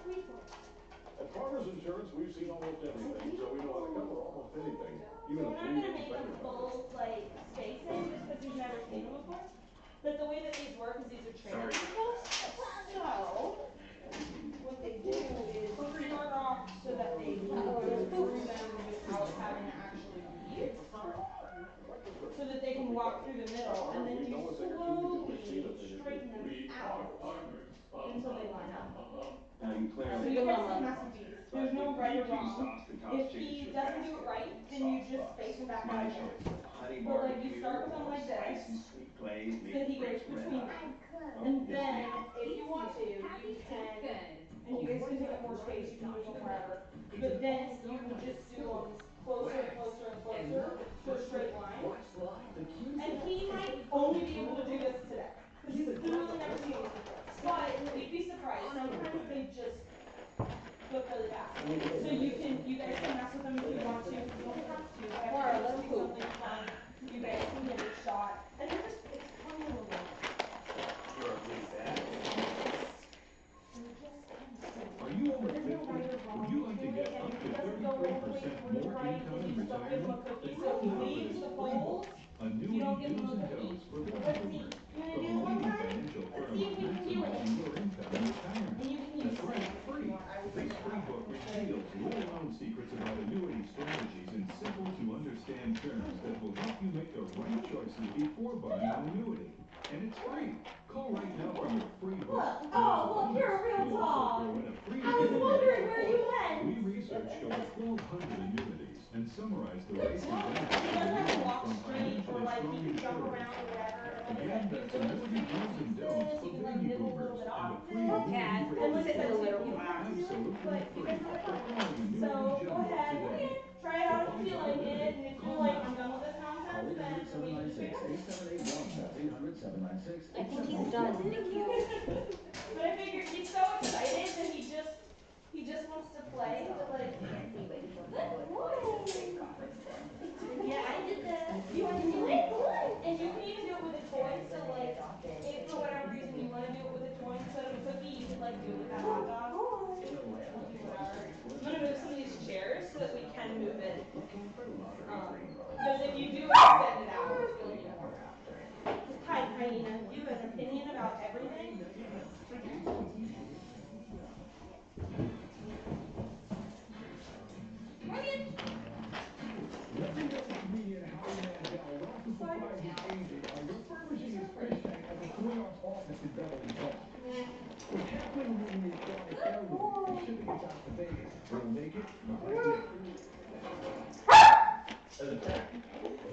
Sweet boy. At Farmers Insurance, we've seen almost everything, so we know how to cover almost anything. So Even we're a not gonna three-ring make a fender bender. full like spacing just because he's never seen them before. But the way that these work is these are training vehicles. So what they do is start off so that they can go through them without having to actually leave. So that they can walk through the middle and then you slowly straighten them out until they line up. And So clearly, you'll have to mess with these. There's no right or wrong. If he doesn't do it right, then you just space him back out again. But like you start with him like this, so that he goes between them. And then if you want to, you can, and you guys can take up more space, you can move them wherever. But then you can just do them closer and closer and closer to a straight line. And he might only be able to do this today. Because he's literally never seen these before. But you'd be surprised. Sometimes they just go really fast. So you guys can mess with them if you want to. You don't have to. Every time you see something fun, you guys can give it a shot. don't give him a cookie. Let's see. You wanna do this one time? Let's see if we can do it. And you can use it if you want. I would do This free book reveals little-known secrets about annuity strategies in simple-to-understand terms that will help you make the right choices before buying an annuity. And it's free. Call right now for your free book. Look, oh, look, you're a real dog. I was wondering where you went. We researched over 1,200 annuities and summarized the Good rates and dog. benefits He of doesn't have to annuities walk from straight or financially like strong he can jump insurers. around or whatever. Like I Again, said, that's you go to annuity street, do's and use don'ts this, for you can like baby nibble a boomers little bit and off the this. free annuity And rating like I said, system. too, you don't have to do it, Absolutely but you free. guys have fun. Call Annuity So go General ahead, today. try it out if you feel like it, and if you're like, I'm done with this nonsense, then we can just figure it out. I think he's done. Thank you. But I figured he's so excited that he just wants to play, but like, Can't see, but he's looking good really boy. cool. It's a big conference room. Yeah, I did that. You want to do it? And you can even do it with a toy. So like, if for whatever reason you want to do it with a toy instead of a cookie, you could like do it with that hot dog. Whatever. I'm gonna move some of these chairs so that we can move it. Because if you do extend it out, it's really cool. Hi, Hyena. Do you have an opinion about everything? Morgan! Legendary comedian Howie Mandel loves to surprise his agent by refurbishing his fish tank at the 3-Arts office in Beverly Hills. We're carefully removing the aquatic heirloom and shipping it out to Vegas. We'll make it right now.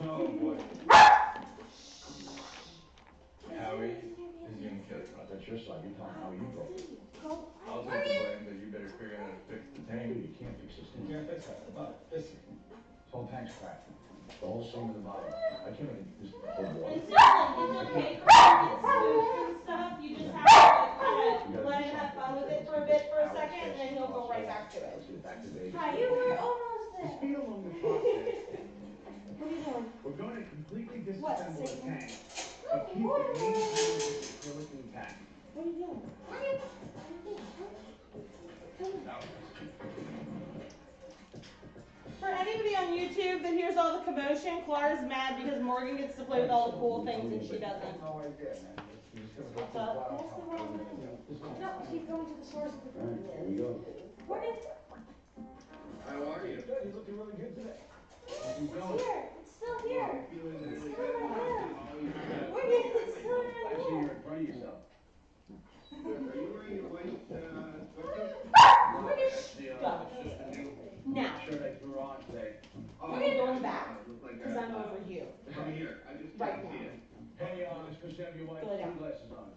Oh boy. Howie is gonna kill you. That's your son. You tell him how you broke it. I'll take the blame, but you better figure out how to fix the tank. You can't fix this thing. You can't fix that. But listen, This whole tank's cracked. The whole seam in the bottom. I can't even just hold water. It's not like it's okay for it and stuff. You just have to like kind of let him have fun with it for a bit for a second, and then he'll go right back to it. Let's get back to Vegas. Hi, you were almost The there. speed along the process. What are you doing? We're going to completely What, disassemble the Satan? tank, but keep the main panels of the acrylic intact. What are you doing? For anybody on YouTube that hears all the commotion, Clara's mad because Morgan gets to play with all the cool things and she doesn't. No idea, man. What's up? No, keep going to the source of the problem. Here we go. Morgan, How are you? Good, you're looking really good today. it's here. It's still here. Feeling It's really still in my head. Oh, you got Morgan, it's still in my Actually, head. you're in front of yourself. Are you wearing your white sweatshirt? Morgan, That's just a new now. Shirt I threw on today. Oh, We're going back look like because I'm over you. Come here. I just Right can't see now. it. Hey, it's supposed to have your white Go lay down. sunglasses on.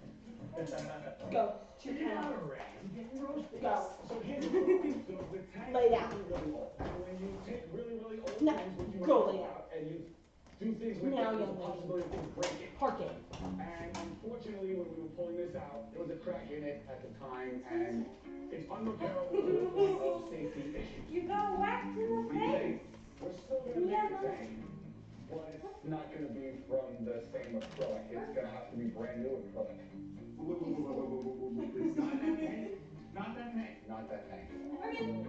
Go. To Get town. out already. You're getting roasted. Go. So here's the problem. So the tank Lay down. is really old. And when you take really, really old No. things, which you Go might lay go down. out and you do things with Now, them, there's young a lady. possibility of things breaking. Park it. And unfortunately, when we were pulling this out, there was a crack in it at the time, and it's unrepairable to the point of safety issues. You got whacked in the face. We're still gonna make the tank, but it's not gonna be from the same acrylic. It's gonna have to be brand new acrylic. It's not that tank. Not that tank. Not that tank. Morgan.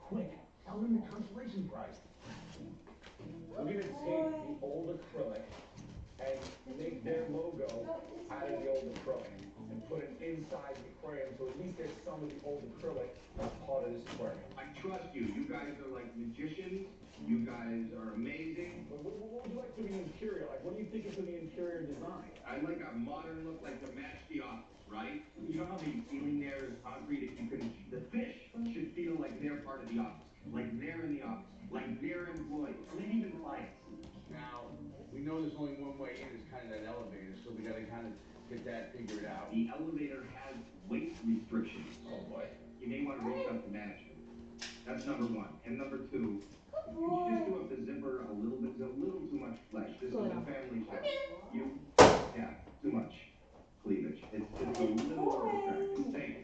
Quick, tell them the consolation prize. We're gonna take the old acrylic and make their logo out of the old acrylic and put it inside the aquarium, so at least there's some of the old acrylic as part of this aquarium. I trust you. You guys are like magicians. You guys are amazing. What would you like for the interior? Like, what do you think is for the interior design? I like a modern look, like to match the office, right? You know how the ceiling there is concrete? If you can, the fish should feel like they're part of the office, like they're in the office, like they're employees, maybe even clients. Now, we know there's only one way in, it's kind of that elevator, so we gotta kind of get that figured out. The elevator has weight restrictions. Oh boy. You may want to reach out to management. That's number one. And number two, could you just do up the zipper a little bit? There's a little too much flesh. This is a family show. Yeah, too much cleavage. It's just a little overcorrect. Thank you.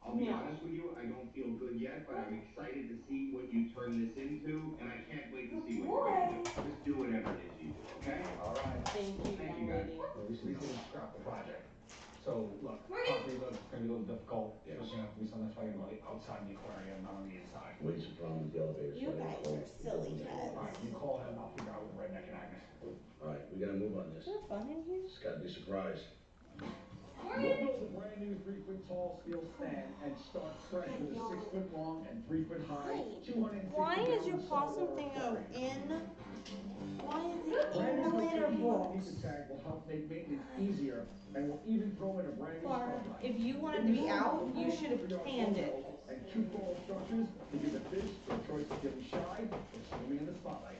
I'll be honest with you, I don't feel good yet, but I'm excited to see what you turn this into, and I can't wait to see what you're going to do. Just do whatever it is you do, okay? All right. Thank you, young lady. Well, at least we didn't scrap the project. So, look, property look, it's gonna be a little difficult, especially Lisa, that's why you love it outside the aquarium, not on the inside. When's the problem with the elevator? You guys are silly heads. Alright, you call him, I'll figure out with Redneck and Agnes. Alright, we gotta move on this. Is there fun in here? It's gotta be a surprise. We'll build a brand new 3-foot tall steel stand and start fresh with a 6-foot long and 3-foot high, 260 Why is your possum thing in? Why is it in the litter box? The tag will help make maintenance easier, and we'll even throw in a brand new Clara, spotlight. if you wanted to be out, you should have canned it. And 2 coral structures to give the fish their choice of feeling shy or swimming in the spotlight.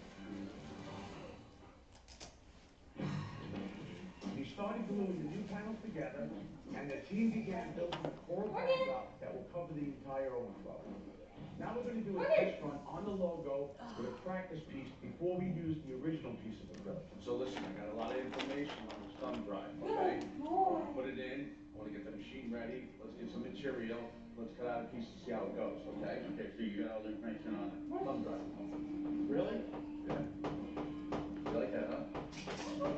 We started gluing the new panels together, and the team began building a coral backdrop that will cover the entire overflow. Now we're going to do a test run on the logo with a practice piece before we use the original piece of acrylic. So listen, I got a lot of information on this thumb drive, okay? Put it in, I want to get the machine ready, let's get some material, let's cut out a piece to see how it goes, okay? Okay, so you got all the information on thumb drive. Really? Yeah. You like that, huh?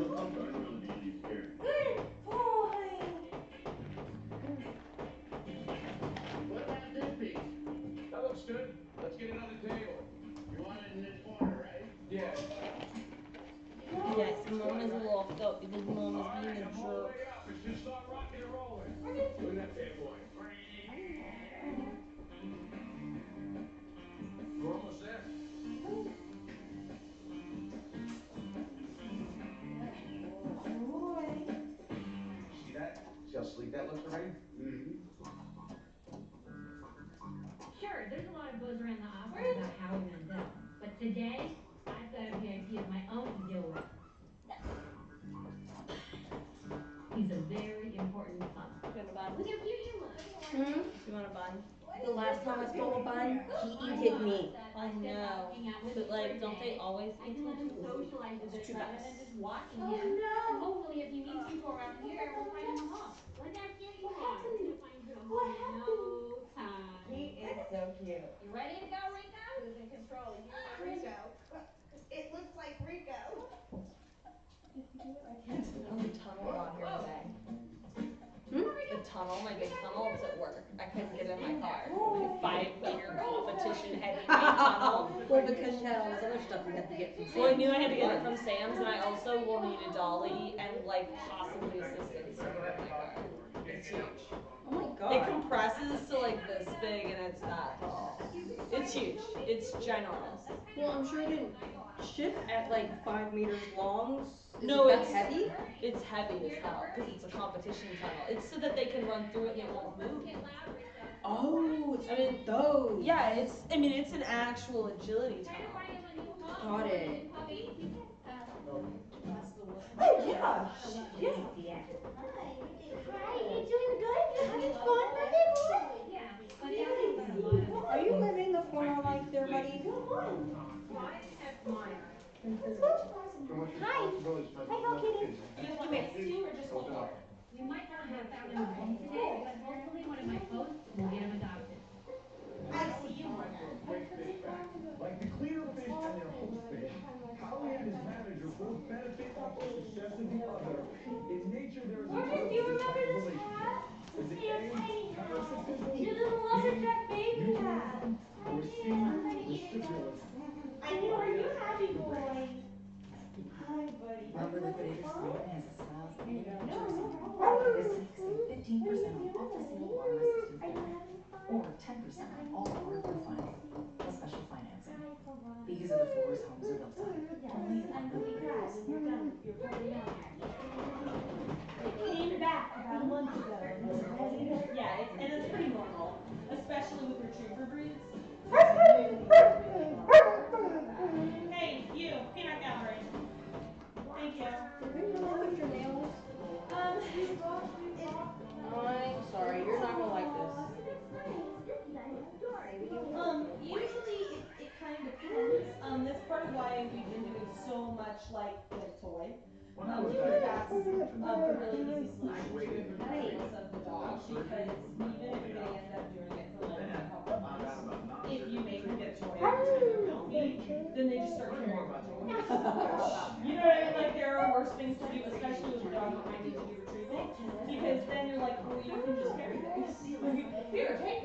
The thumb drive really be easy here. Good boy. What about this piece? That looks good. Let's get it on the table. You want it in this corner, right? Yeah. Yes, mom is a little filthy because mom is All being right, a I'm all the jerk. way up. It should start rocking and rolling. Look at that bad boy. We're almost there. See that? See how sleek that looks already? Mm-hmm. Sure, there's a lot of buzz around the office about Howie Mandel, but today, I've got a VIP of my own to deal with. He's a very important pup. You want a bun? Look how cute you look. You want a bun? The last time I stole a bun, he eated me. I know. But like, don't they always I eat can let him you? socialize a bit It's too rather bad. than just watching Oh, him. no. And hopefully, if he meets people around here, we'll find him a home. Look how cute you are. We're gonna find you a home in no time. He is so cute. You ready to go, Rico? Who's in control? You or Rico? It looks like Rico. I can't smell the tunnel out here today. The tunnel, my big tunnel, it's at work. I couldn't get in my car. 5-meter competition heavyweight tunnel. Well, because you had all this other stuff you had to get from Well, I knew I had to get it from Sam's, and I also will need a dolly and like possibly assistance to go in my car. It's huge. Oh my god. It compresses to like this big, and it's that tall. It's huge. It's ginormous. Well, I'm sure it didn't shift at like 5 meters long. No, Is it it's that heavy? It's heavy as hell because it's a competition tunnel. It's so that they can run through it and it won't move. Oh, it's I mean, those. Yeah, it's an actual agility tunnel. Got it. Oh, yeah. Yeah. Hi, you doing good? You having fun, birthday boy? Yeah. Are you living the corner life there, buddy? I admire. Let's go. Hi. Hi, Hello Kitty. Do you want these two or just one? We might not have found him a home today, but hopefully one of my hosts will get him adopted. I see you more. Great fish back. Like the cleaner fish and their host fish, Howie and his manager both benefit off the success of the other. In nature, there is a Morgan, do you remember this hat? This damn tiny hat. Your little lumberjack baby hat. Or C, reciprocity. I knew. Are you happy, boy? Hi, buddy. Lumber Liquidators Florida has a styles and No, Jersey. no. This week, save 15% off the single arm assisted fabric, or 10% on all article finance, plus special financing. These are the floors homes are built on. Only at Lumber Liquidators. It came back about a month ago. Yeah, it's pretty normal, especially with retriever breeds. Hey, you, peanut gallery. Thank you. Look your nails. I'm sorry, you're not gonna like this. Usually it kind of depends. That's part of why we've been doing so much like toy. Because that's a really easy solution to the maintenance of the dog. Because even if they end up doing it for like a couple months, if you make them get a toy every time they're milking, then they just start caring about toys. You know what I mean? Like there are worse things to do, especially with a dog that might need to do retrieving. Because then you're like, well, you can just carry things. Here, take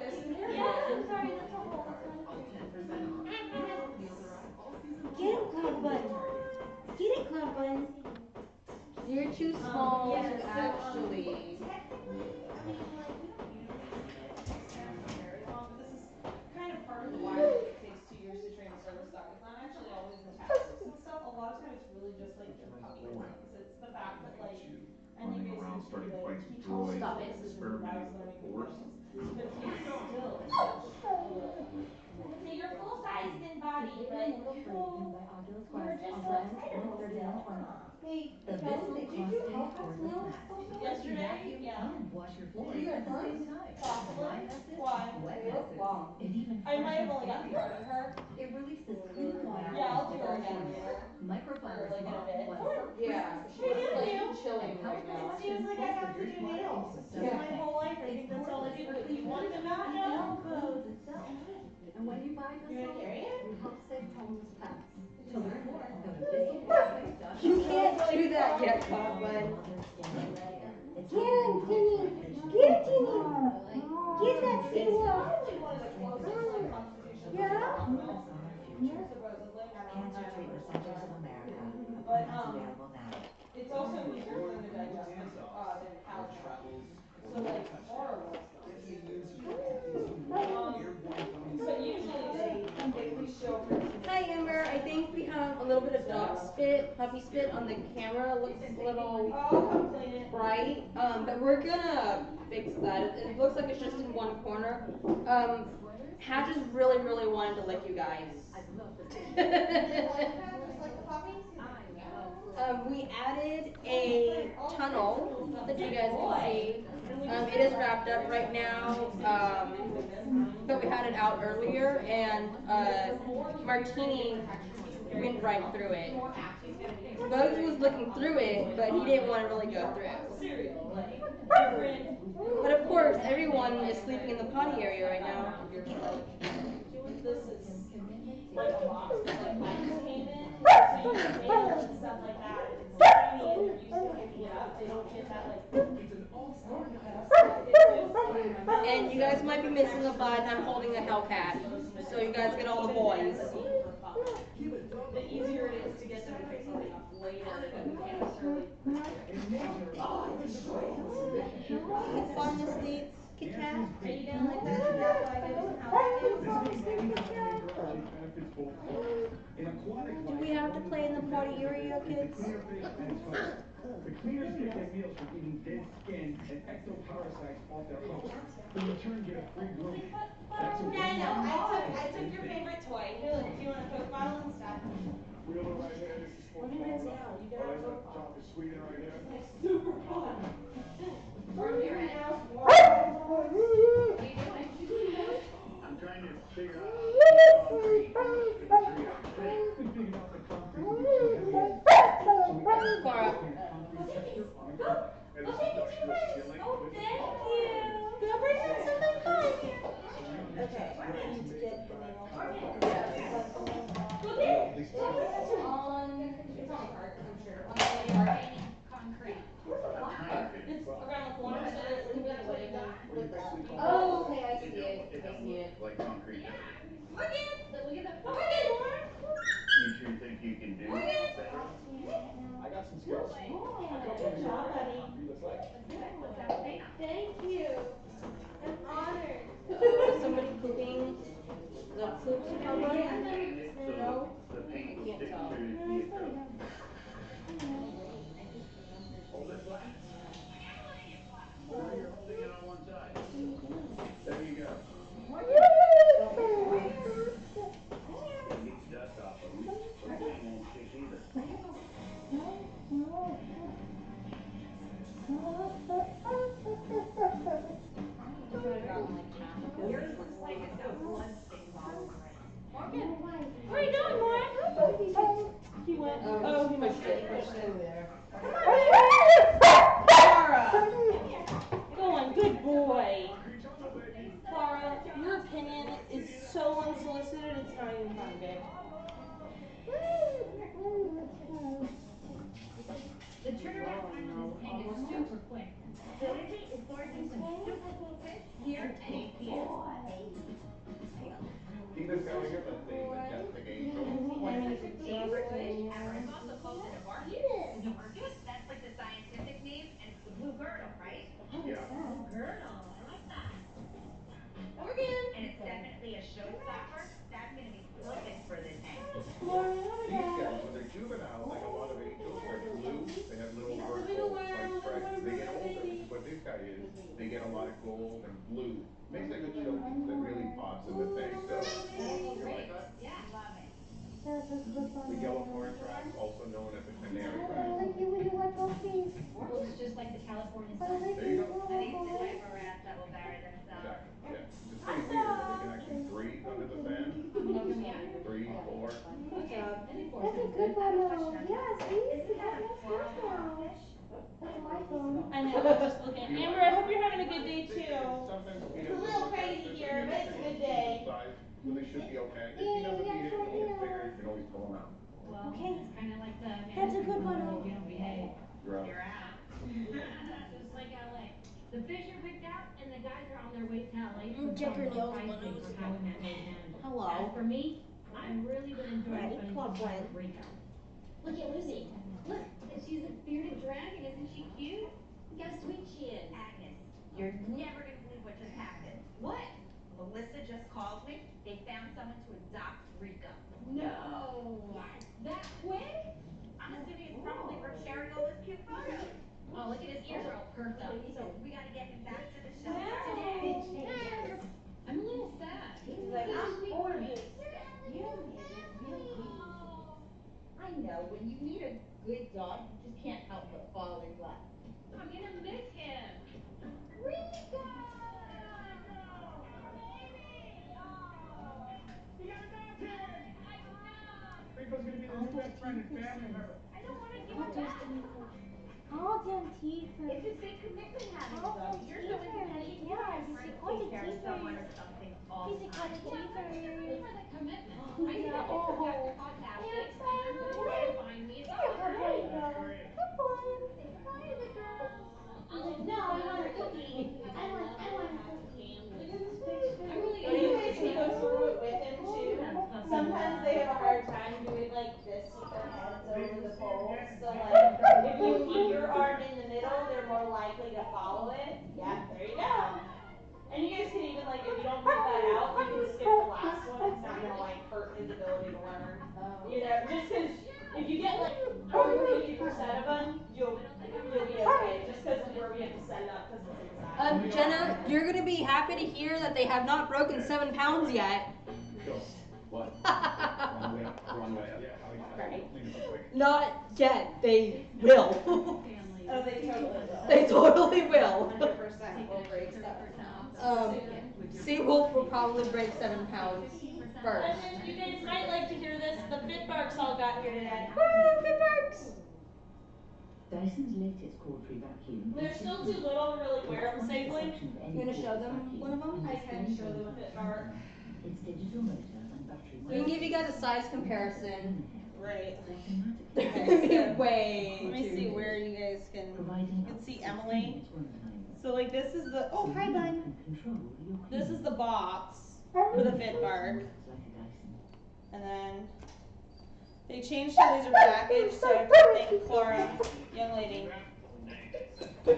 they Did you do cross-stitch Hellcat's cordless nails mat. for me? Lets you Yesterday? vacuum Yeah. and wash your floors Did you at get the same hers? time. Possibly. Dry messes, Why? wet They look messes. long. It even I might have freshens only gotten area part of rugs. her. It releases clean water Yeah, I'll and do her simple again formula. later. Microfibers Like in a mop bit. what What? some Yeah. persons What are you like, doing? Chilling and right powerful now. It washing seems like I pulls the have to dirt do water nails. into Just separate my tanks. whole life, I It's think that's all I cordless, do. But it you want to cleans not and know? even cleans itself. And when you buy You wanna Bissell, carry it? you help save homeless pets. To learn more, go to bisselprospect.com. You can't do that yet, Coughlin. Get him, Timmy. Get him, Timmy. Get that thing off. Probably one of the closest like constitutions. Yeah. Supposedly. Cancer Treatment Centers of America. But Appointments available now. it's also easier for them to digest than cow milk. So like far less. But usually they at least show. Hi, Amber. I think we have a little bit of dog spit, puppy spit on the camera. It looks a little I'll come clean it. bright. But we're gonna fix that. It looks like it's just in one corner. Hatches really wanted to lick you guys. We added a tunnel that you guys can see. It is wrapped up right now, but we had it out earlier, and Martini went right through it. Bogie was looking through it, but he didn't want to really go through. But of course, everyone is sleeping in the potty area right now. This is like a box that like packages came in, so you can mail and stuff like that. If it's tiny and they're used to picking it up, they don't get that like. And you guys might be missing a butt. I'm holding a Hellcat, so you guys get all the boys. The easier it is to get them to pick something up later, but we can't necessarily. It's fun, Miss Leeds. Kit Kat. Are you gonna like that Kit Kat while I go do some housekeeping? Do we have to play in the potty area, kids? The cleaners get their meals from eating dead skin and ectoparasites off their host. In return, get a free grooming. That's a Yeah, I know. I took your favorite toy. Here, look. Do you want a Coke bottle and stuff? Wheeler right here. This is for minutes Florida. now. You can Oh, have a there's Coke a drop of Sweden right here. It's super hot. From your end. What are you doing? I'm trying to figure out how to keep concrete for the 3-hour stay. We figured out the concrete will be too heavy and so we added Cora. concrete texture on the front. And this industrial ceiling with the Thank power. you. Go bring her something fun. Okay, I need to get the nail. Okay. It's on the cart, I'm sure. On the cart. Concrete. Where's the black part? It's around the corner, so that it can be away when with that. Oh, okay, I see it. I see it. Like concrete does. Morgan! Look at the Morgan! You two think you can do better? I got some skills. Good job, buddy. Looks like. Thank you. I'm honored. Is somebody pooping the poop cover? So the paint will Can't stick tell. to the acrylic. Hold it flat. Now you're holding it on one side. There you go. Gonna get the dust off of them, so the paint won't stick either. Yours looks like it's got blood stains all over it. Morgan! Where are you going, Morgan? He went. Oh, he must have pushed it over there. Clara! Go on, good boy. Clara, your opinion is so unsolicited, it's not even fun, babe. The turnaround time on this tank is super quick. So Izzy is sourcing some super cool fish here at 8 p.m. Tina's got here the majestic angel. Favorite fish ever. It's also called the Navarcus. The Navarcus? That's like the scientific name, and it's the blue girdle, right? Yeah. Blue girdle. I like that. Morgan! And it's definitely a showstopper. That's going to be perfect for the tank. These guys, when they're juvenile, like a lot of angels, they're blue. They have little vertical white stripes. They get older, which is what this guy is. They get a lot of gold and blue. Makes a good showpiece that really pops in the tank. So, you like that? Yeah, love it. That's a good one. The yellow corn trap, also known as the canary I rat. like you when you like puppies. Looks just like the California I sun. like There you go. little I think it's the boy. type of rat that will bury themselves. Exactly. Yeah. It's pretty weird that they can actually breathe under the fan. Three, four. Good job. Any four That's a sounds good good. one. Yeah, see? Isn't You that have a nice coral stuff now. crawfish? That's my phone. I know, I'm just looking. Amber, I hope you're having a good day too. Sometimes It's a little crazy here, but it's a good day. Size, so they should be okay. If he doesn't eat it and he gets bigger, you can always pull him out. Well, Okay. it's kind of like the That's a good one. if you don't behave. You're out. You're out. Just like LA. The fish are picked out and the guys are on their way to LA to Get your nails pricing glued. for how and that goes down. Hello. As for me, I've really been enjoying Ready? spending Plug some time one. with Rico. Look at Lucy. Look, she's a bearded dragon. Isn't she cute? Look how sweet she is. Agnes, you're never gonna believe what just happened. What? Melissa just called me. They found someone to adopt Rico. No. Yes. That quick? I'm assuming it's probably from sharing all those cute photos. Oh, look at his ears are all perked up. So we gotta get him back to the shelter Wow. today. Yes. I'm a little sad. He's like, I'm gorgeous. I know, when you meet a good dog, you just can't help but fall in love. I'm gonna miss him. Rico! He got adopted! Rico's gonna be the new best friend and family member. I don't want to give All him those back. teeth. All them teeth. It's a big commitment having a All dog. them You're so teeth. independent. Yeah, Trying he's to all the take care of someone or teeth. something all He's the a time. cut For the commitment. Oh, I yeah. think Oh. after podcast They're six, I'm gonna try to find me a You're a dog. good boy, That's though. great. Good boy. Say bye to the girls. He's like, no, I want a cookie. I want a cookie. Look at this picture. I really When you guys can go through it with him too, sometimes they have a hard time doing like this with their heads over the poles. So like, if you keep your arm in the middle, they're more likely to follow it. Yeah, there you go. And you guys can even like, if you don't pull that out, you can skip the last one. It's not gonna like hurt his ability to learn. You know, just because if you get like over 50% of them, you'll be okay. Just because of where we have to set it up because it's inside. Jenna, you're gonna be happy to hear that they have not broken 7 pounds yet. Go. What? Wrong way up. Wrong way up. Yeah. Right. Clean it up quick. Not yet. They will. Oh, they totally will. They totally will. 100% will break stuff. Seawolf will probably break 7 pounds first. And then you guys might like to hear this. The fit barks all got here today. Woo, fit barks! Dyson's latest cord-free vacuum. They're still too little to really wear them safely. You gonna show them one of them? I can show them a fit bark. Its digital motor and battery. We can give you guys a size comparison. Right. They're gonna be way Let me too see big. where you guys can see Emily. So like this is the, oh hi bud. This is the box for the fit bark. And then they changed how these are packaged, so I have to thank Clara, young lady. Who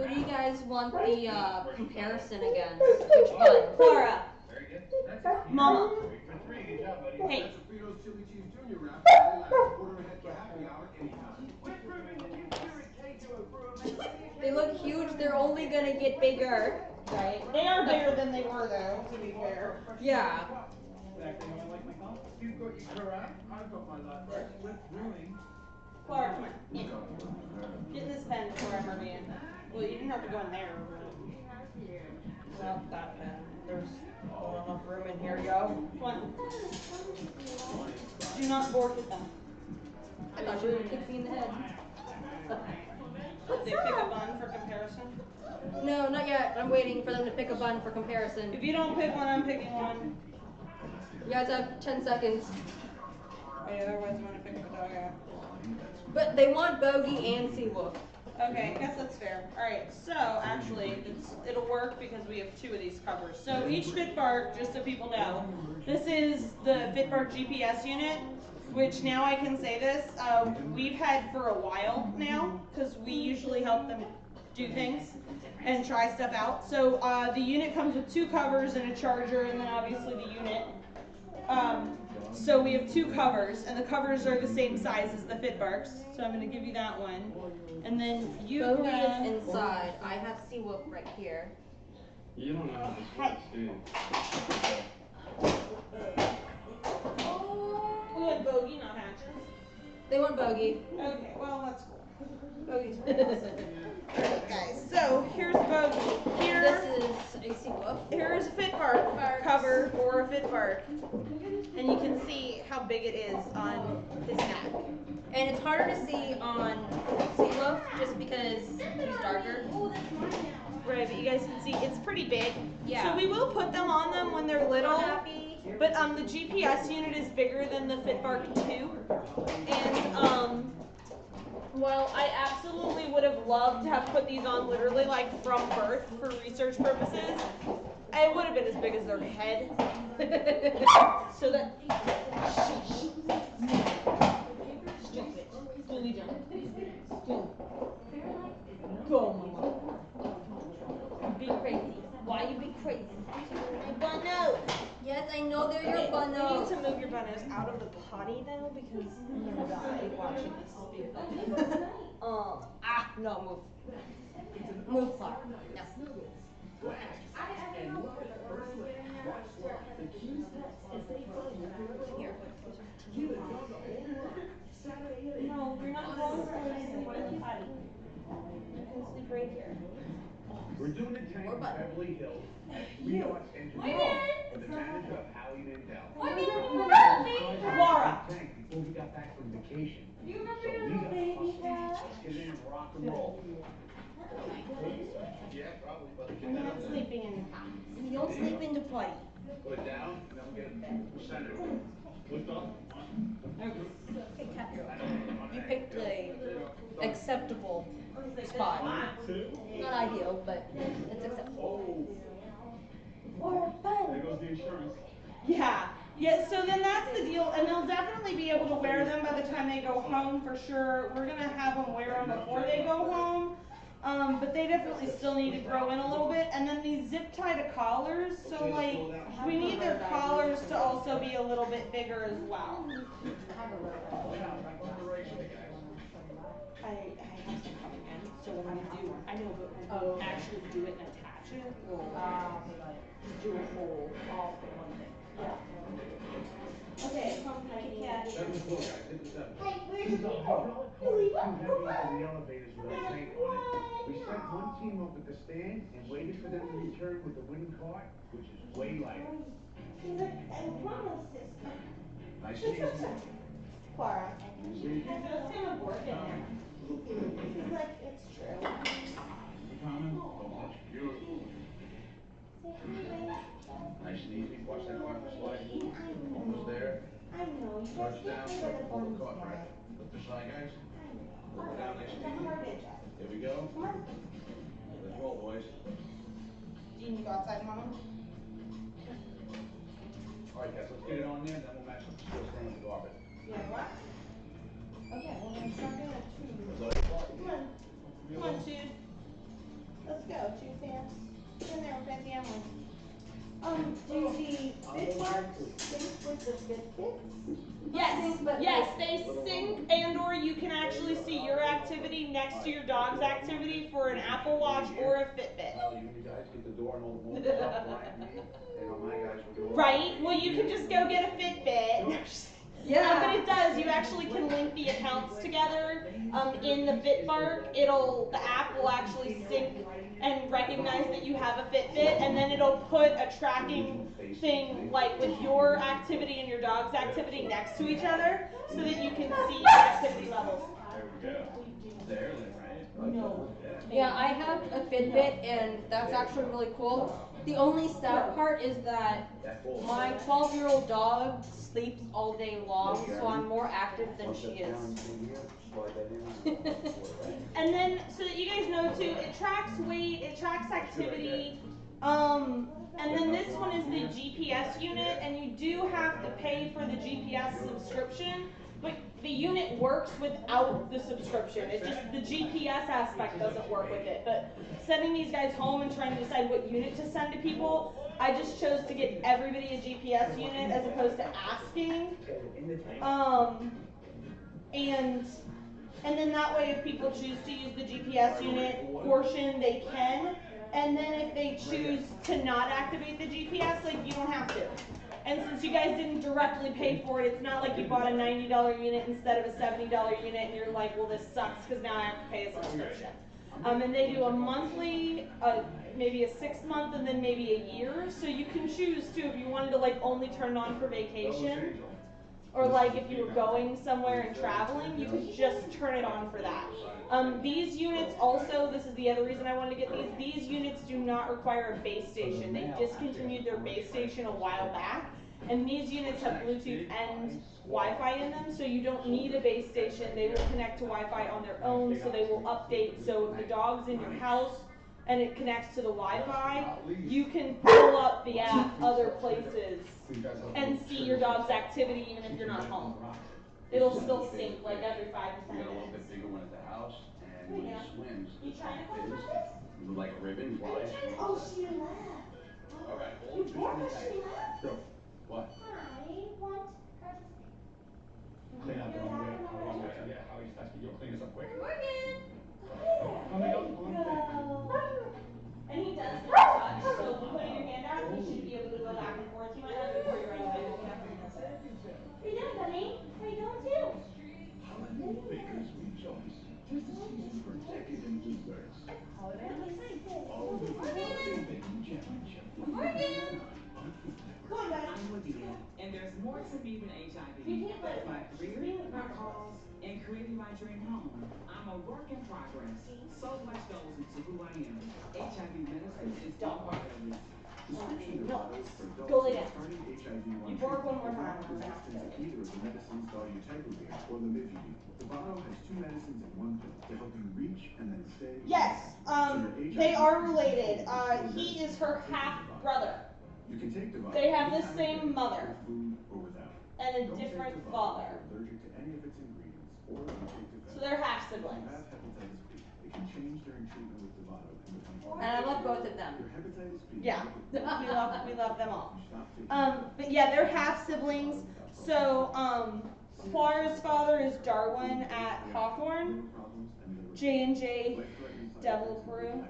do you guys want the comparison against? Which one? Clara. Very good. That's it. Mama. 3 for 3. Good job, buddy. Hey. That's a Fritos chili cheese junior wrap. Order ahead for happy hour anytime. Quit proving the new Spirit K to approve. They look huge, they're only gonna get bigger. Right. They are bigger than they were though, to be fair. Yeah. Exactly how I like my coffee. You've got your Korak. I've got my lap rest. We're brewing. Clara, come on. Yeah. Get in this pen before I murder you. Well, you didn't have to go in there. Well, that pen. There's not enough room in here, yo. Come on. Do not bork at them. I thought you were gonna kick me in the head. Did they pick a bun for comparison? No, not yet. I'm waiting for them to pick a bun for comparison. If you don't pick one, I'm picking one. You guys have 10 seconds. Oh, yeah, otherwise I'm gonna pick up a dog out. But they want Bogie and Seawolf. Okay, I guess that's fair. Alright, so actually, it'll work because we have 2 of these covers. So each FitBark, just so people know, this is the FitBark GPS unit, which now I can say this, we've had for a while now, because we usually help them do things and try stuff out. So the unit comes with 2 covers and a charger, and then obviously the unit. So we have 2 covers, and the covers are the same size as the FitBarks. So I'm going to give you that one. And then you Bogie grab... is inside. I have Seawolf right here. You don't know how this works, do you? Good, They want Bogie. Okay, well that's cool. Bogie's pretty awesome. Alright guys, so here's Bogie. Here, This is a woof. here's a fit bark cover for a fit bark. And you can see how big it is on his neck. And it's harder to see on Seawolf just because he's darker. Right, but you guys can see it's pretty big. Yeah. So we will put them on them when they're little. But the GPS unit is bigger than the Fitbark 2. And well, I absolutely would have loved to have put these on literally like from birth for research purposes. It would have been as big as their head. So that stop it. Fully done. Go, mama. Be crazy. Why you be crazy? My bun nose. Yes, I know they're your bun You nose. need to move your bun nose out of the potty though, because I'm gonna die watching this be funny. No, move. Move, Clara. No. Here. No, you're not going to the potty. You can sleep right here. We're doing a tank in Beverly Hills at 3 dots engineering for the manager of Hallie Mandel. Laura. Tank before we got back from vacation. You So remember we your got baby hustle. Let's get in and rock and roll. Yeah, probably, but You're not sleeping in the potty. You don't sleep in the potty. put it down, and then we get it center. Lift up. Okay, cat girl. You picked a acceptable spot. Not ideal, but it's acceptable. There goes the insurance. Yeah. Yeah, so then that's the deal, and they'll definitely be able to wear them by the time they go home for sure. We're gonna have them wear them before they go home. But they definitely still need to grow in a little bit. And then these zip tie to collars, so like we need their collars to also be a little bit bigger as well. I have some coming in, so when we do, I know, but when we actually do it and attach it, we'll just do a whole all for one thing. Yeah. Okay, come cat. 7th floor, guys. Hit the 7th. Hey, where's The the hydraulic cord is too heavy for the elevators with a tank on it. We set one team up at the stand and waited for them to return with the wooden cart, which is way lighter. Nice and easy. Clara. See? That's gonna work in there. She's like, it's true. You coming? Don't touch it. Beautiful. Nice and easy. Watch that cart for sliding. Almost there. I know, you guys Touchdown. can't play by the Pull the bumps cart back. yet. Lift the side, guys. I Pull it down nice and know. easy. Garbage. Here we go. Come on. Let's roll, boys. Do you need to go outside, Mama? All right, guys, let's get it on there, then we'll match up the steel stand with the carpet. Yeah, what? Okay, well then start doing it too. Come on. Come on, Jude. Let's go, Jude fans. Get in there with that family. Do the fit marks sync with the Fitbits? Yes, yes, they sync, and or you can actually see your activity next to your dog's activity for an Apple Watch or a Fitbit. You guys get the door and all the motors up, Brian, me, and all my guys will do all Right? Well, you can just go get a Fitbit. Yeah, but it does. You actually can link the accounts together. In the Fitbark, the app will actually sync and recognize that you have a Fitbit, and then it'll put a tracking thing like with your activity and your dog's activity next to each other, so that you can see your activity levels. There we go. There, right? No. Yeah, I have a Fitbit, and that's actually really cool. The only sad part is that my 12-year-old dog sleeps all day long, so I'm more active than she is. And then, so that you guys know too, it tracks weight, it tracks activity, and then this one is the GPS unit, and you do have to pay for the GPS subscription, but the unit works without the subscription. It's just the GPS aspect doesn't work with it. But sending these guys home and trying to decide what unit to send to people, I just chose to get everybody a GPS unit as opposed to asking. And then that way, if people choose to use the GPS unit portion, they can. And then if they choose to not activate the GPS, like you don't have to. And since you guys didn't directly pay for it, it's not like you bought a $90 unit instead of a $70 unit and you're like, well, this sucks because now I have to pay a subscription. And they do a monthly, maybe a 6-month, and then maybe a year. So you can choose too if you wanted to like only turn it on for vacation, or like if you were going somewhere and traveling, you could just turn it on for that. These units also, this is the other reason I wanted to get these units do not require a base station. They discontinued their base station a while back, and these units have Bluetooth and Wi-Fi in them, so you don't need a base station. They will connect to Wi-Fi on their own, so they will update. So if the dog's in your house and it connects to the Wi-Fi, you can pull up the app other places and see your dog's activity even if you're not home. It'll still sync like every 5 to 10 We got a little minutes. bit bigger one at the house, and when he swims, You the trying to top climb is on this? like a ribbon flies. Oh, she left. Okay, You bore her, she left? Go. What? I want her to stay. Clean up on the way. I want to tell you how he's asking you to clean this up quick. Morgan! Let me go. And he does get touch, so putting your hand out, he should be able to go back and forth. He might not do it for you right away, but you have to miss it. What are you doing, Bunny? How you doing too? Holiday bakers rejoice. 'Tis the season for decadent desserts. Holiday on the side. All the holiday baking championship. Morgan! Come on, guys. I'm Lydia, and there's more to me than HIV. You can't let My career, my cause, and creating my dream home. I'm a work in progress. So much goes into who I am. HIV medicine is all part of it. Prescription Dovatos for adults Go lay down. starting HIV-1 You bark one more treatment time. are not resistant to either of the medicines dolutegravir or lamivudine. Dovato has 2 medicines in 1 pill to help you reach and then stay. Yes, they are related. He is her half brother. You can take Dovato. They have the same mother with food or without. and a Don't different take Dovato father. if you're allergic to any of its ingredients or if you take Dovato. So they're half If you siblings. have hepatitis B, it can change during treatment with Dovato and the And I love both of them. Your hepatitis B. Yeah, we love them all. You stop taking But yeah, they're half siblings. So Clara's father is Darwin at Hawthorne, J&J Devil Brew,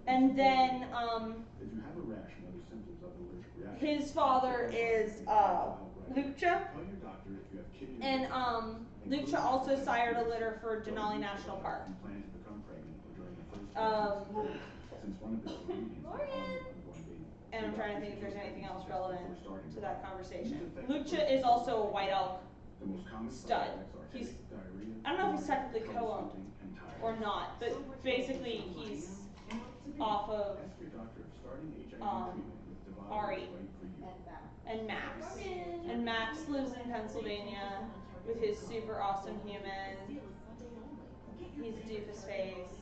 and then if you have a rash and other symptoms of an allergic reaction, his father is Lucha, tell your doctor if you have kidney and Lucha also sired a litter for Denali National Park. you plan to become pregnant or during the first since one of its ingredients will harm your unborn baby. And I'm trying to think if there's anything else relevant to that conversation. Lucha is also a white elk The most common stud. side effects are He's, headache, diarrhea, I don't know if he's technically co-owned troubleshoot, and tiredness. or not, but basically he's off of Ask your doctor if starting HIV treatment with Dovato Ari is right for you. and Max. And Max lives in Pennsylvania with his super awesome human. He's doofus face.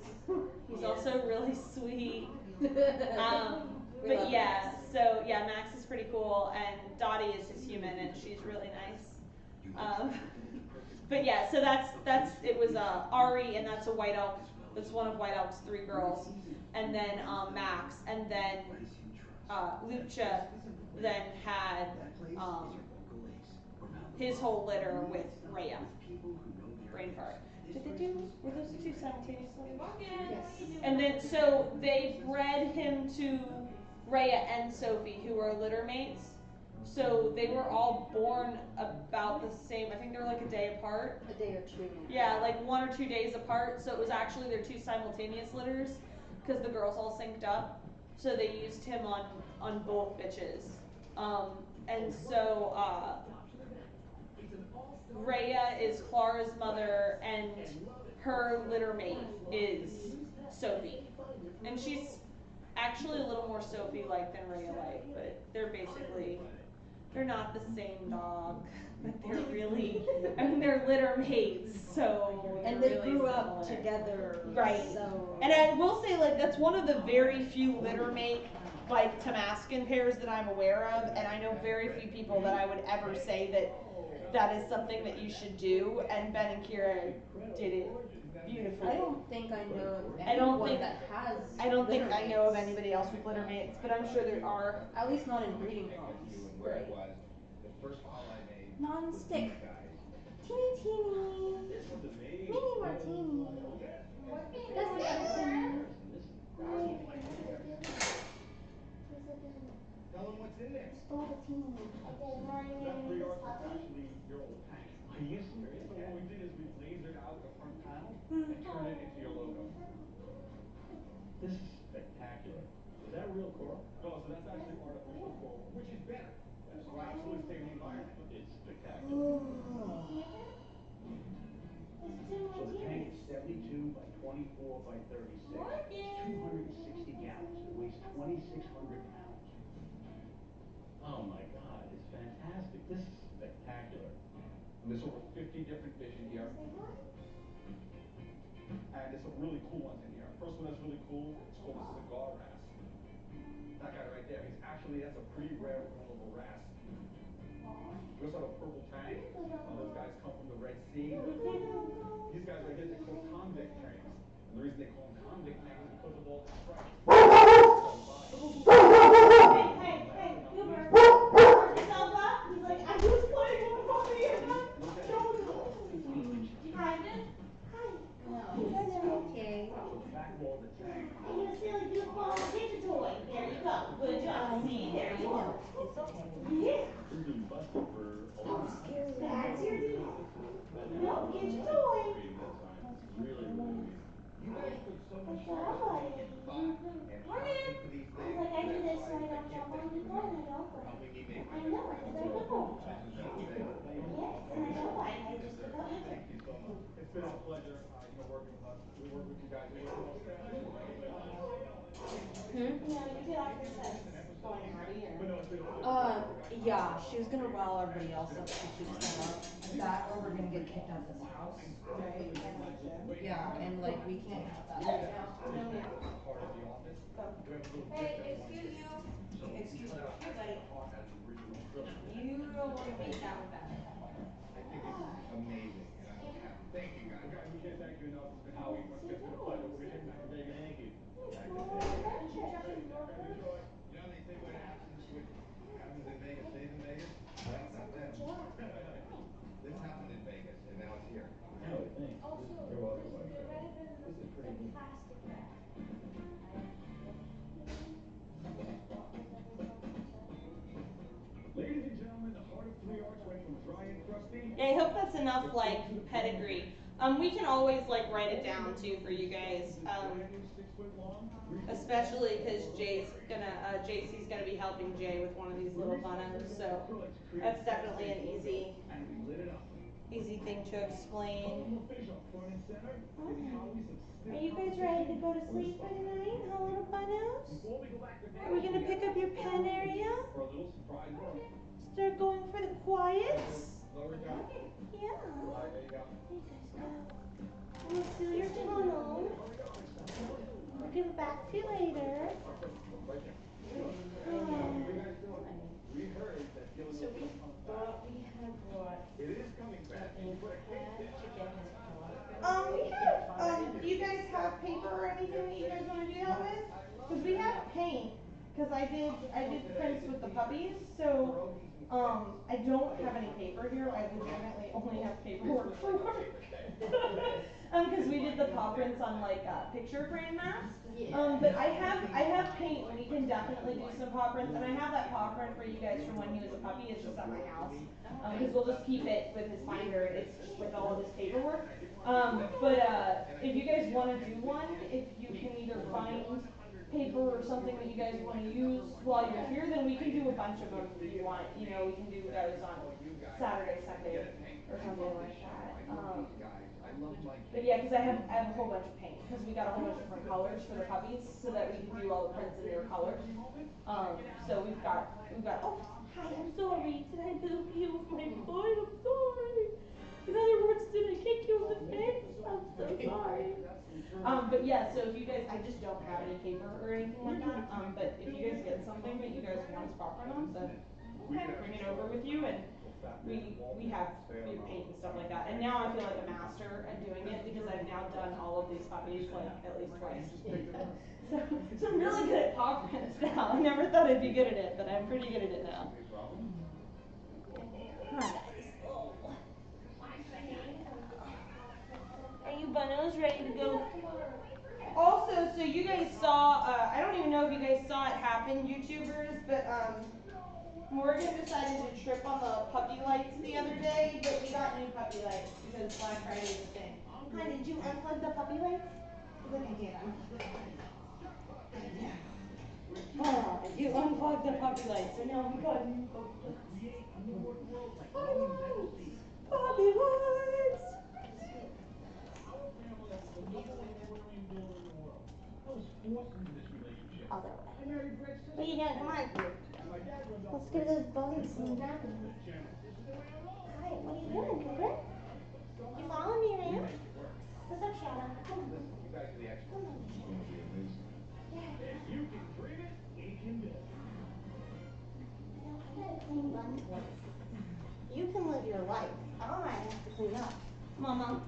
He's also really sweet. But yeah, so yeah, Max is pretty cool, and Dottie is his human, and she's really nice. But yeah, so that's it was Ari, and that's a white elk. That's one of White Elk's 3 girls, and then Max, and then Lucha then had his whole litter with Rhea. Brain fart. Were those the 2 simultaneously? Yes. And then, so they bred him to Rhea and Sophie, who were litter mates. So they were all born about the same, I think they were like a day apart. A day or 2. Yeah, like 1 or 2 days apart. So it was actually their 2 simultaneous litters, because the girls all synced up. So they used him on both bitches. And so, Rhea is Clara's mother, and her litter mate is Sophie. And she's actually a little more Sophie-like than Rhea-like, but they're not the same dog, but they're really, I mean, they're litter mates, so. And they really grew up similar. together. Right. So. And I will say, like, that's one of the very few litter mate, like, Tamaskan pairs that I'm aware of, and I know very few people that I would ever say that is something that you should do, and Ben and Kira did it beautifully. I don't think I know of anyone I don't think that has. I don't think litter I know of mates. anybody else with litter mates, but I'm sure there are. At least not in breeding homes. Where it was, the first call I made Non-stick. Teeny teeny. This one's amazing. Mini martini. That's the other thing. Tell them what's in there. Stole the team. Okay, now are you That gonna 3 name this yards is puppy? actually your old tank. Are you serious? So what we did is we lasered out the front panel and turned it into your logo. This is spectacular. Is that real coral? No, so that's actually artificial coral, which is better. Yes. Will absolutely save the environment. It's spectacular. So the tank is 72 by 24 by 36. It's 260 gallons. It weighs 2,600 pounds. Oh my God, it's fantastic. This is spectacular. And there's over 50 different fish in here. And there's some really cool ones in here. First one that's really cool, it's called a cigar wrasse. That guy right there, that's a pretty rare form of a wrasse. We also have a purple tang. Those guys come from the Red Sea. These guys right here, they're called convict tangs. And the reason they call them convict tangs is because of all the stripes. Hey, Goober. Work yourself up. He's like, I just playing on the puppy and I'm Hi. No. Okay. So the back wall of the tank. Hey, you silly goofball, get your toy. There you go. Good job. See, there you go. It's okay. Yeah. This has been busted for a long time. That's your deal. And Nope, get your toy. creating that sign. Really, really neat. You guys put so much Good job, time buddy. and thought and heart into these He's things. like, I do That's this why so I don't can't jump on thank you people and enough I don't for break. helping me make my I best know, friend's because I know. decisions out today. Yes, and I don't like. I just about Thank you so much. It's been our pleasure, working with us. We work with you guys. We work with our staff. You get off your chest going out here. Yeah, she was gonna rile everybody else up. She keeps that up. That or we're gonna get kicked out of this house. Right? Yeah, and like we can't have that. No, ma'am. Part of the office. Go. Hey, excuse you. Excuse me. Here, buddy. You don't want to make that one back. I think it's amazing. And thank you guys. Guys, we can't thank you enough. It's been Howie. Once again, it's been a pleasure. We're gonna take you back to Vegas. Thank you. Back to Vegas. Enjoy. You know, they say what happens in Vegas stays in Vegas. Well, not them. This happened in Vegas, and now it's here. Oh, thanks. You're welcome, my friend. This is pretty neat. Ladies and gentlemen, the heart of 3 Arts went from dry and crusty. Yeah, I hope that's enough like pedigree. We can always like write it down too for you guys. Especially because JC's gonna be helping Jay with one of these little bunnos, so that's definitely an easy thing to explain. Are you guys ready to go to sleep for the night, huh, little bunnos? Are we gonna pick up your pen area? Start going for the quiets? Yeah. There you guys go. We'll feel your tunnel. We'll give it back to you later. We heard that the other So we thought we had brought It is coming back. an inkpad to get his paw. We have, do you guys have paper or anything that you guys want to do that with? Because we have paint, because I did prints with the puppies, so, I don't have any paper here. I legitimately only have paperwork for work. Because we did the paw prints on like picture frame mats. But I have paint. We can definitely do some paw prints, and I have that paw print for you guys from when he was a puppy. It's just at my house. Because we'll just keep it with his binder. It's just with all of his paperwork. If you guys want to do one, if you can either find paper or something that you guys want to use while you're here, then we can do a bunch of them if you want. We can do those on Saturday, Sunday, or something like that. But yeah, because I have a whole bunch of paint, because we got a whole bunch of different colors for the puppies, so that we can do all the prints in their colors. So we've got. Oh, hi, I'm sorry. Did I move you, my boy? I'm sorry. In other words, did I kick you in the face? I'm so sorry. But yeah, so if you guys, I just don't have any paper or anything like that. But if you guys get something that you guys want to spot print on, then bring it over with you, and we have paint and stuff like that. And now I feel like a master at doing it because I've now done all of these puppies like at least twice. So I'm really good at paw prints now. I never thought I'd be good at it, but I'm pretty good at it now. Hi guys. Are you bunnos ready to go? Also, so you guys saw, I don't even know if you guys saw it happen, YouTubers, but Morgan decided to trip on the puppy lights the other day, but we got new puppy lights because Black Friday is a thing. Hi, did you unplug the puppy lights? Look, I did unplug the puppy lights. Oh, you unplugged the puppy lights, so now we got new puppy lights. Puppy lights! Our family is the number one aquarium builder in the world. I was forced into this relationship. I'll go. I married Greg's sister. What are you doing? Come on. And my dad runs Let's give those bones some This napping. channel. This is the way I roll. Hi, what are you doing, Cooper? You following me around? What's up, Shadow? Come on. Listen, you guys are the experts. Come on. It's gonna be amazing. Yeah. If you can dream it, we can do it. I got a clean bun place. You can live your life. I have to clean up. Mama,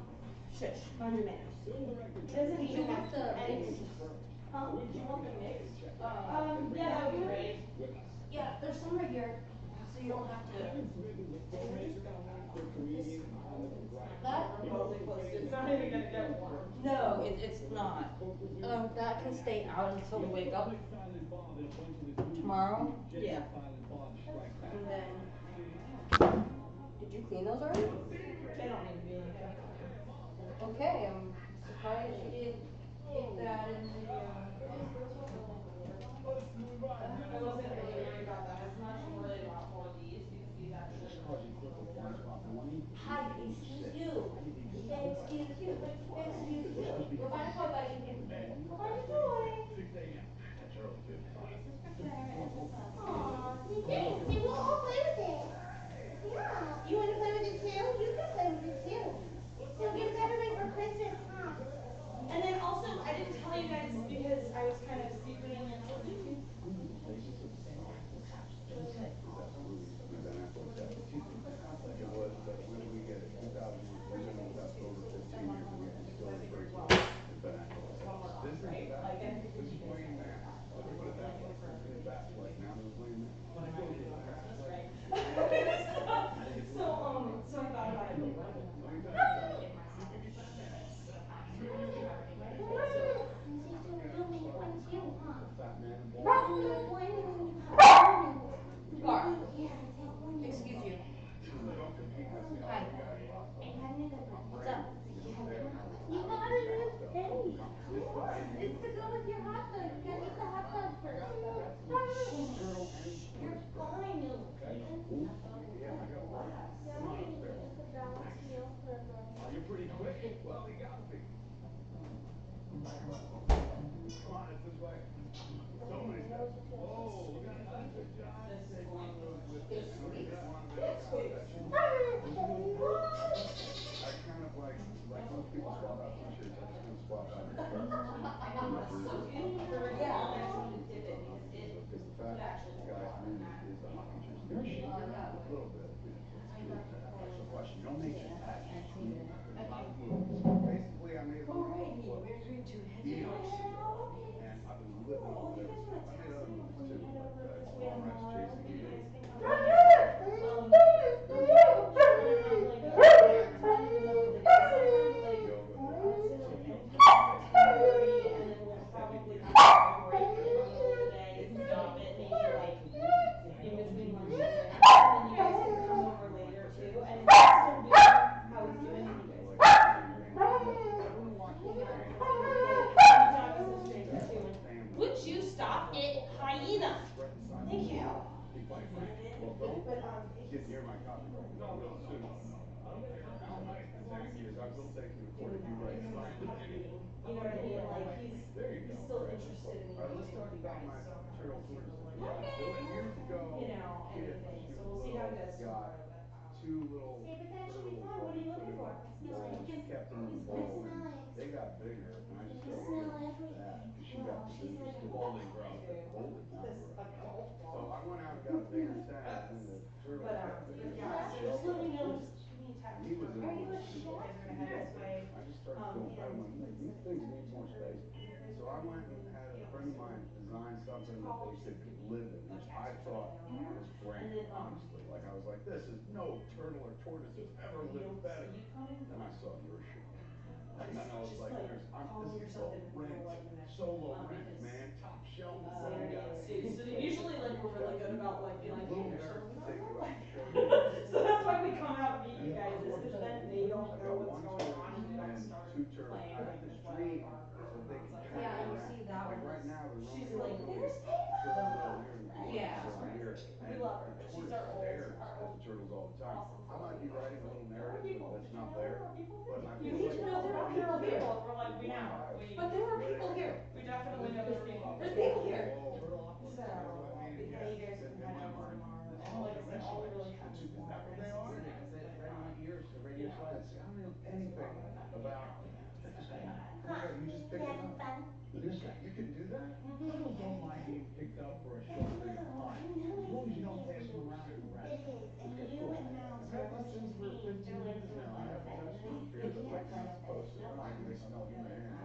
shush, mind your manners. It doesn't even have to end. Huh? Do you want the mix? Yeah, that would be great. Yeah, there's some right here, so you don't have to. That Remotely close. It's not even gonna get warm. no, it's not. That can stay out until we wake up tomorrow. Yeah. And then, did you clean those already? They don't need to be anything. Okay, I'm surprised you didn't get that in the. I wasn't really worried about that as much. I'm worried about more of these because these actually. Hi, excuse you. Excuse you. Excuse you. Go find a toy, buddy. Go find a toy. 6 a.m. That's early, too. This is for Claire and this is Aw, see, thanks. See, we'll all play with it. Yeah. You want to play with it too? You can play with it too. So give it to everybody for Christmas, huh? And then also, I didn't tell you guys because I was kind of secreting it from you. It was, when did we get it? 2003, and we've got over 15 years, and we can still embrace it. It's been excellent. This is Wayne Man. Let's put it that way. His back like now there's Wayne Man. So I thought about it. Like, what am I Let me tell you fat man and bald. Gar, excuse you. Don't compete, that's the Hi. only guy. What's up? You got a new penny. It's to go with your hot dog. You gotta eat the hot dog first. You're fine, you little kitten. Yeah, I got one. Come on upstairs. It's a balanced meal for a girl. Oh, you're pretty quick. Well, you gotta be. Come on, it's this way. So many steps. Whoa, look at that. Good job. Take one of those with you. And when you want to make contact, I kind of like most people swap out t-shirts, I just want to swap out your shirt. Because the fat guy community is a little bit, So question, you know nature's package, a lot of movies. Basically, I made one about eons ago, and I've been living on it ever since. I made other movies too, like Rats Chasing Eagles. In between lunch and dinner, and then you guys can come over later too, and if he's still doing how he's doing, then you guys can talk as a stranger too. Would you stop it, hyena? Thank you. Well, don't get near my copy. No, real soon. How nice the thank you is. I will take you to court if you write it. You know what I mean? Like he's still interested in All right, let's talk about my turtle tortoise. So years ago, you know, anything. So we'll see how he does tomorrow. But, two little Hey, but that should be turtles fun. What are you looking for? I smell eggs. kept them in the bowl, and they got bigger, and I just I said, smell okay, everything. that, because she got this interested. Holy grow. Holy grow. So I went out and got a bigger tank, and the turtle but got bigger. yeah, so just let me know. Just give me a text. He was in Are you a one. chef? You guys are gonna head this way. I just started feeling bad. I'm like, these things need more space. So I went and had a friend of mine design something that they could live in, which I thought was great, honestly. Like, I was like, this is no turtle or tortoise has ever lived better. Then I saw your show. And then I was like, this is low rent, solo rent, man, top shelf. So usually like we're really good about like being like, hey, there's time. I might be writing a little narrative that's not there, but I You feel need like to know there are people. And we're like, there's we one know. house. But there are people here. We definitely know there's people. There's people here. So, yeah, you guys can kind of tomorrow. And like I said, all really kind of small. Is that what they are? Because they're right in my ears, the radio slide. See, I don't know anything about. Check this guy out. Oh my God, you just picked him up. Listen, you can do that? Turtles don't mind being picked up for a short period of time, as long as you don't pass them around and harass them. Okay, cool. I've had these things for 15 years now. I haven't touched them in fear that like you're not supposed to. Maybe they smell human hair.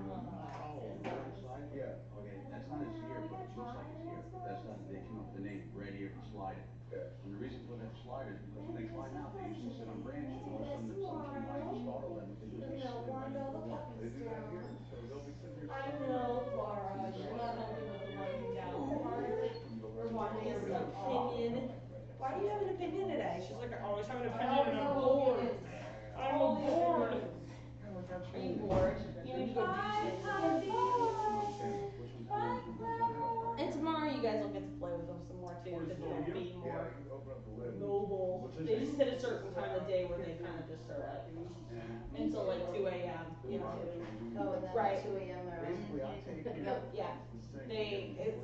Oh, the right side? Yeah. Okay, that's not his ear, but it looks like his ear. That's not, they came up with the name, red ear slider. Yeah. And the reason for that slider is because when they climb out, they usually sit on branches. And all of a sudden, if something comes by and startle them, what they do is they swim right into the water. They do that here, so they'll be sitting here I swimming. know, Laura, you're not helping with the winding down part. We're wanting his opinion. Why do you have an opinion today? She's like, I always have an opinion and I'm bored. I'm bored. Are you bored? You need to go do something. Which one's cool, which one's not. And tomorrow you guys will get to play with them some more too, because they'll be Yeah, more you open up the lid. mobile. They just hit a certain time of day where they kind of just are like, until like 2 a.m. You know. Oh, and then Right. 2 a.m. they're Basically, I take you. Yeah.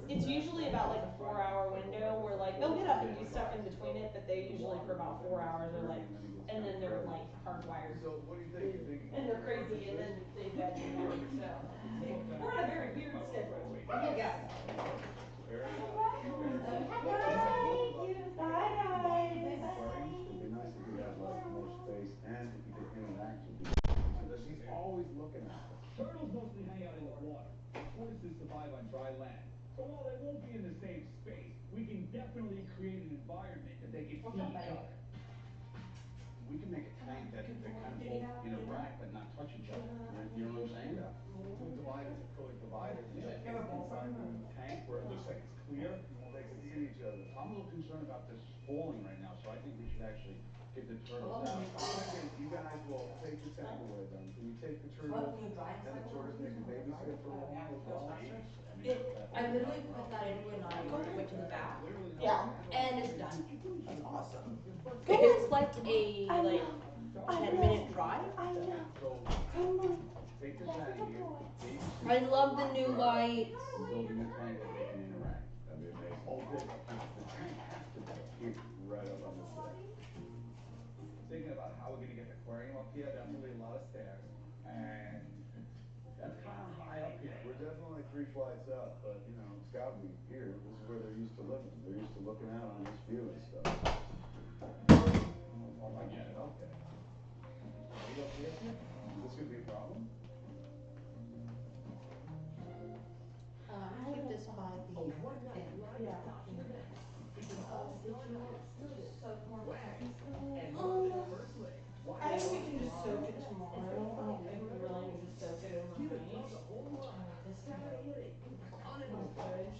It's usually about like a 4-hour window where like they'll get up and do stuff in between it, but they usually for about 4 hours are like, and then they're like hardwired. So what do you think? You think you And they're crazy, and then they bed in there. So we're on a very weird schedule. Yes. Bye guys. It'd be nice if you had like more space and if you could interact with people. Because he's always looking at them. Turtles mostly hang out in the water. Tortoises survive on dry land. So while they won't be in the same space, we can definitely create an environment that they can see each other. We can make a tank that kind of both interact but not touch each other. You know what I'm saying? Yeah. Two dividers, a color dividers, Yeah. inside the tank where it looks like it's clear. They can see each other. I'm a little concerned about this falling right now, so I think we should actually get the turtles out. You guys will take the tank away then. Can you take the turtle and the tortoise maybe babysit for a little while as well? I literally put that in when I went to the bath. Yeah. And it's done. That's awesome. It's like a 10-minute drive. Take this out of here. I love the new lights. Building a tank that they can interact. That'd be amazing. Oh, good. The tank has to be here, right up on this side. Thinking about how we're gonna get the aquarium up here, definitely a lot of stairs. And that's kind of high up here. We're definitely 3 flights up, but you know, it's gotta be here. This is where they're used to living. They're used to looking out on this view and stuff. Oh, I get it, okay. Are you okay up here? Is this gonna be a problem? Keep this by the thing. Yeah. I think we can just soak it tomorrow. I don't think we really need to soak it overnight. This can go in the fridge.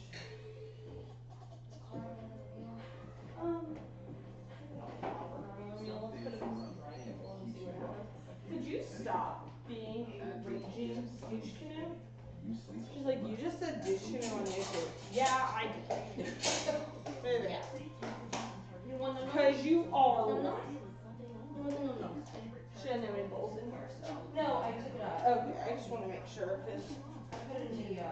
Let's put it in some dry kibble and see what happens. Could you stop being a raging douche canoe? She's like, you just said douche canoe on YouTube. Yeah, I did. Yeah. Because you are right. No. She doesn't have any bowls in here, so. No, I took it out. Okay, I just want to make sure because I put it in the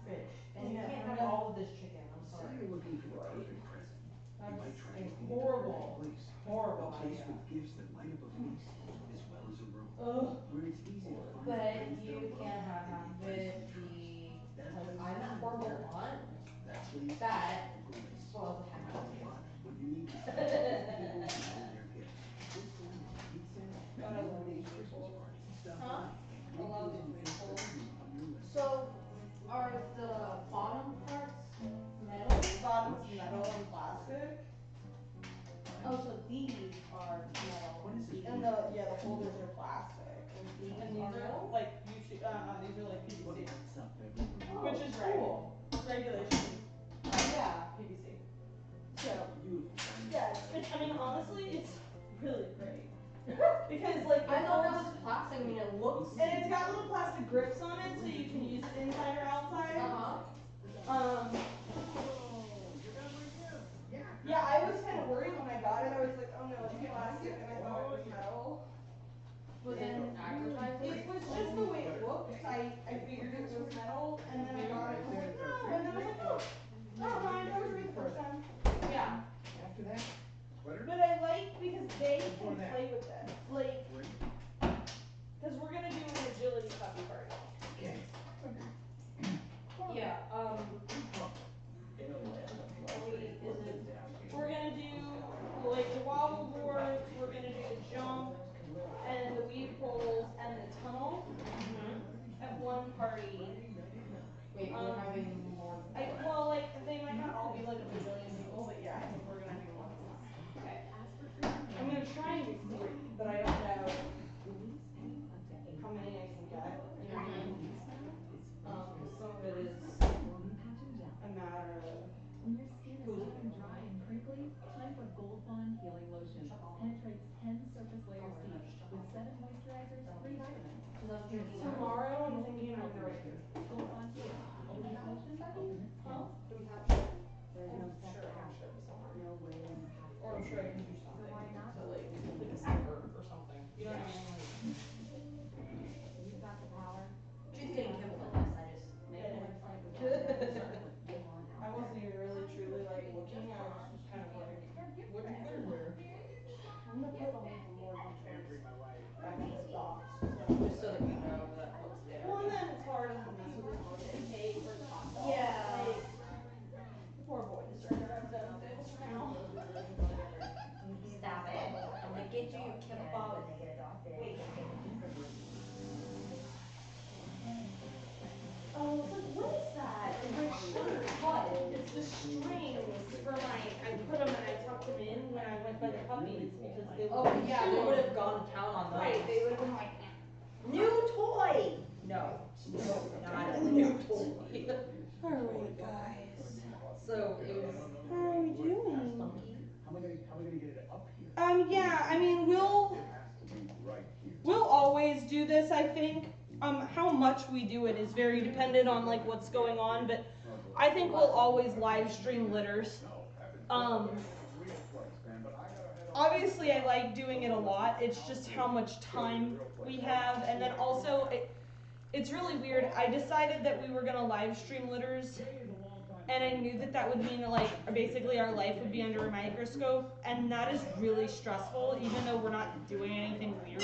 fridge. And you can't have all of this chicken. I'm Say sorry. you're looking for the perfect present. You might try That's anything horrible. place. Horrible A place idea. with gifts that light up a face as well as a room. Ugh. Where it's easy to find But friends you they'll can't love have and with be the, That like, place I'm a is horrible very aunt. That place That is grace. spoils the heck out of me. What you need to find people who know their gifts. This time it's pizza and God, I love holiday these Christmas people. party. Stuff Huh? like I love big these gifts people. on your list. So, are the bottom parts metal? Bottom's metal and plastic. Oh, so these are metal. What is this? And the holders are plastic. And these are like these are like PVC. What's up, everyone? Which is cool. Regulation. Yeah, PVC. So yeah, I mean honestly it's really great. Because like I thought that was plastic. I mean, it looks. and it's got little plastic grips on it so you can use it inside or outside. Yeah, I was kind of worried when I got it. I was like, oh no, it's plastic. But I like because they can play with this. Like, because we're gonna do an agility puppy party. Yeah, We're gonna do like the wobble boards, we're gonna do the jump and the weave poles and the tunnel at one party. Wait, we're having more than one. Well, like they might not all be like a bajillion people, but yeah, I think we're gonna do more than one. Okay. I'm gonna try and do 3, but I don't know how many I can get. You know what I mean? Some of it is a matter of When your skin is feeling dry and crinkly, time for Gold Bond Healing Lotion. Penetrates 10 surface layers deep with 7 moisturizers, 3 vitamins. Tomorrow I'm thinking I'm gonna write here. Gold Bond Healing. Ultimate lotion, ultimate skin. Do we have sugar? I'm sure I have sugar somewhere. Or I'm sure I can do something to like a sticker or something. You know what I mean? You've got the power. She's getting kibble in this, I just made Yeah. it. I wasn't even really truly like looking. I was just kind of like, what are you gonna wear? I'm gonna put all the more Detroit's back in the box. Just so that we know that what's there. Well, and then it's hard to mess with the birthday cake or the hot dog. Yeah. Like, the poor boys are drugged up this now. Stop it. I'm gonna get you your kibble. When they get adopted, Wait. they take a piece of you. Oh, it's like, what is that? In my shirt. What? It's the strings for my, I put them and I tucked them in when I went by the puppies because they Oh, yeah, they would have gone to town on those. Right, they would have been like, New toy! No, not a new toy. alright guys. So it was. How are we doing? How am I gonna get it up here? Yeah, I mean, we'll It has to be right here. always do this, I think. How much we do it is very dependent on like what's going on, but I think we'll always live stream litters. Obviously I like doing it a lot, it's just how much time we have, and then also it's really weird. I decided that we were gonna live stream litters, and I knew that that would mean that like basically our life would be under a microscope, and that is really stressful, even though we're not doing anything weird.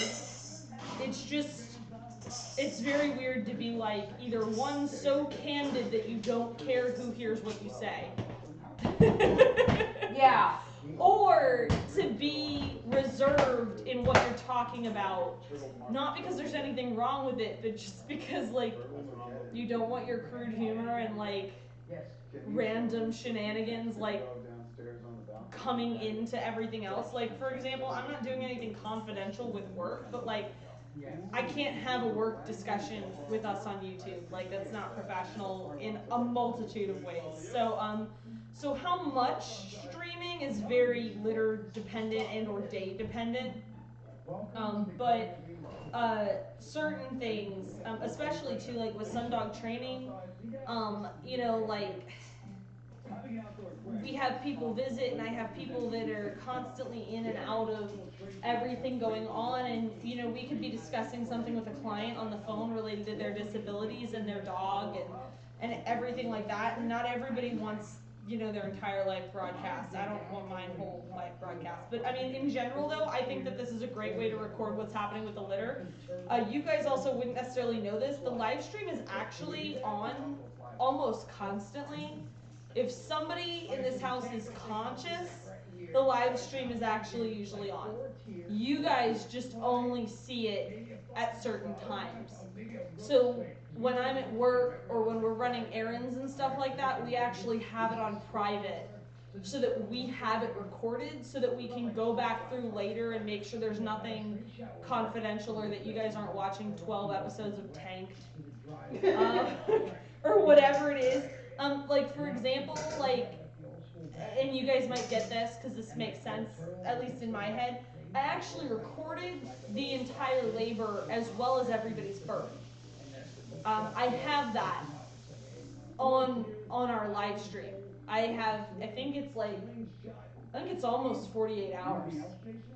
It's very weird to be like either one so candid that you don't care who hears what you say. Yeah. Or to be reserved in what you're talking about. Not because there's anything wrong with it, but just because like you don't want your crude humor and like random shenanigans like coming into everything else. Like for example, I'm not doing anything confidential with work, but like I can't have a work discussion with us on YouTube. Like that's not professional in a multitude of ways. So how much streaming is very litter dependent and or day dependent. But certain things, especially too like with Sundog training, you know, like we have people visit and I have people that are constantly in and out of everything going on, and you know we could be discussing something with a client on the phone related to their disabilities and their dog and everything like that, and not everybody wants, you know, their entire life broadcast. I don't want mine whole life broadcast, but I mean in general though, I think that this is a great way to record what's happening with the litter. You guys also wouldn't necessarily know this, the live stream is actually on almost constantly. If somebody in this house is conscious, the live stream is actually usually on. You guys just only see it at certain times. So when I'm at work or when we're running errands and stuff like that, we actually have it on private so that we have it recorded so that we can go back through later and make sure there's nothing confidential or that you guys aren't watching 12 episodes of Tanked or whatever it is. Like for example, like, and you guys might get this because this makes sense, at least in my head, I actually recorded the entire labor as well as everybody's birth. I have that on our live stream. I think it's almost 48 hours.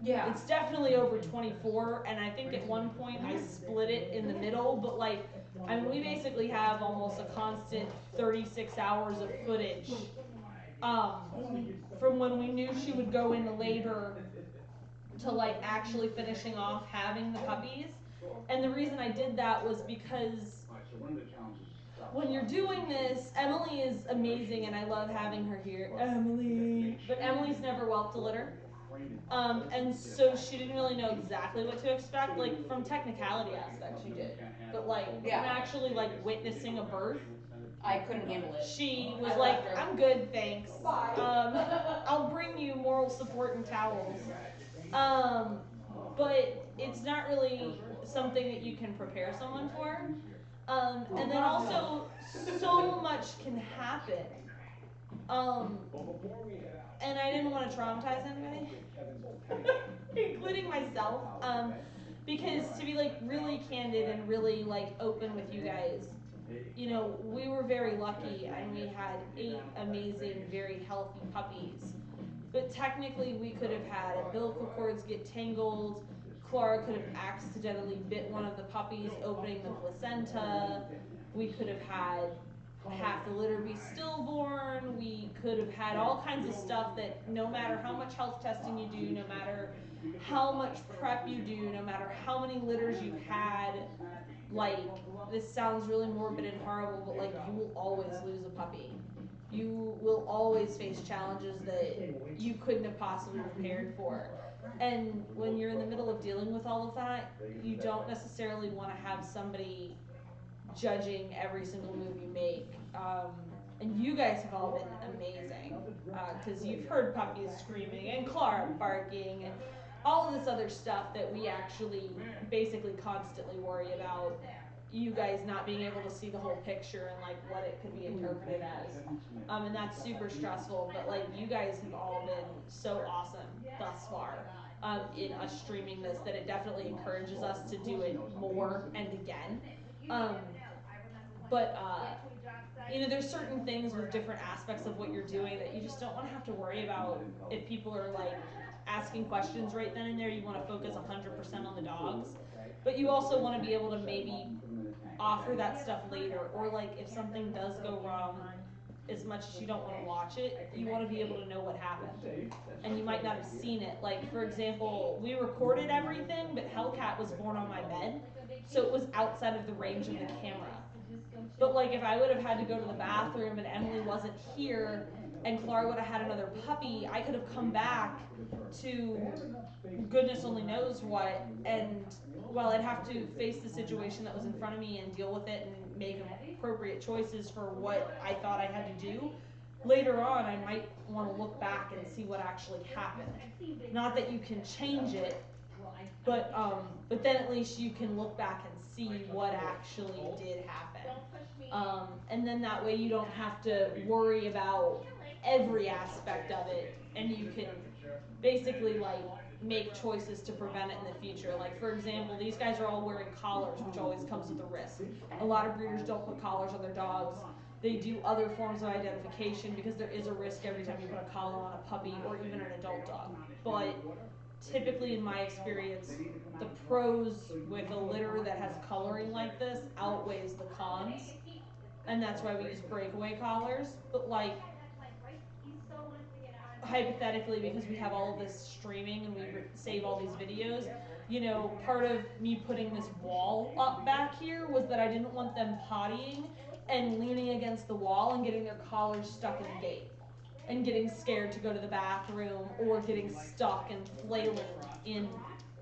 Yeah. It's definitely over 24, and I think at one point I split it in the middle, but like, I mean, we basically have almost a constant 36 hours of footage from when we knew she would go into labor to like actually finishing off having the puppies. And the reason I did that was because when you're doing this, Emily is amazing and I love having her here. Emily. But Emily's never whelped a litter. And so she didn't really know exactly what to expect. Like from technicality aspect she did. But like from actually like witnessing a birth, I couldn't handle it. she was like, I'm good, thanks. I'll bring you moral support and towels. But it's not really something that you can prepare someone for. And then also, so much can happen. And I didn't want to traumatize anybody, including myself. Because to be like really candid and really like open with you guys, you know, we were very lucky and we had 8 amazing, very healthy puppies. But technically we could have had umbilical cords get tangled. Clara could have accidentally bit one of the puppies, opening the placenta. We could have had half the litter be stillborn. We could have had all kinds of stuff that no matter how much health testing you do, no matter how much prep you do, no matter how many litters you've had, like, this sounds really morbid and horrible, but like, you will always lose a puppy. You will always face challenges that you couldn't have possibly prepared for. And when you're in the middle of dealing with all of that, you don't necessarily want to have somebody judging every single move you make. And you guys have all been amazing, because you've heard puppies screaming and Clara barking and all of this other stuff that we actually basically constantly worry about. You guys not being able to see the whole picture and like what it could be interpreted as, and that's super stressful. But like, you guys have all been so awesome thus far in us streaming this, that it definitely encourages us to do it more and again. But you know, there's certain things with different aspects of what you're doing that you just don't want to have to worry about if people are like asking questions right then and there. You want to focus 100% on the dogs, but you also want to be able to maybe offer that stuff later, or like if something does go wrong, as much as you don't want to watch it, you want to be able to know what happened, and you might not have seen it. Like for example, we recorded everything, but Hellcat was born on my bed, so it was outside of the range of the camera. But like, if I would have had to go to the bathroom and Emily wasn't here and Clara would have had another puppy, I could have come back to goodness only knows what, and while I'd have to face the situation that was in front of me and deal with it and make appropriate choices for what I thought I had to do, later on I might want to look back and see what actually happened. Not that you can change it, but then at least you can look back and see what actually did happen. And then that way you don't have to worry about every aspect of it, and you can basically like make choices to prevent it in the future. Like for example, these guys are all wearing collars, which always comes with a risk. A lot of breeders don't put collars on their dogs. They do other forms of identification because there is a risk every time you put a collar on a puppy or even an adult dog. But typically in my experience, the pros with a litter that has coloring like this outweighs the cons, and that's why we use breakaway collars. But like, hypothetically, because we have all of this streaming and we save all these videos, you know, part of me putting this wall up back here was that I didn't want them pottying and leaning against the wall and getting their collars stuck in the gate and getting scared to go to the bathroom, or getting stuck and flailing in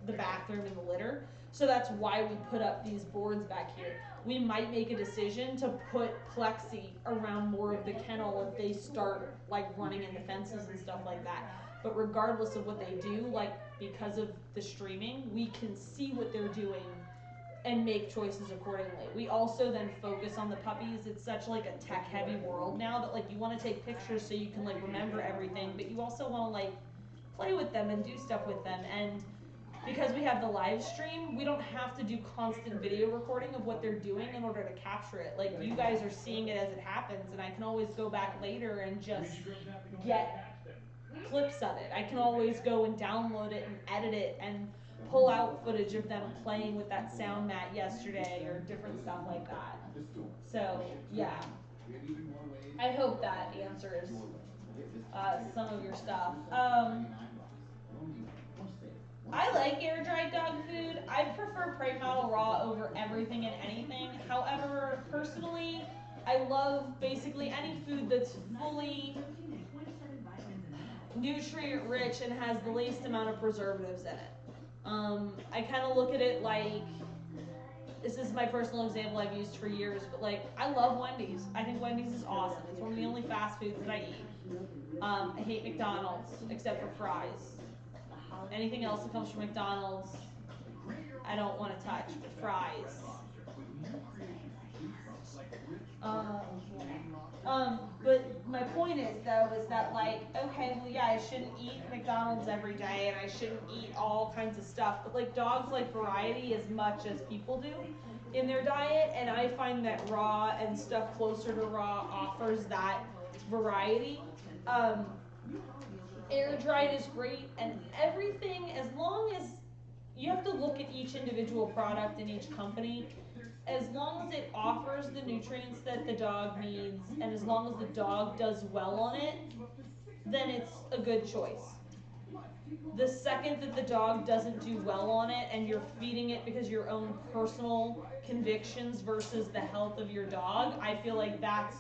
the bathroom in the litter. So that's why we put up these boards back here. We might make a decision to put plexi around more of the kennel if they start like running into fences and stuff like that. But regardless of what they do, like because of the streaming, we can see what they're doing and make choices accordingly. We also then focus on the puppies. It's such like a tech heavy world now that like you want to take pictures so you can like remember everything, but you also want to like play with them and do stuff with them. And because we have the live stream, we don't have to do constant video recording of what they're doing in order to capture it. Like, you guys are seeing it as it happens, and I can always go back later and just get clips of it. I can always go and download it and edit it and pull out footage of them playing with that sound mat yesterday or different stuff like that. So, yeah. I hope that answers some of your stuff. I like air dried dog food. I prefer prey model raw over everything and anything. However, personally, I love basically any food that's fully nutrient rich and has the least amount of preservatives in it. I kind of look at it like, this is my personal example I've used for years, but like, I love Wendy's. I think Wendy's is awesome. It's one of the only fast foods that I eat. I hate McDonald's, except for fries. Anything else that comes from McDonald's, I don't want to touch, but fries. But my point is though, is that like, okay, well yeah, I shouldn't eat McDonald's every day and I shouldn't eat all kinds of stuff, but like dogs like variety as much as people do in their diet, and I find that raw and stuff closer to raw offers that variety. Air dried is great, and everything, as long as you have to look at each individual product in each company, as long as it offers the nutrients that the dog needs, and as long as the dog does well on it, then it's a good choice. The second that the dog doesn't do well on it and you're feeding it because of your own personal convictions versus the health of your dog, I feel like that's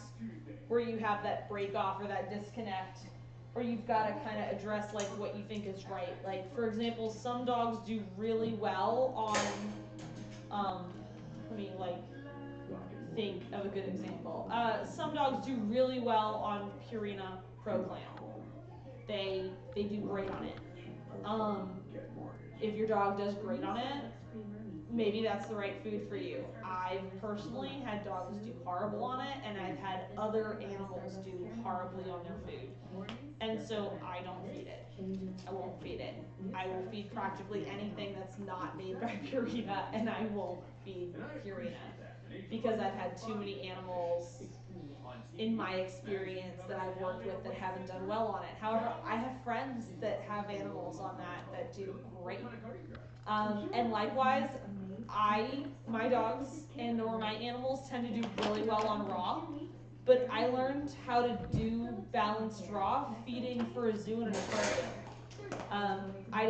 where you have that break off or that disconnect, or you've got to kind of address like what you think is right. Like for example, some dogs do really well on, let me like think of a good example. Some dogs do really well on Purina Pro Clam. They do great on it. If your dog does great on it, maybe that's the right food for you. I've personally had dogs do horrible on it, and I've had other animals do horribly on their food. And so I don't feed it. I won't feed it. I will feed practically anything that's not made by Purina, and I won't feed Purina. Because I've had too many animals in my experience that I've worked with that haven't done well on it. However, I have friends that have animals on that do great. And likewise, my dogs and or my animals tend to do really well on raw, but I learned how to do balanced raw feeding for a zoo and an aquarium. I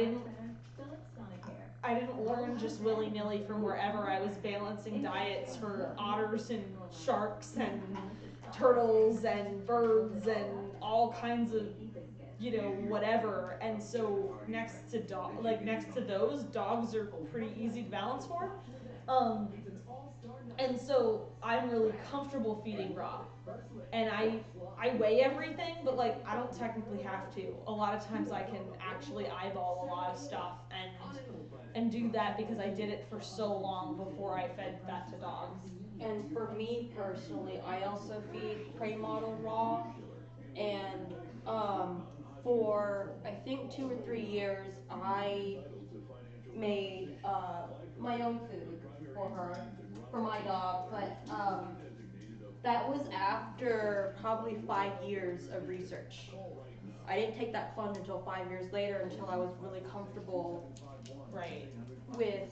didn't learn just willy-nilly from wherever. I was balancing diets for otters and sharks and turtles and birds and all kinds of, whatever. And so next to those, dogs are pretty easy to balance for. And so I'm really comfortable feeding raw. And I weigh everything, but like I don't technically have to. A lot of times I can actually eyeball a lot of stuff and do that because I did it for so long before I fed that to dogs. And for me personally, I also feed prey model raw, and for I think 2 or 3 years I made my own food for her, for my dog, but that was after probably 5 years of research. I didn't take that plunge until 5 years later, until I was really comfortable with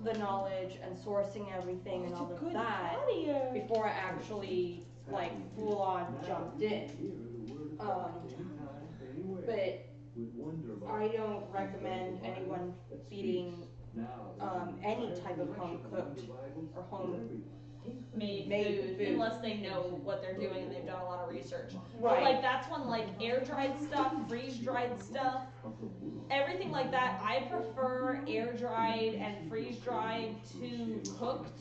the knowledge and sourcing everything and all of that before I actually like full on jumped in. But I don't recommend anyone feeding any type of home cooked or home made food unless they know what they're doing and they've done a lot of research. Right. But like that's when like air dried stuff, freeze dried stuff, everything like that, I prefer air dried and freeze dried to cooked,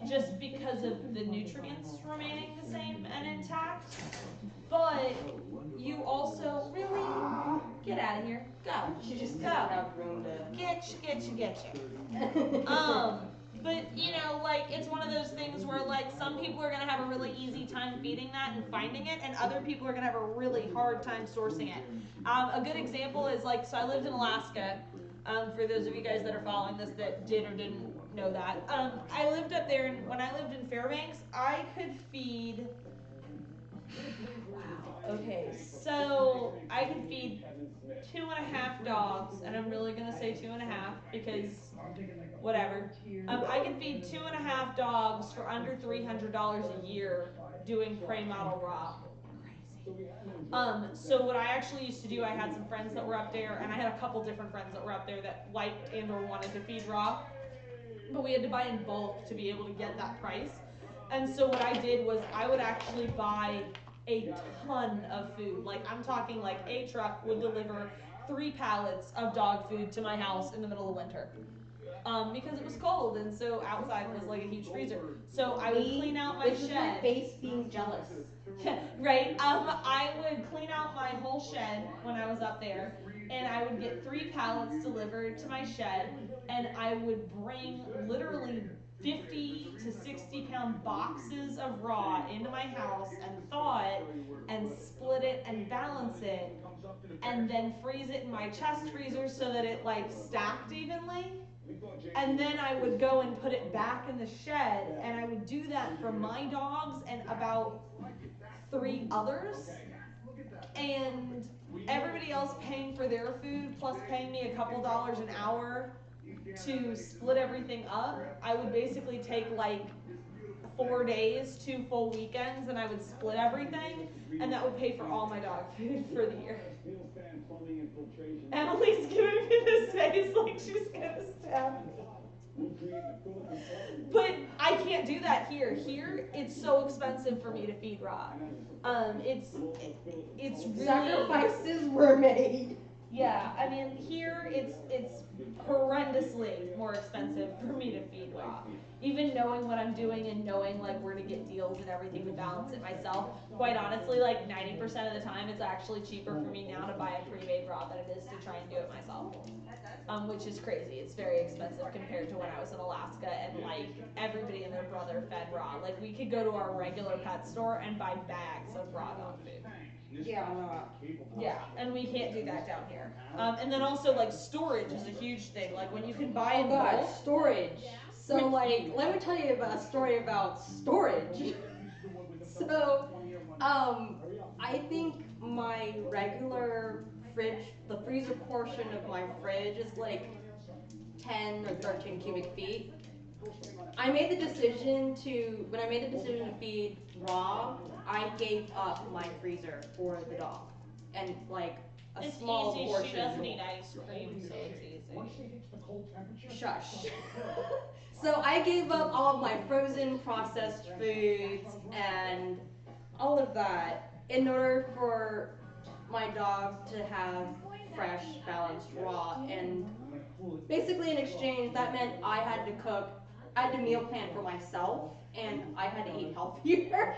just because of the nutrients remaining the same and intact. But you also really get out of here. Go. She just go. doesn't have room to Get you. But like it's one of those things where like some people are gonna have a really easy time feeding that and finding it, and other people are gonna have a really hard time sourcing it. A good example is like, so I lived in Alaska. For those of you guys that are following this that did or didn't know that, I lived up there, and when I lived in Fairbanks, I could feed. Wow. Okay, so I could feed 2.5 dogs, and I'm really gonna say 2.5 because whatever. I could feed 2.5 dogs for under $300 a year doing prey model raw. So what I actually used to do, I had some friends that were up there, and I had a couple different friends that were up there that liked and or wanted to feed raw, but we had to buy in bulk to be able to get that price. And so what I did was I would actually buy a ton of food. Like I'm talking like a truck would deliver 3 pallets of dog food to my house in the middle of winter. Because it was cold, and so outside was like a huge freezer. So I would clean out my This is my shed. face being jealous. Right. I would clean out my whole shed when I was up there, and I would get 3 pallets delivered to my shed, and I would bring literally 50 to 60-pound boxes of raw into my house and thaw it and split it and balance it, and then freeze it in my chest freezer so that it like stacked evenly. And then I would go and put it back in the shed, and I would do that for my dogs and about 3 others. And everybody else paying for their food, plus paying me a couple dollars an hour to split everything up. I would basically take like 4 days, 2 full weekends, and I would split everything, and that would pay for all my dog food for the year. Emily's giving me this face like she's gonna stab me. But I can't do that here. Here, it's so expensive for me to feed raw. It's really, Sacrifices were made. Yeah, I mean here it's horrendously more expensive for me to feed raw. Even knowing what I'm doing and knowing like where to get deals and everything to balance it myself, quite honestly, like 90% of the time it's actually cheaper for me now to buy a pre-made raw than it is to try and do it myself. Which is crazy. It's very expensive compared to when I was in Alaska and like everybody and their brother fed raw. Like we could go to our regular pet store and buy bags of raw dog food. Yeah, and we can't do that down here. And then also like storage is a huge thing. Like when you can buy in bulk. Storage. So like, let me tell you about a story about storage. So, I think my regular fridge, the freezer portion of my fridge is like 10 or 13 cubic feet. I made the decision when I made the decision to feed raw, I gave up my freezer for the dog. And like a small easy. portion. She doesn't eat ice cream, so it's easy. Shush. So I gave up all of my frozen processed foods and all of that in order for my dogs to have fresh, balanced raw. And basically in exchange, that meant I had to meal plan for myself, and I had to eat healthier.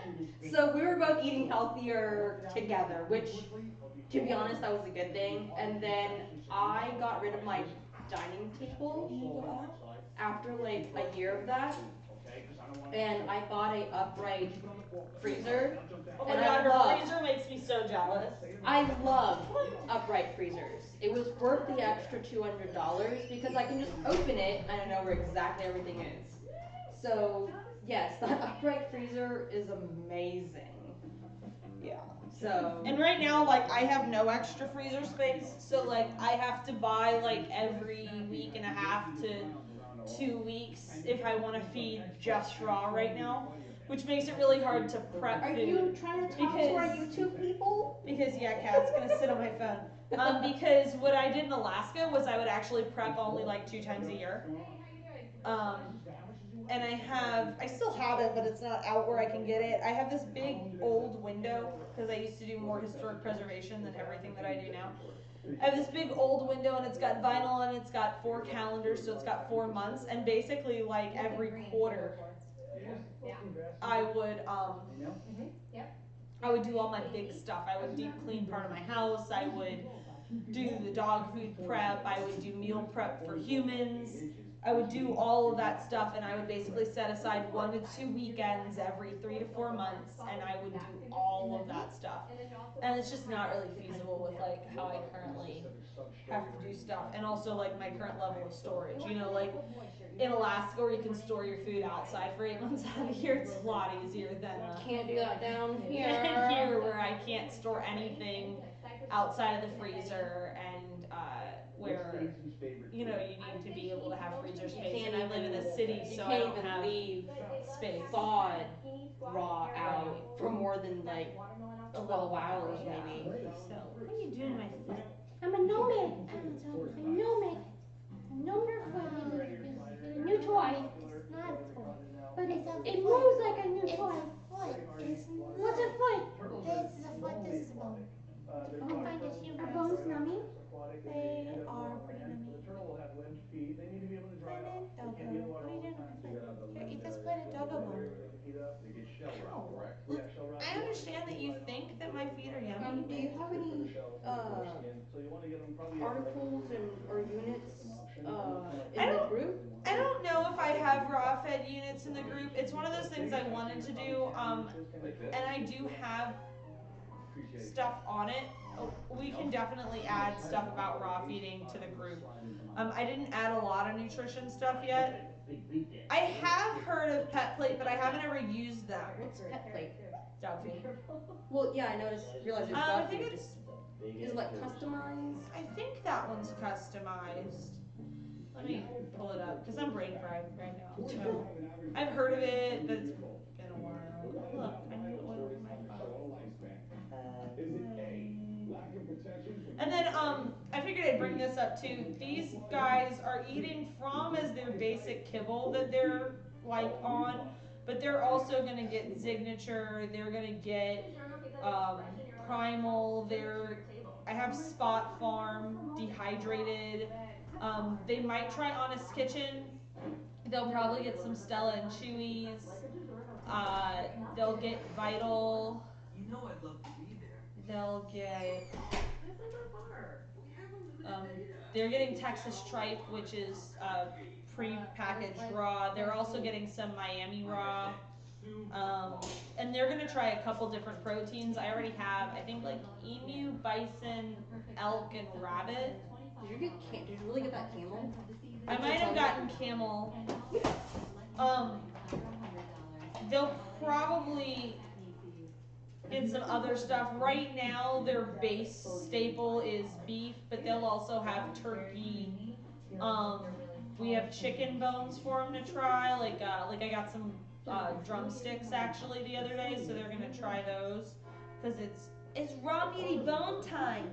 So we were both eating healthier together, which, to be honest, that was a good thing. And then I got rid of my dining table after like a year of that, and I bought a upright freezer. Oh my and god, her freezer makes me so jealous. I love upright freezers. It was worth the extra $200 because I can just open it and I know where exactly everything is. So yes, that upright freezer is amazing. Yeah. So. And right now, like, I have no extra freezer space, so like I have to buy like every week and a half to 2 weeks if I want to feed just raw right now, which makes it really hard to prep food. Are you trying to talk to our YouTube people? Because yeah, Kat's gonna sit on my phone. Because what I did in Alaska was I would actually prep only like 2 times a year. And I still have it, but it's not out where I can get it. I have this big old window because I used to do more historic preservation than everything that I do now. I have this big old window and it's got vinyl and it's got 4 calendars, so it's got 4 months, and basically like every quarter I would do all my big stuff. I would deep clean part of my house, I would do the dog food prep, I would do meal prep for humans, I would do all of that stuff, and I would basically set aside 1 to 2 weekends every 3 to 4 months, and I would do all of that stuff. And it's just not really feasible with like how I currently have to do stuff, and also like my current level of storage. You know, like in Alaska where you can store your food outside for 8 months out of the year, it's a lot easier than can't do that down here. Here where I can't store anything outside of the freezer, and where you know you need to be able to have freezer space. And I live in a city, so I don't have leave space. Thawed raw out for more than like a little hours maybe. What are you doing, my sister? I'm a nomad. I'm a nomad. A nomad foot is a new toy. It's not a toy. But it moves like a new toy. What's a foot? This is a foot, this is a bone. Are bones nummy? They are pretty nummy. The turtle will have limped feet. They need to be able to dry And off. then They can't be in the water What are all you the doing time. with my foot? Here, eat this foot, a doggo bone. They get shell rot, correct? Ow. Yeah, shell rot. I understand that you think that my feet are yummy. Do you have any So you want to get them probably articles or units in I the don't- group? I don't know if I have raw fed units in the group. It's one of those things I wanted to do, and I do have stuff on it. We can definitely add stuff about raw feeding to the group. I didn't add a lot of nutrition stuff yet. I have heard of Pet Plate, but I haven't ever used them. What's Pet Plate? Dog food. Well, yeah, I realized there's I dog think food. it's. Is it like customized? I think that one's customized. Let me pull it up because I'm brain fried right now. So I've heard of it, but it's been a while. Look, I need oil for my phone. And then I figured I'd bring this up too. These guys are eating from as their basic kibble that they're like on, but they're also gonna get signature. They're gonna get primal. I have Spot Farm dehydrated. They might try Honest Kitchen. They'll probably get some Stella and Chewy's. They'll get Vital. You know I'd love to be there. They'll get. They're getting Texas Tripe, which is pre-packaged raw. They're also getting some Miami raw. And they're gonna try a couple different proteins. I already have, I think, like emu, bison, elk, and rabbit. Did you really get that camel? I might have gotten camel. They'll probably get some other stuff. Right now, their base staple is beef, but they'll also have turkey. We have chicken bones for them to try. Like I got some drumsticks actually the other day, so they're gonna try those because it's raw meaty bone time.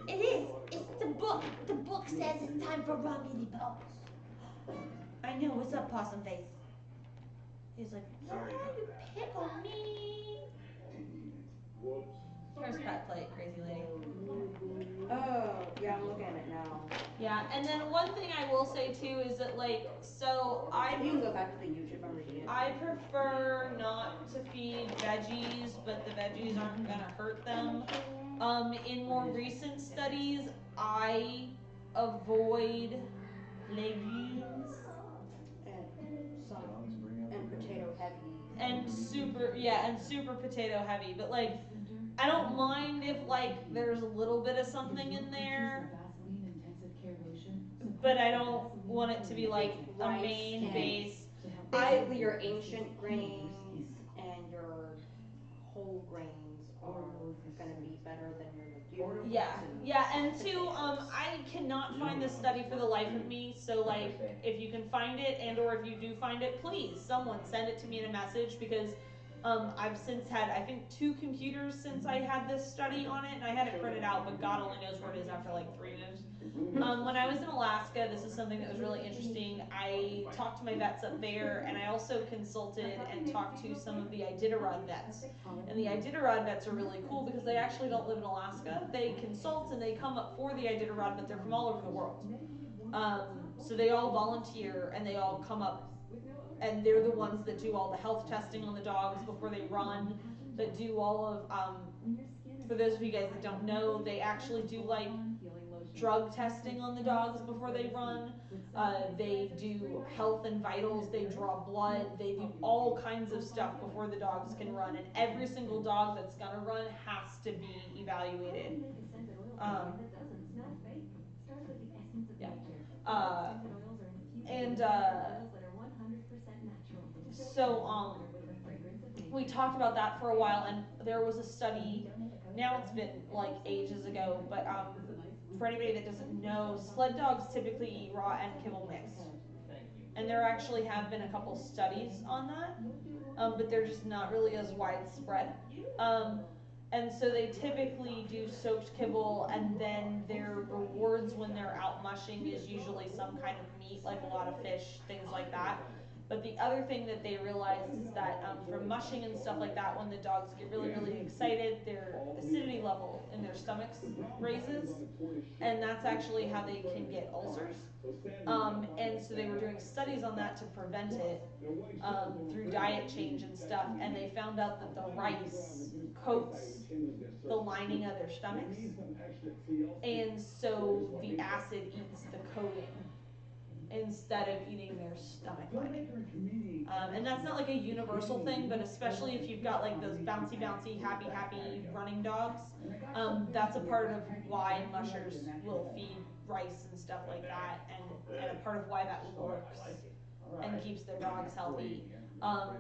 It is. It's the book. The book says it's time for raw meaty bones. I know. What's up, Possum Face? He's like, yeah, you pickle me. Here's Pet Plate, crazy lady. Oh, yeah, I'm looking at it now. Yeah, and then one thing I will say too is that like, so You can go back to the YouTube, I'm reading it. I prefer not to feed veggies, but the veggies aren't gonna hurt them. In more recent studies, I avoid legumes and potato heavy. and super potato heavy, but like I don't mind if like there's a little bit of something in there, but I don't want it to be like a main base. Basically, your ancient grains and your whole grains are going to be better than your legumes. Yeah, and two, I cannot find this study for the life of me, so like, if you can find it, and or if you do find it, please, someone send it to me in a message, because I've since had, I think, 2 computers since I had this study on it, and I had it printed out, but God only knows where it is after like 3 moves. When I was in Alaska, this is something that was really interesting. I talked to my vets up there, and I also consulted and talked to some of the Iditarod vets. And the Iditarod vets are really cool because they actually don't live in Alaska. They consult and they come up for the Iditarod, but they're from all over the world. So they all volunteer and they all come up, and they're the ones that do all the health testing on the dogs before they run, that do all of, for those of you guys that don't know, they actually do like drug testing on the dogs before they run. They do health and vitals, they draw blood, they do all kinds of stuff before the dogs can run, and every single dog that's gonna run has to be evaluated. So we talked about that for a while, and there was a study, now it's been like ages ago, but for anybody that doesn't know, sled dogs typically eat raw and kibble mixed. And there actually have been a couple studies on that, but they're just not really as widespread. And so they typically do soaked kibble, and then their rewards when they're out mushing is usually some kind of meat, like a lot of fish, things like that. But the other thing that they realized is that from mushing and stuff like that, when the dogs get really, really excited, their acidity level in their stomachs raises, and that's actually how they can get ulcers. And so they were doing studies on that to prevent it through diet change and stuff, and they found out that the rice coats the lining of their stomachs, and so the acid eats the coating instead of eating their stomach lining. And that's not like a universal thing, but especially if you've got like those bouncy, bouncy, happy, happy running dogs, that's a part of why mushers will feed rice and stuff like that, and a part of why that works and keeps their dogs healthy,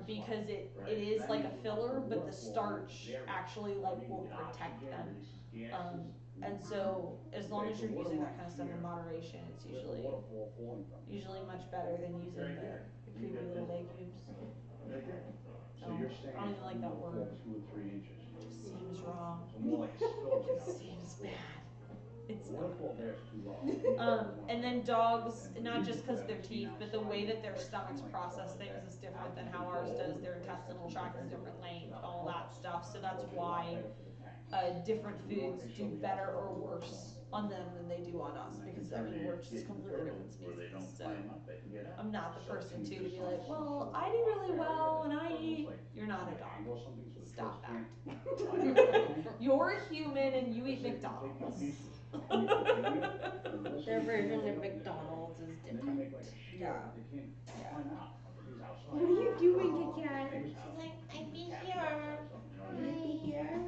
because it is like a filler, but the starch actually like will protect them. And so as long as you're using that kind of stuff in moderation, it's usually much better than using the creamy little day cubes. So you're saying I don't even like that word. 2 or 3 inches. It just seems wrong. So more like a spill It job. seems bad. It's Waterfall there's too low. and then dogs, not just because of their teeth, but the way that their stomachs process things is different than how ours does. Their intestinal tract is different length, all that stuff. So that's why different foods do better or worse on them than they do on us, because I mean we're just completely different species. So I'm not the person to be like, well, I do really well and I eat. You're not a dog. Stop that. You're a human and you eat McDonald's. Their version of McDonald's is different. Yeah. What are you doing, Kit Kat? She's like, I'd be here. I'd be here.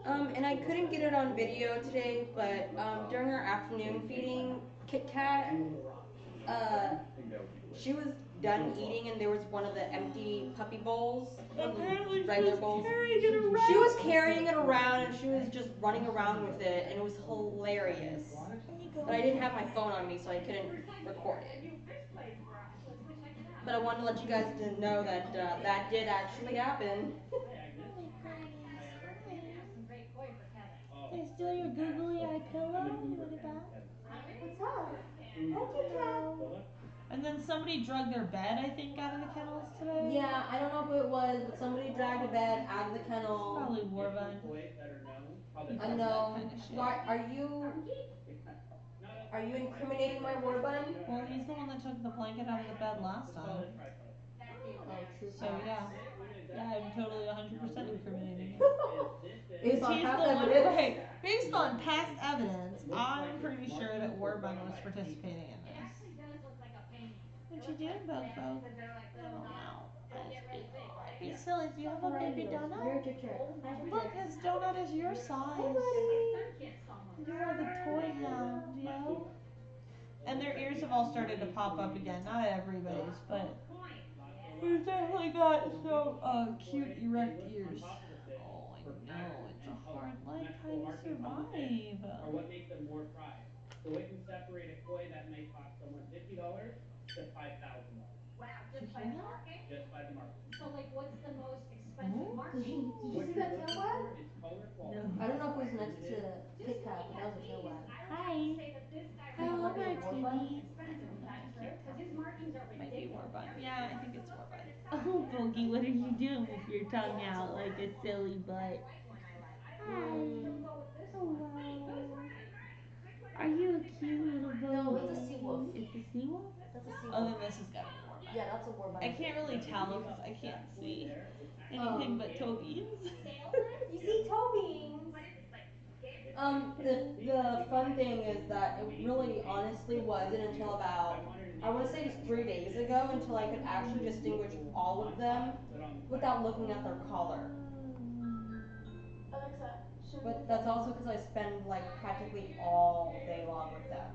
And I couldn't get it on video today, but during our afternoon feeding, Kit Kat, she was done eating, and there was one of the empty puppy bowls, Apparently regular bowls. She was carrying it around, and she was just running around with it, and it was hilarious. But I didn't have my phone on me, so I couldn't record it. But I wanted to let you guys know that that did actually happen. They steal your googly eye pillow? You want it back? What's up? Hi, Kit Kat. And then somebody dragged their bed, I think, out of the kennels today. Yeah, I don't know who it was, but somebody dragged a bed out of the kennel. Probably Warbun. Unknown. Why are you incriminating my Warbun? Well, he's the one that took the blanket out of the bed last time. Oh, true. So yeah, I'm totally 100% incriminating him. Based on He's past the one, evidence? right? Based on past evidence, I'm pretty sure that Warbun was participating in this. What you doing, Bug Bug? Wow. I'd be silly. Do you have a baby donut? You're Kit Kat. Hi, Kit Look, Kat. his donut is your size. You are the toy hound, yo. And their ears have all started to pop up again. Not everybody's, but he's definitely got some cute erect ears. Oh, I know. It's a hard life. How do you survive? Or what makes them more prized. So it can separate a koi that might cost someone $50 to $5,000. Wow, just by the marking? Just by the marking. So, like, what's the most expensive marking? Did you see that tail wag? It's color quality. I don't know who's next to Kit Kat, but that was a tail wag. Hi. Hello, Martini. Expensive, is that true? Because his markings are Might be ridiculous. Warbun. Yeah, I think it's Warbun. Oh, Bogie, what are you doing with your tongue out like a silly butt? Hi. Hello. Are you a cute little Bogie? No, it's a sea wolf. It's a sea wolf? That's a sea Oh, wolf. then this has got to be Warbun. Yeah, that's a Warbun. I can't really tell because I can't see anything but toe beans. You see toe beans. The fun thing is that it really honestly wasn't until about, I want to say just 3 days ago, until I could actually distinguish all of them without looking at their color. Alexa, But that's also because I spend like practically all day long with them.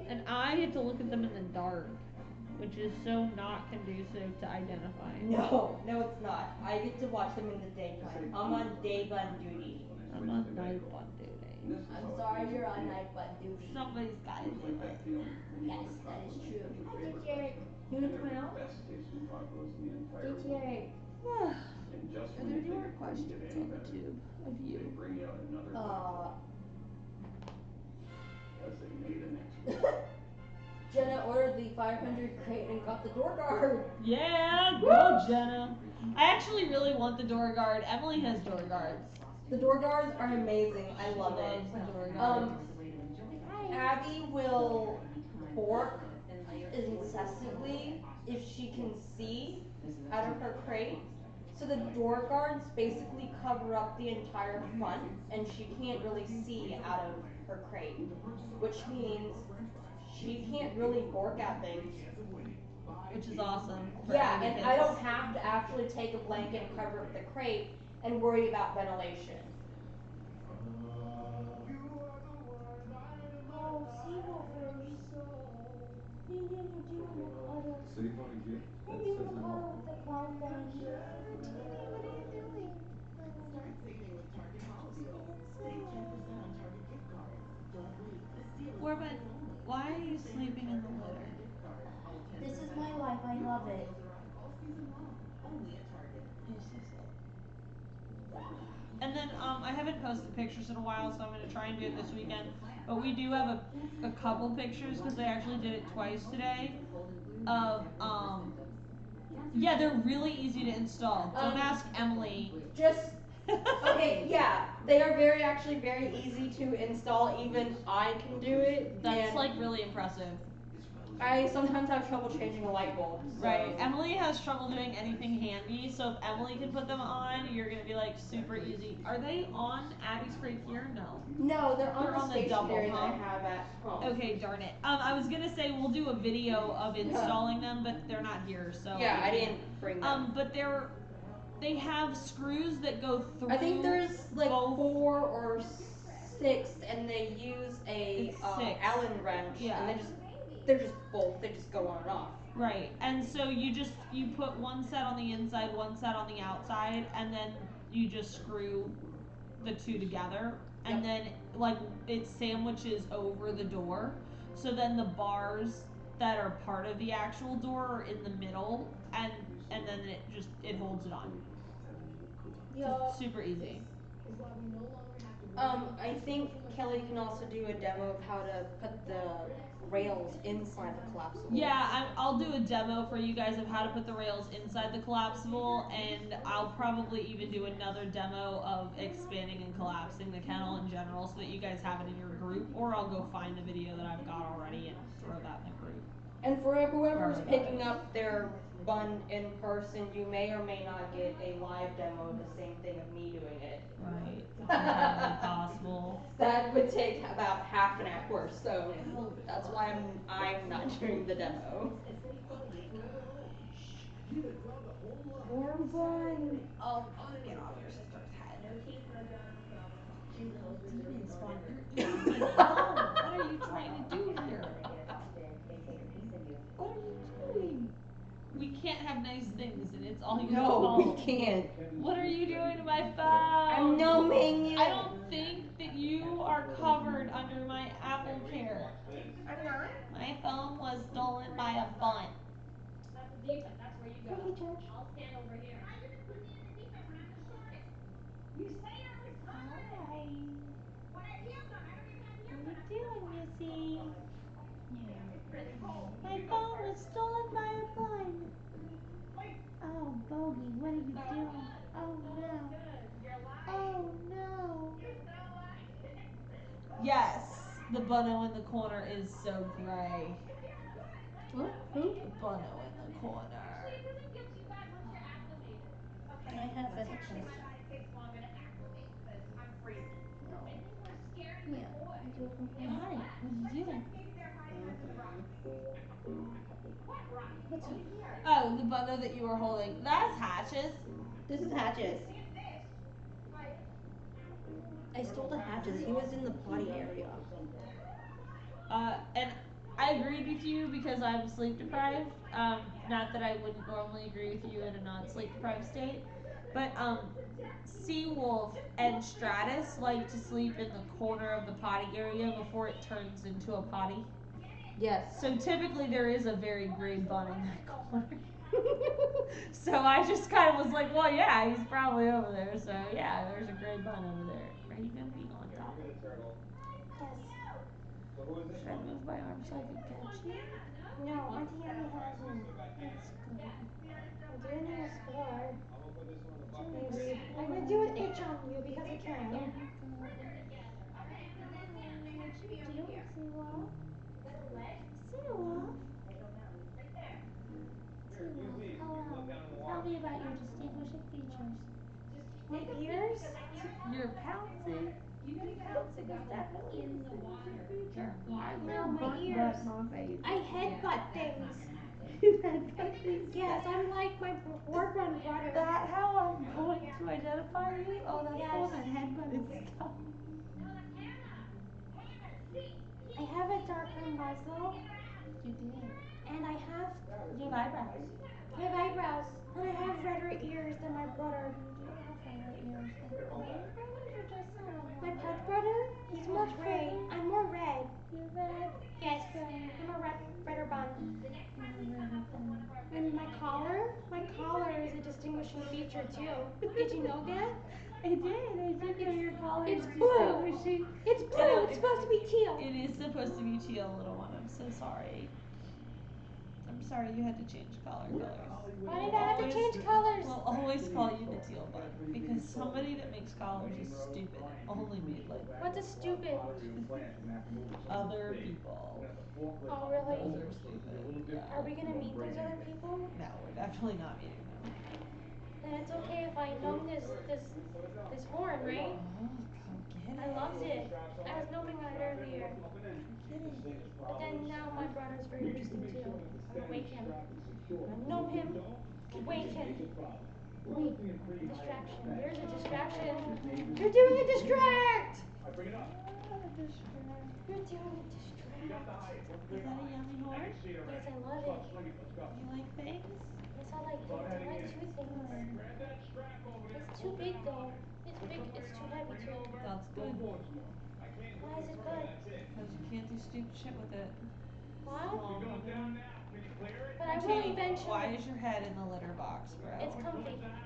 And I get to look at them in the dark, which is so not conducive to identifying. No, it's not. I get to watch them in the daytime. I'm on day bun duty. I'm on night bun duty. I'm sorry you're on night bun duty. Somebody's got to do it. Yes, that is true. Hi, Kit Kat. You wanna come out? Kit Kat. And just Are when there you any think more it couldn't questions get on any the better, tube of they you? bring out another because they made an expert. Jenna ordered the 500 crate and got the door guard. Yeah, go Jenna. I actually really want the door guard. Emily has door guards. The door guards are amazing. I love it. Loves the door guards. Abby will bark incessantly if she can see out of her crate. So the door guards basically cover up the entire front and she can't really see out of her crate, which means she can't really bark at things. Which is awesome. Yeah, and I don't have to actually take a blanket and cover up the crate and worry about ventilation. Oh, seawolfers. Hey, do you want to cuddle? So you bought a gift Hey, that do you says want to it cuddle all. with the cloud bunny? Teeny, what are you doing? Start saving with Target Fall Deal. Save 10% on Target gift cards. Don't wait. This deal is Corbin, Friday only. why are you sleeping in the litter? This is my life. I love it. All season long. Only at Target. You're so sick. And then I haven't posted pictures in a while, so I'm gonna try and do it this weekend. But we do have a couple pictures because they actually did it twice today. Of yeah, they're really easy to install. Don't ask Emily. Just okay, yeah, they are actually very easy to install. Even I can do it. That's and like really impressive. I sometimes have trouble changing a light bulb. So. Right. Emily has trouble doing anything handy, so if Emily can put them on, you're gonna be like super easy. Are they on Abby's crate here? No. No, they're on the double, stationary huh? that I have at home. Okay, darn it. I was gonna say we'll do a video of installing them, but they're not here, so. Yeah, I didn't bring them. But they have screws that go through. I think there's like 4 or 6, and they use a Allen wrench, and they're just both. They just go on and off. Right, and so you put one set on the inside, one set on the outside, and then you just screw the two together, and then like it sandwiches over the door, so then the bars that are part of the actual door are in the middle, and then it holds it on. Just super easy. I think Kelly can also do a demo of how to put the rails inside the collapsible. Yeah, I'll do a demo for you guys of how to put the rails inside the collapsible, and I'll probably even do another demo of expanding and collapsing the kennel in general so that you guys have it in your group, or I'll go find the video that I've got already and throw that in the group. And for whoever's picking up their bun in person, you may or may not get a live demo of the same thing of me doing it. Right. It's entirely possible. That would take about half an hour, so that's why I'm not doing the demo. More bun. Oh, get off your sister's head. Demon spawn, you're eating my phone. What are you trying to do here? What are you doing? We can't have nice things, and it's all your fault. No, we can't. What are you doing to my phone? I'm gnoming you. I don't think that you are covered under my Apple Care. I'm not. My phone was stolen by a bun. That's the deep end. That's where you go. Okay, George. I'll stand over here. You just put me in the deep end when I'm the shortest. You say I was taller than me. When I have heels on, I don't even have heels on. What are you doing, Missy? It's pretty cold. My phone was stolen by a bun. Oh, Bogie, what are you doing? Oh no. You're lying. Oh no. You're so lying. Yes, the bunno in the corner is so gray. What? Who? The bunno in the corner. Actually, it doesn't get too bad once you're acclimated. Okay. I have Actually, fetishes. my body takes longer to acclimate because I'm freezing. No. And you were scared Yeah. before. I do it from You know Hi, what? what did you do? Let's check maybe they're hiding under the rock. What rock? What's Over here. Oh, the bunno that you were holding. That's Hatches. This is Hatches. See a fish. Hide it. I stole the Hatches. He was in the potty area. And I agreed with you because I'm sleep deprived. Not that I wouldn't normally agree with you in a non-sleep deprived state. But Seawolf and Stratus like to sleep in the corner of the potty area before it turns into a potty. Yes. So typically there is a very gray bun in that corner. So I just kind of was like, well, yeah, he's probably over there. So yeah, there's a gray bun over there. Are you gonna be on top of me? Yes. So who is this Should I one? move my arm so I can catch you? No, Auntie Emmy has him. That's good. I'm doing him a score. I'm gonna put this one in the box. Maybe. I'm gonna do an itch on you because I can. There you go. What you do, Seawolf? Seawolf? Here, use Seawolf, these. You can hello. look down in the Tell water. me about your distinguishing features. My ears? Your pouncing. Pouncing is definitely a distinguishing feature. I No, will my butt ears. my face. I headbutt things. Headbutt things. Yes, I'm like my boyfriend brother. Is that how I'm going to identify you? Oh, that's Yes. cool. That headbutt stuff. I have a darker muzzle. You did. And I have You have eyebrows. eyebrows. And I have redder ears than my brother. You do have redder ears than all your brothers or just some of them? My pet brother? He's more gray. I'm more red. You're red. Yes. Good. I'm a redder bun. You're a redder bun. And my collar is a distinguishing feature too. Did you know that? I did know your collar is It's blue. distinguishing. It's blue. It's supposed to be teal. It is supposed to be teal, little one. I'm so sorry. I'm sorry you had to change colors. Why did I have to change colors? We'll always call you the teal bun because somebody that makes collars is stupid and only made like What's a stupid? other people. Oh, really? Those are stupid. Yeah. Are we gonna meet those other people? No, we're definitely not meeting them. Then it's okay if I numb this horn, right? Oh, go get it. I loved it. I was numbing on it earlier. Get it. But then now my brother's very interesting too. I'm gonna wake him. I'm gonna numb him. Wake him. Wait, a distraction. There's a distraction. You're doing a distract! Bring it up. You're doing a distract. Is that a yummy horn? Yes, I love it. You like things? Yes, I like things. I like two things. It's too big though. It's big. It's too heavy too. That's good. Why is it good? Because you can't do stupid shit with it. What? Small, honey. But I will eventually. Why is your head in the litter box, bro? It's comfy. That's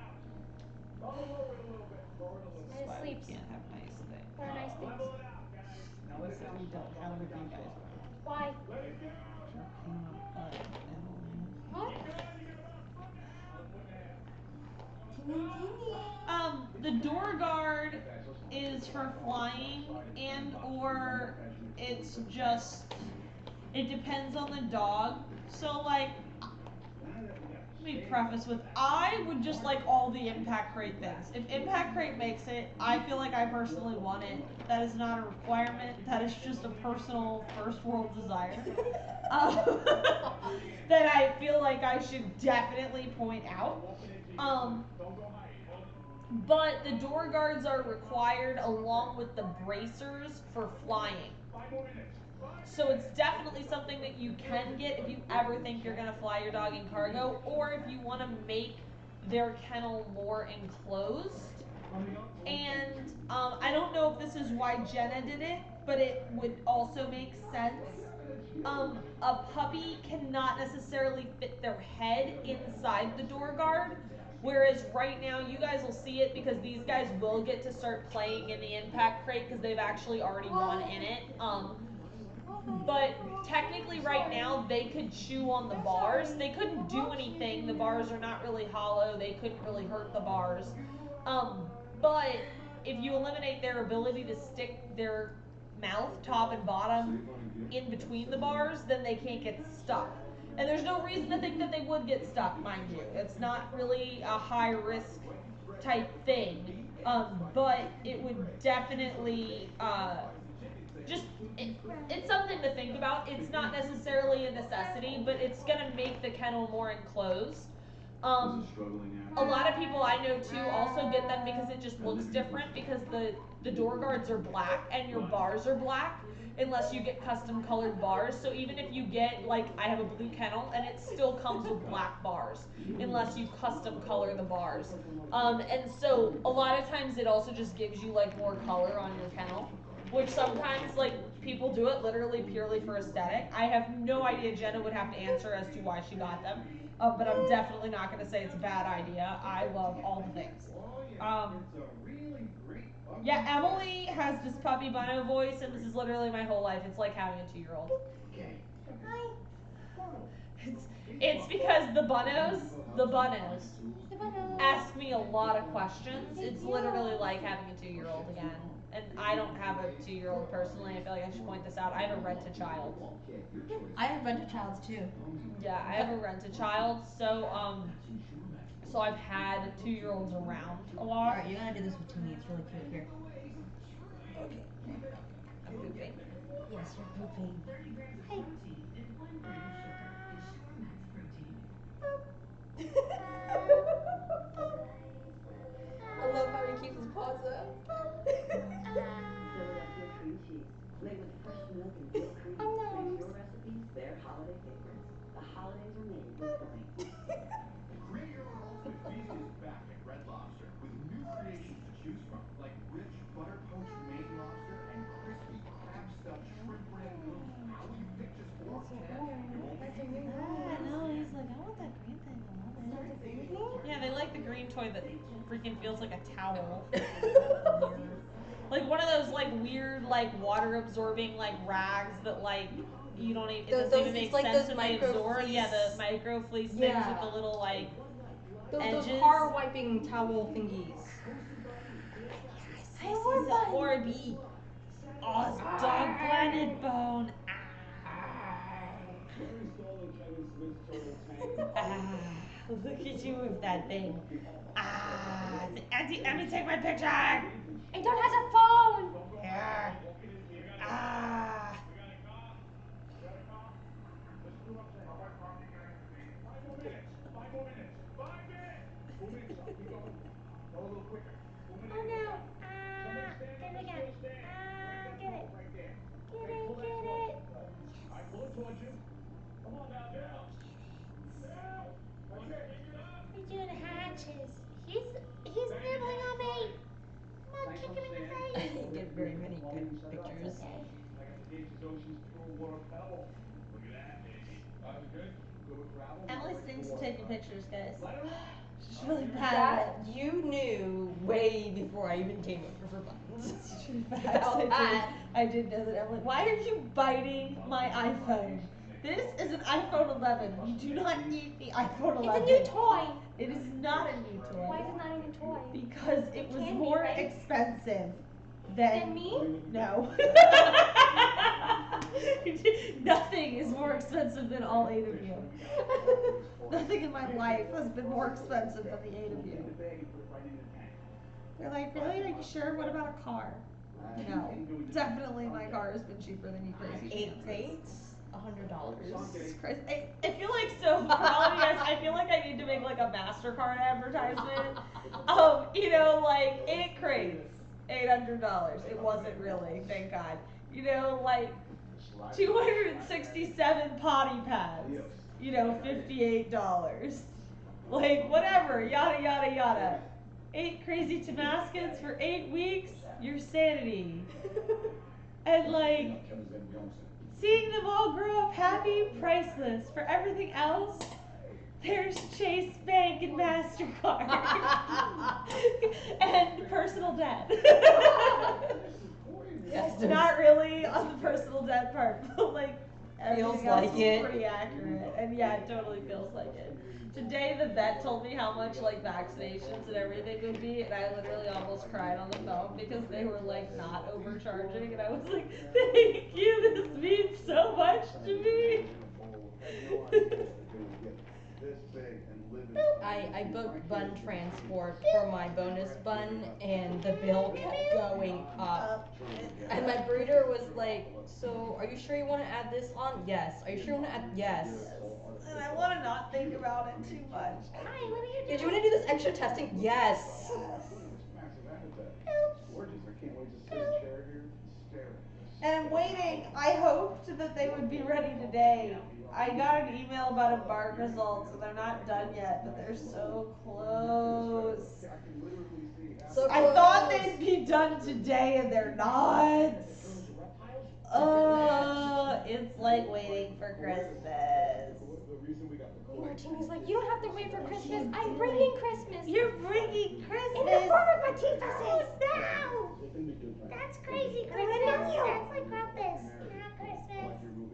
why we can't have nice things. What are nice things? Things that we don't have with you guys. Why? Your peanut butter, Emily. What? The door guard is for flying and or it's just, it depends on the dog. So like, let me preface with, I would just like all the impact crate things. If impact crate makes it, I feel like I personally want it. That is not a requirement. That is just a personal first world desire. That I feel like I should definitely point out. But the door guards are required along with the bracers for flying. So it's definitely something that you can get if you ever think you're gonna fly your dog in cargo, or if you want to make their kennel more enclosed. And I don't know if this is why Jenna did it, but it would also make sense. A puppy cannot necessarily fit their head inside the door guard, whereas right now you guys will see it because these guys will get to start playing in the impact crate because they've actually already won in it. But technically right now they could chew on the bars. They couldn't do anything. The bars are not really hollow. They couldn't really hurt the bars. But if you eliminate their ability to stick their mouth top and bottom in between the bars, then they can't get stuck. And there's no reason to think that they would get stuck, mind you. It's not really a high risk type thing. But it would definitely it's something to think about. It's not necessarily a necessity, but it's gonna make the kennel more enclosed. A lot of people I know too also get them because it just looks different because the door guards are black and your bars are black unless you get custom colored bars. So even if you get, like, I have a blue kennel and it still comes with black bars unless you custom color the bars. And so a lot of times it also just gives you like more color on your kennel, which sometimes, like, people do it literally purely for aesthetic. I have no idea. Jenna would have to answer as to why she got them. But I'm definitely not going to say it's a bad idea. I love all the things. Yeah, Emily has this puppy bunno voice, and this is literally my whole life. It's like having a 2-year-old. It's because the bunnos ask me a lot of questions. It's literally like having a 2-year-old again. And I don't have a 2-year-old personally. I feel like I should point this out. I have a rent-a-child. I have rent-a-childs too. Yeah, I have a rent-a-child. So I've had 2-year-olds around a lot. Alright, you're gonna do this with me. It's really cute here. Okay. I'm pooping. Yes, you're pooping. 30 grams of protein and 1 gram of sugar is Sure Max protein. I love how he keeps his paws up. Philadelphia cream cheese, made with fresh milk and whipped cream, makes your recipes their holiday favorites. The holidays are made with Bogie. Create your own ultimate feast is back at Red Lobster with new creations to choose from, like rich butter poached Maine lobster and crispy crab stuffed shrimp bread noodles. How will you pick just one? It won't be easy. No, he's like, I want that green thing. I love it. Yeah, they like the green toy that freaking feels like a towel. Like one of those like weird like water absorbing like rags that like you don't even, it doesn't even make like sense those when they micro absorb. fleece. Yeah, the micro fleece things with the little like Those edges. car wiping towel thingies. This is a Orby. Oh, it's dog planet bone. Look at you with that thing. Auntie, let me take my picture. Anton has a phone. Here. Five more minutes. 4 minutes, son. Keep going. Go a little quicker. 4 minutes. Oh no. Somebody stand up and still stand. Grab that pole right there. Okay, pull that towards you. All right, pull it towards you. Come on now, down. Down. That's it. He's doing hatches. He's nibbling on me. I'm gonna kick him in the face. You get very many good pictures. Okay. I got the Nature's Ocean's Pure Water Pebble. Look at that, baby. That was good. Good with gravel. Emily stinks to taking pictures, guys. Let her in. She's really bad. That you knew way before I even came over for buttons. I did know that. Emily, why are you biting my iPhone? This is an iPhone 11. You do not eat the iPhone 11. It's a new toy. It is not a new toy. Why is it not a new toy? Because it was can be, more right? expensive than me? No. Nothing is more expensive than all 8 of you. Nothing in my life has been more expensive than the 8 of you. They're like, really? Are you sure? What about a car? No. Definitely my car has been cheaper than you crazy. 8 crates, $100. Jesus Christ. I feel like so for all of you guys, I feel like I need to make like a MasterCard advertisement. You know, like 8 crates, $800. It wasn't really, thank God. You know, like 267 potty pads, you know, $58. Like whatever, yada yada yada. 8 crazy Tamaskans for 8 weeks, your sanity. And like seeing them all grow up happy, priceless. For everything else, there's Chase Bank and MasterCard. And personal debt. Yes, not really on the personal debt part, but like feels everything else like is it. pretty accurate. And yeah, it totally feels like it. Today the vet told me how much like vaccinations and everything would be, and I literally almost cried on the phone because they were like not overcharging, and I was like, thank you, this means so much to me. I booked bun transport for my bonus bun, and the bill kept going up. And my breeder was like, so are you sure you want to add this on? Yes. Are you sure you want to add? Yes. And I want to not think about it too much. Hi, what are you doing? Did you want to do this extra testing? Yes. And I'm waiting. I hoped that they would be ready today. I got an email about embark results, and they're not done yet, but they're so close. So I thought they'd be done today, and they're not. It's like waiting for Christmas. Martini's like, you don't have to wait for Christmas. I'm bringing Christmas. You're bringing Christmas. In the form of my teethus. Oh no! That's crazy Christmas. That's like Krampus. Not Christmas.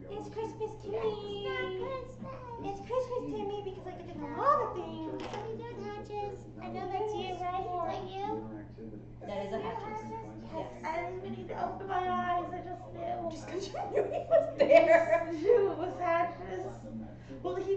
It's Christmas to me. It's not Christmas. It's Christmas to me because I get to do all the things. What are you doing, Hatches? I know that's you, right? Is that you? That is a Hatches. Yes. I didn't even need to open my eyes. I just knew. Just because you knew he was there. Knew it was Hatches. Well, he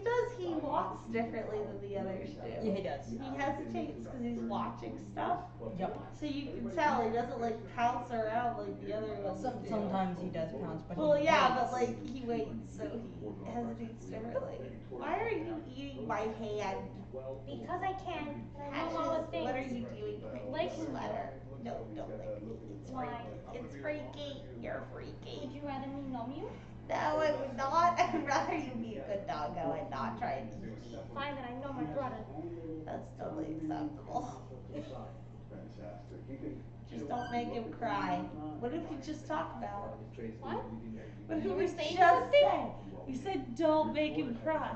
walks differently than the others do. Yeah, he does. He hesitates because he's watching stuff. Yep. So you can tell he doesn't like pounce around like the other ones do. Sometimes he does pounce, but Well, he yeah, waits. but like he waits, so he hesitates differently. Why are you eating my hand? Because I can. And I know all the things. What are you doing? Lick Sweater. No, don't lick me. It's Why? It's freaky. You're freaky. Would you rather me numb you? No, I would not. I'd rather you be a good doggo and not try and eat me. Fine, then I know my brother. That's totally acceptable. Fantastic. You can Just don't make him cry. What did we just talk about? What? What did You we were just saying say? something? We said don't make him cry.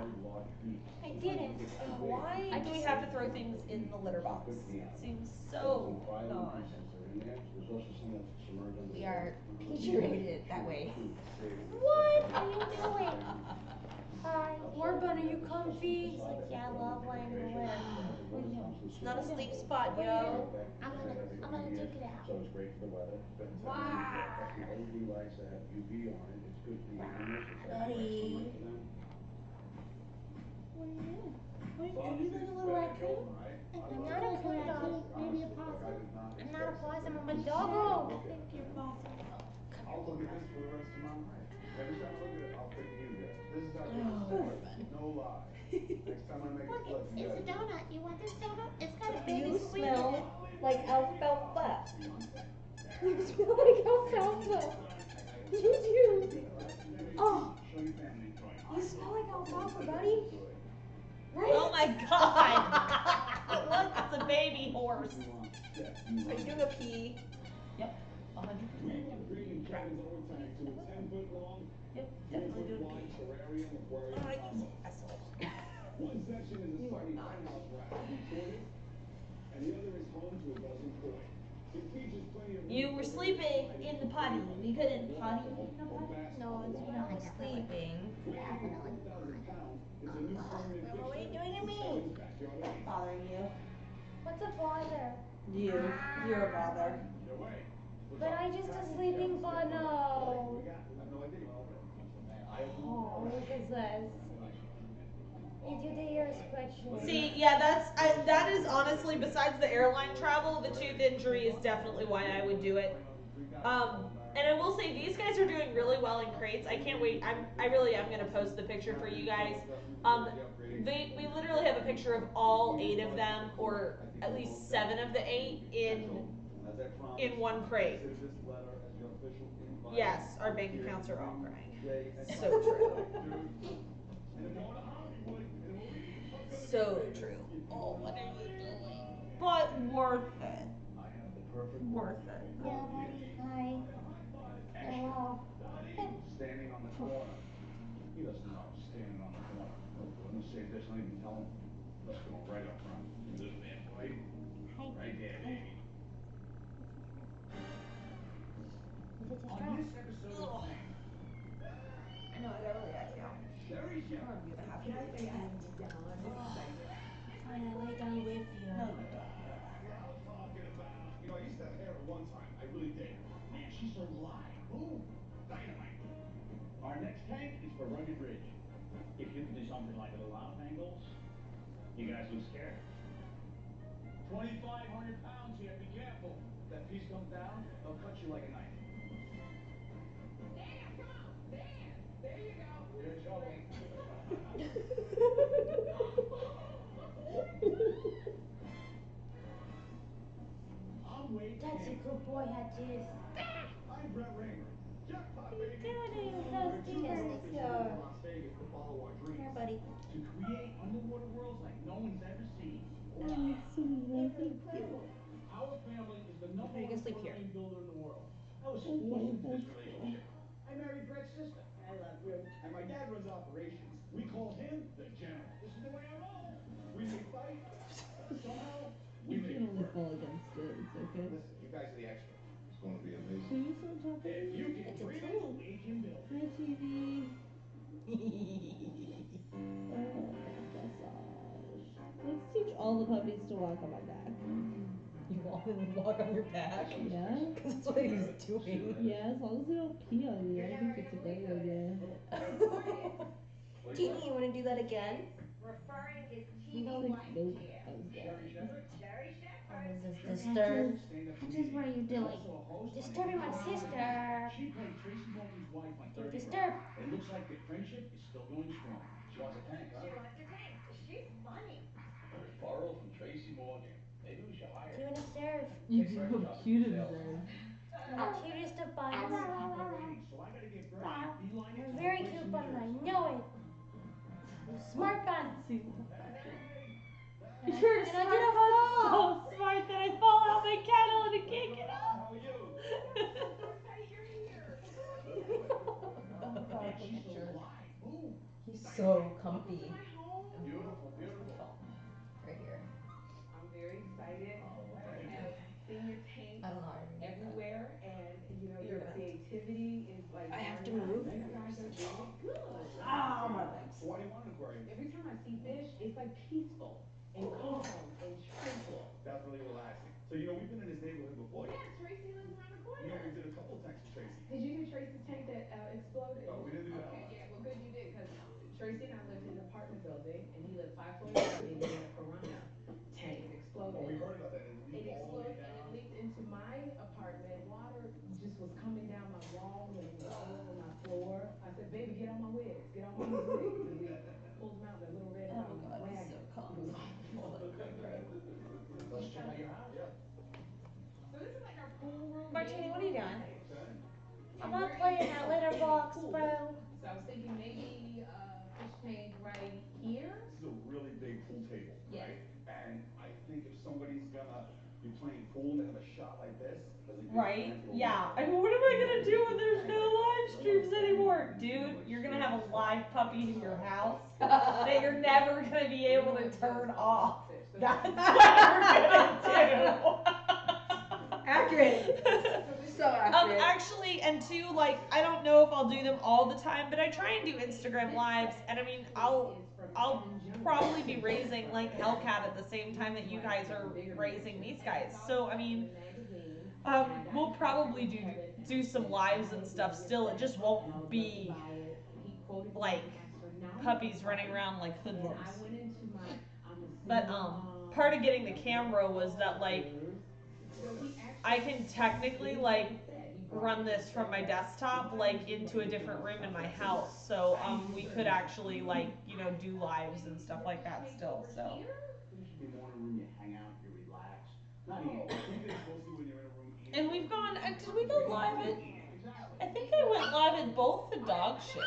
I didn't. Why do we have to throw things in the litter box? It seems so odd. We are curated that way. What are you doing? Hi. War Bun, are you comfy? He's like, yeah, I love laying in the litter. It's not a sleep spot, yo. I'm gonna take it out. So it's great for the weather. Wow. The OB likes to have UV on it. It's good for the animals. Buddy. What are you doing? Are you like a little raccoon? I'm not a coon dog. Maybe a possum. I'm not a possum. I'm a doggo. I think you're possum. I'll look at this for the rest of my life. Every time I look at it, I'll think of you guys. This is how no lie. Next time I make a flip, you It's a guys. donut. You want this donut? It's got a baby You squeak. smell like alfalfa. You smell like alfalfa. You do. Oh. Show your family joy. You smell like alfalfa, buddy. Right? Oh my god! Look, it's a baby horse. Are you doing a pee? Yep. 100%. Yep, definitely doing a pee. One section is a sunny house rat, and the other is home to a dozen koi. It features plenty of You were sleeping in the potty. We couldn't potty in the potty? No, it's not Sleeping. What are you doing to me? Bothering you. What's a bother? You. You're a bother. But I just a sleeping bunno. Oh, look at this. You do the ear scratching. See, yeah, that is honestly, besides the airline travel, the tooth injury is definitely why I would do it. And I will say these guys are doing really well in crates. I can't wait. I really am gonna post the picture for you guys. We literally have a picture of all 8 of them, or at least 7 of the 8 in one crate. Yes, our bank accounts are all crying. So true. So true. Oh, what are you doing? But worth it. Worth it. Yeah, buddy. Hi. Hello. Standing on the corner. He doesn't know. Standing on the corner. I'm gonna say this. Don't even tell him. Let's go right up front. Little man, boy. Hi. Right there, baby. Is it just On this episode of Fame, I know, I got really got you. Sherry Shepard. I'm gonna have to lay down. Fine, I lay down with you. No, you don't. I'm talking about. You know, I used to have hair at one time. I really did. Man, she's so live. Boom. Dynamite. Our next tank is for Rugged Ridge. If you could do something like a little out of angles, you guys look scared. 2,500 pounds here. Be careful. If that piece comes down, they'll cut you like a knife. There, come on. There you go. You're in trouble. I'm Wade That's a King. good boy, Hatches. I'm Brett Raymer. Jackpot, baby. You're so stupid. Las Vegas to follow our dreams. Here, buddy. To create underwater worlds like no one's ever seen. Our family is the number You can one sleep here. submarine builder in the world. I was forced into this relationship. I met And my dad runs operations. We call him the general. This is the way I roll. We may fight, but somehow we You make can it only work. fall against it. It's okay. Listen, you guys are the experts. It's going to be amazing. Can you start talking to If me? you can It's a dream tool. it, we can build Hi, it. TV. Massage. Let's teach all the puppies to walk on my back. You want him to walk on your back? Yeah. Because that's what he was doing. Yeah, as long as they don't pee on me, I think it's a great idea. Teeny, you want to do that again? Referring his He's teeny like, white nope, chair. I was Sherry done. Shepherd? Sherry Shepherd. This Sherry disturb. Shepherd, stand-up Just comedian. what are you Is doing? also a host on Disturbing my Hellcat. sister. She played Tracy Morgan's wife on Don't 30 disturb. Rock. It looks like their friendship is still going strong. She wants a tank, huh? She wants a tank. She's funny. Referral from Tracy Morgan. Maybe we should hire You her. want to serve? You Take see her how job as cute a it sales is. The cutest of buns. I'm gonna keep her waiting, so I gotta get fresh and beeline it You're to very her place cute in bun, New I Jersey. know it. You smart bun. See, And you're I smart, did a bun. fall. So smart that I fall out my kennel and I can't get up. How are you? Oh my god, Man, the she's so picture. alive. Move. He's so comfy. Beautiful, beautiful. Right here. I'm very excited. Right. I've seen your tank I don't know how you're gonna do that. everywhere, and you know You're your gonna- creativity is like. I have to bar none. move. You guys are really good. Oh, my legs. Why do you want an aquarium? Every time I see fish, it's like peaceful and calm and tranquil. That's really relaxing. So, you know, we've been in this neighborhood before. Yeah, Tracy lives around the corner. Yeah, we did a couple of tanks for Tracy. Did you do Tracy's tank that exploded? No, we didn't do that Okay, one. yeah, well, good you did, because Tracy and I lived in an apartment building, and he lived 5 floors above me, and he had a piranha tank exploded. Oh, we heard about that. It leaked It all the way exploded, and down. it leaked into my apartment. Water just was coming down my walls, and it was all over my floor. I said, baby, get on my wigs. Get on my wigs. And we pulled them out in a little red Oh my god, wagon. he's so calm. It was awful. Great. Let's check out your house. Yeah. So this is like our pool room. Martini, what are you doing? Okay. I'm not playing that litter box, bro. So I was thinking maybe fish tank right here. This is a really big pool table, right? And I think if somebody's gonna be playing pool and they have a shot like this, as a good Right? plan for the Yeah. water. I mean, what am I gonna do when there's no live streams anymore? Dude, you're gonna have a live puppy in your house that you're never gonna be able to turn off. That's what you're gonna do. Accurate. So accurate. Actually, and two, like, I don't know if I'll do them all the time, but I try and do Instagram lives, and I mean, I'll probably be raising like Hellcat at the same time that you guys are raising these guys. So I mean, we'll probably do some lives and stuff still. It just won't be like puppies running around like hoodlums. But part of getting the camera was that like I can technically like run this from my desktop like into a different room in my house. So we could actually like, you know, do lives and stuff like that still. So This should be more in a room you hang out, you relax. Not eating. He thinks mostly when you're in a room eating. and we've gone did we go live at I think I went live at both the dog shows.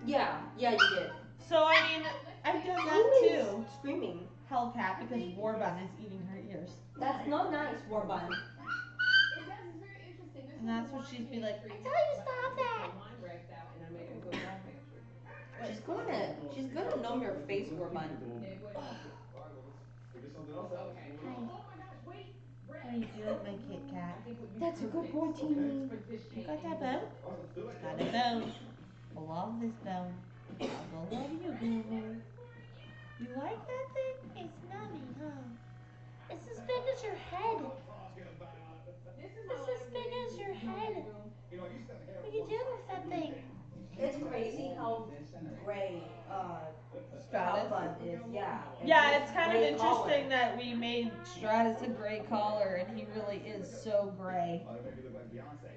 Yeah, you did. So I mean I've done that too. Screaming. Hellcat because Warbun is eating her ears. That's not nice, Warbun. And that's what she'd be like, I tell you stop that. She's gonna know your face, Warbun. All right, well, let's figure something else out. Hi. How you doing, my Kit Kat? That's a good boy, Teeny. You got that bone? Got a bone. I love this bone. I love you, boo boo. You like that thing? It's nummy, huh? It's as big as your head. This is It's as big as your head. You know, I used to have hair. What are you doing with that thing? It's crazy how gray Bun is. Yeah. Yeah, it's kind of Gray interesting collar. that we made Stratus a gray collar and he really is so gray. That made me look like Beyonce.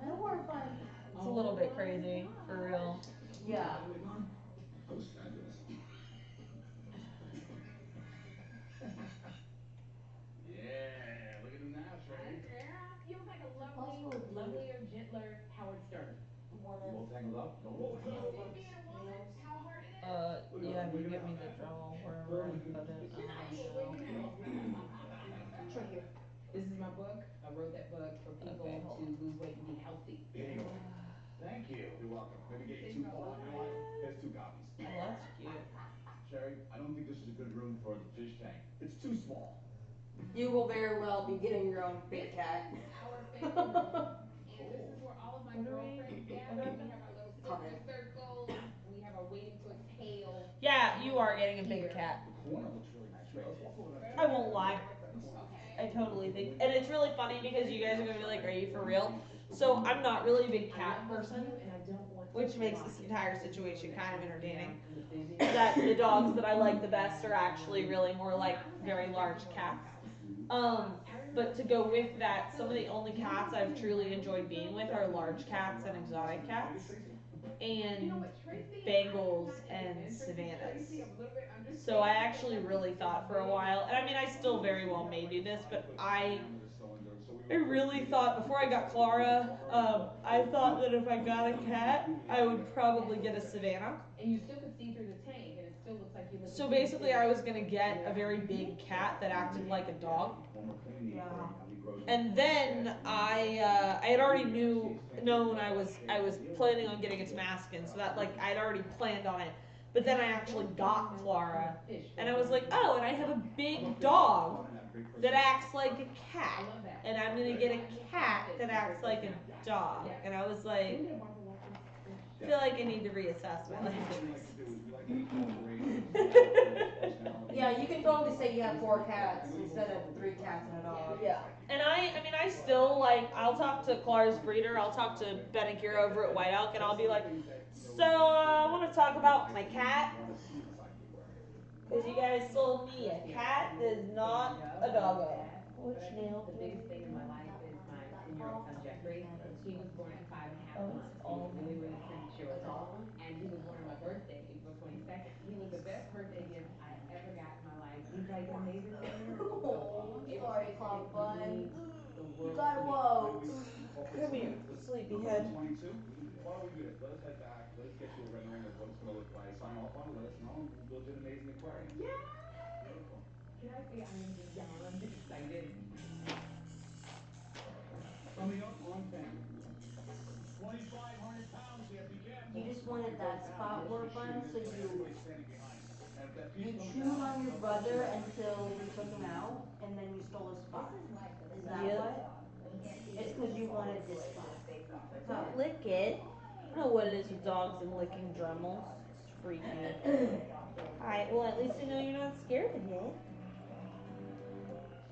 No Warbun. It's a little bit crazy, for real. Yeah. That was fabulous. Yeah, look at him now, Sherry. Yeah, he was like a lovelier, gentler Howard Stern. You all tangled up? Don't Whoa, what's up? See, being a woman, how hard it is. Yeah, if you get me the drum wherever I put it, It's right here. This is my book. I wrote that book for people Okay, hold to lose weight and be healthy. Here you go. Thank you. You're welcome. Maybe get you 2 paw. You know what? Here's 2 copies. Oh, that's cute. Sherry, I don't think this is a good room for the fish tank. It's too small. You will very well be getting your own big cat. Our family room. And this is where all of my girlfriends gather. We have our little sister circle. We have our waiting to exhale. Yeah, you are getting a big cat. The corner looks really nice, right? Let's walk over that. I won't lie. Okay. I totally think, and it's really funny because you guys are gonna be like, "Are you for real?" So I'm not really a big cat person, which makes this entire situation kind of entertaining. That the dogs that I like the best are actually really more like very large cats. But to go with that, some of the only cats I've truly enjoyed being with are large cats and exotic cats, and Bengals and Savannahs. So I actually really thought for a while, and I mean I still very well may do this, but I really thought before I got Clara, I thought that if I got a cat, I would probably get a Savannah. And you still could see through the tank, and it still looks like you live. So basically, I was gonna get a very big cat that acted like a dog. Yeah. And then I had already known I was planning on getting a Tamaskan, so that like I'd already planned on it. But then I actually got Clara, and I was like, oh, and I have a big dog that acts like a cat, and I'm gonna get a cat that acts like a dog. And I was like, I feel like I need to reassess my life choices. Yeah, you can totally say you have 4 cats instead of 3 cats and a dog. Yeah. And I mean, I still, like, I'll talk to Clara's breeder, I'll talk to Ben and Kira over at White Elk, and I'll be like, so, I want to talk about my cat. Because you guys sold me a cat that is not a doggo. Which nail? The biggest thing in my life is my 10-year-old son Jeffrey. He was born at 5.5 months. He was really, really premature. And he was born on my birthday, April 22nd. He was the best birthday gift I ever got in my life. He's like an amazing little miracle. Oh, I'm sorry, Club Bun. You You gotta whoa. Come here, sleepyhead. 22. Why don't we do this? Let us head back. Let us get you a rendering of what it's going to look like. Sign off on it. Let us know, and we'll build you an amazing aquarium. Yeah. Beautiful. Can I say I am beyond excited? Coming up on family. 2,500 pounds here. Be careful. You just wanted It that goes down. spot Just where be Bun, shooting so this way. you Everybody's standing behind. And if that piece you goes chewed down, on your don't brother touch it. until we took him out, and then you stole his spot. Is that Yep. what? It's because you wanted this spot. Not lick it. I don't know what it is with dogs and licking Dremels. It's freaky. Alright, well at least I know you're not scared of it. Oh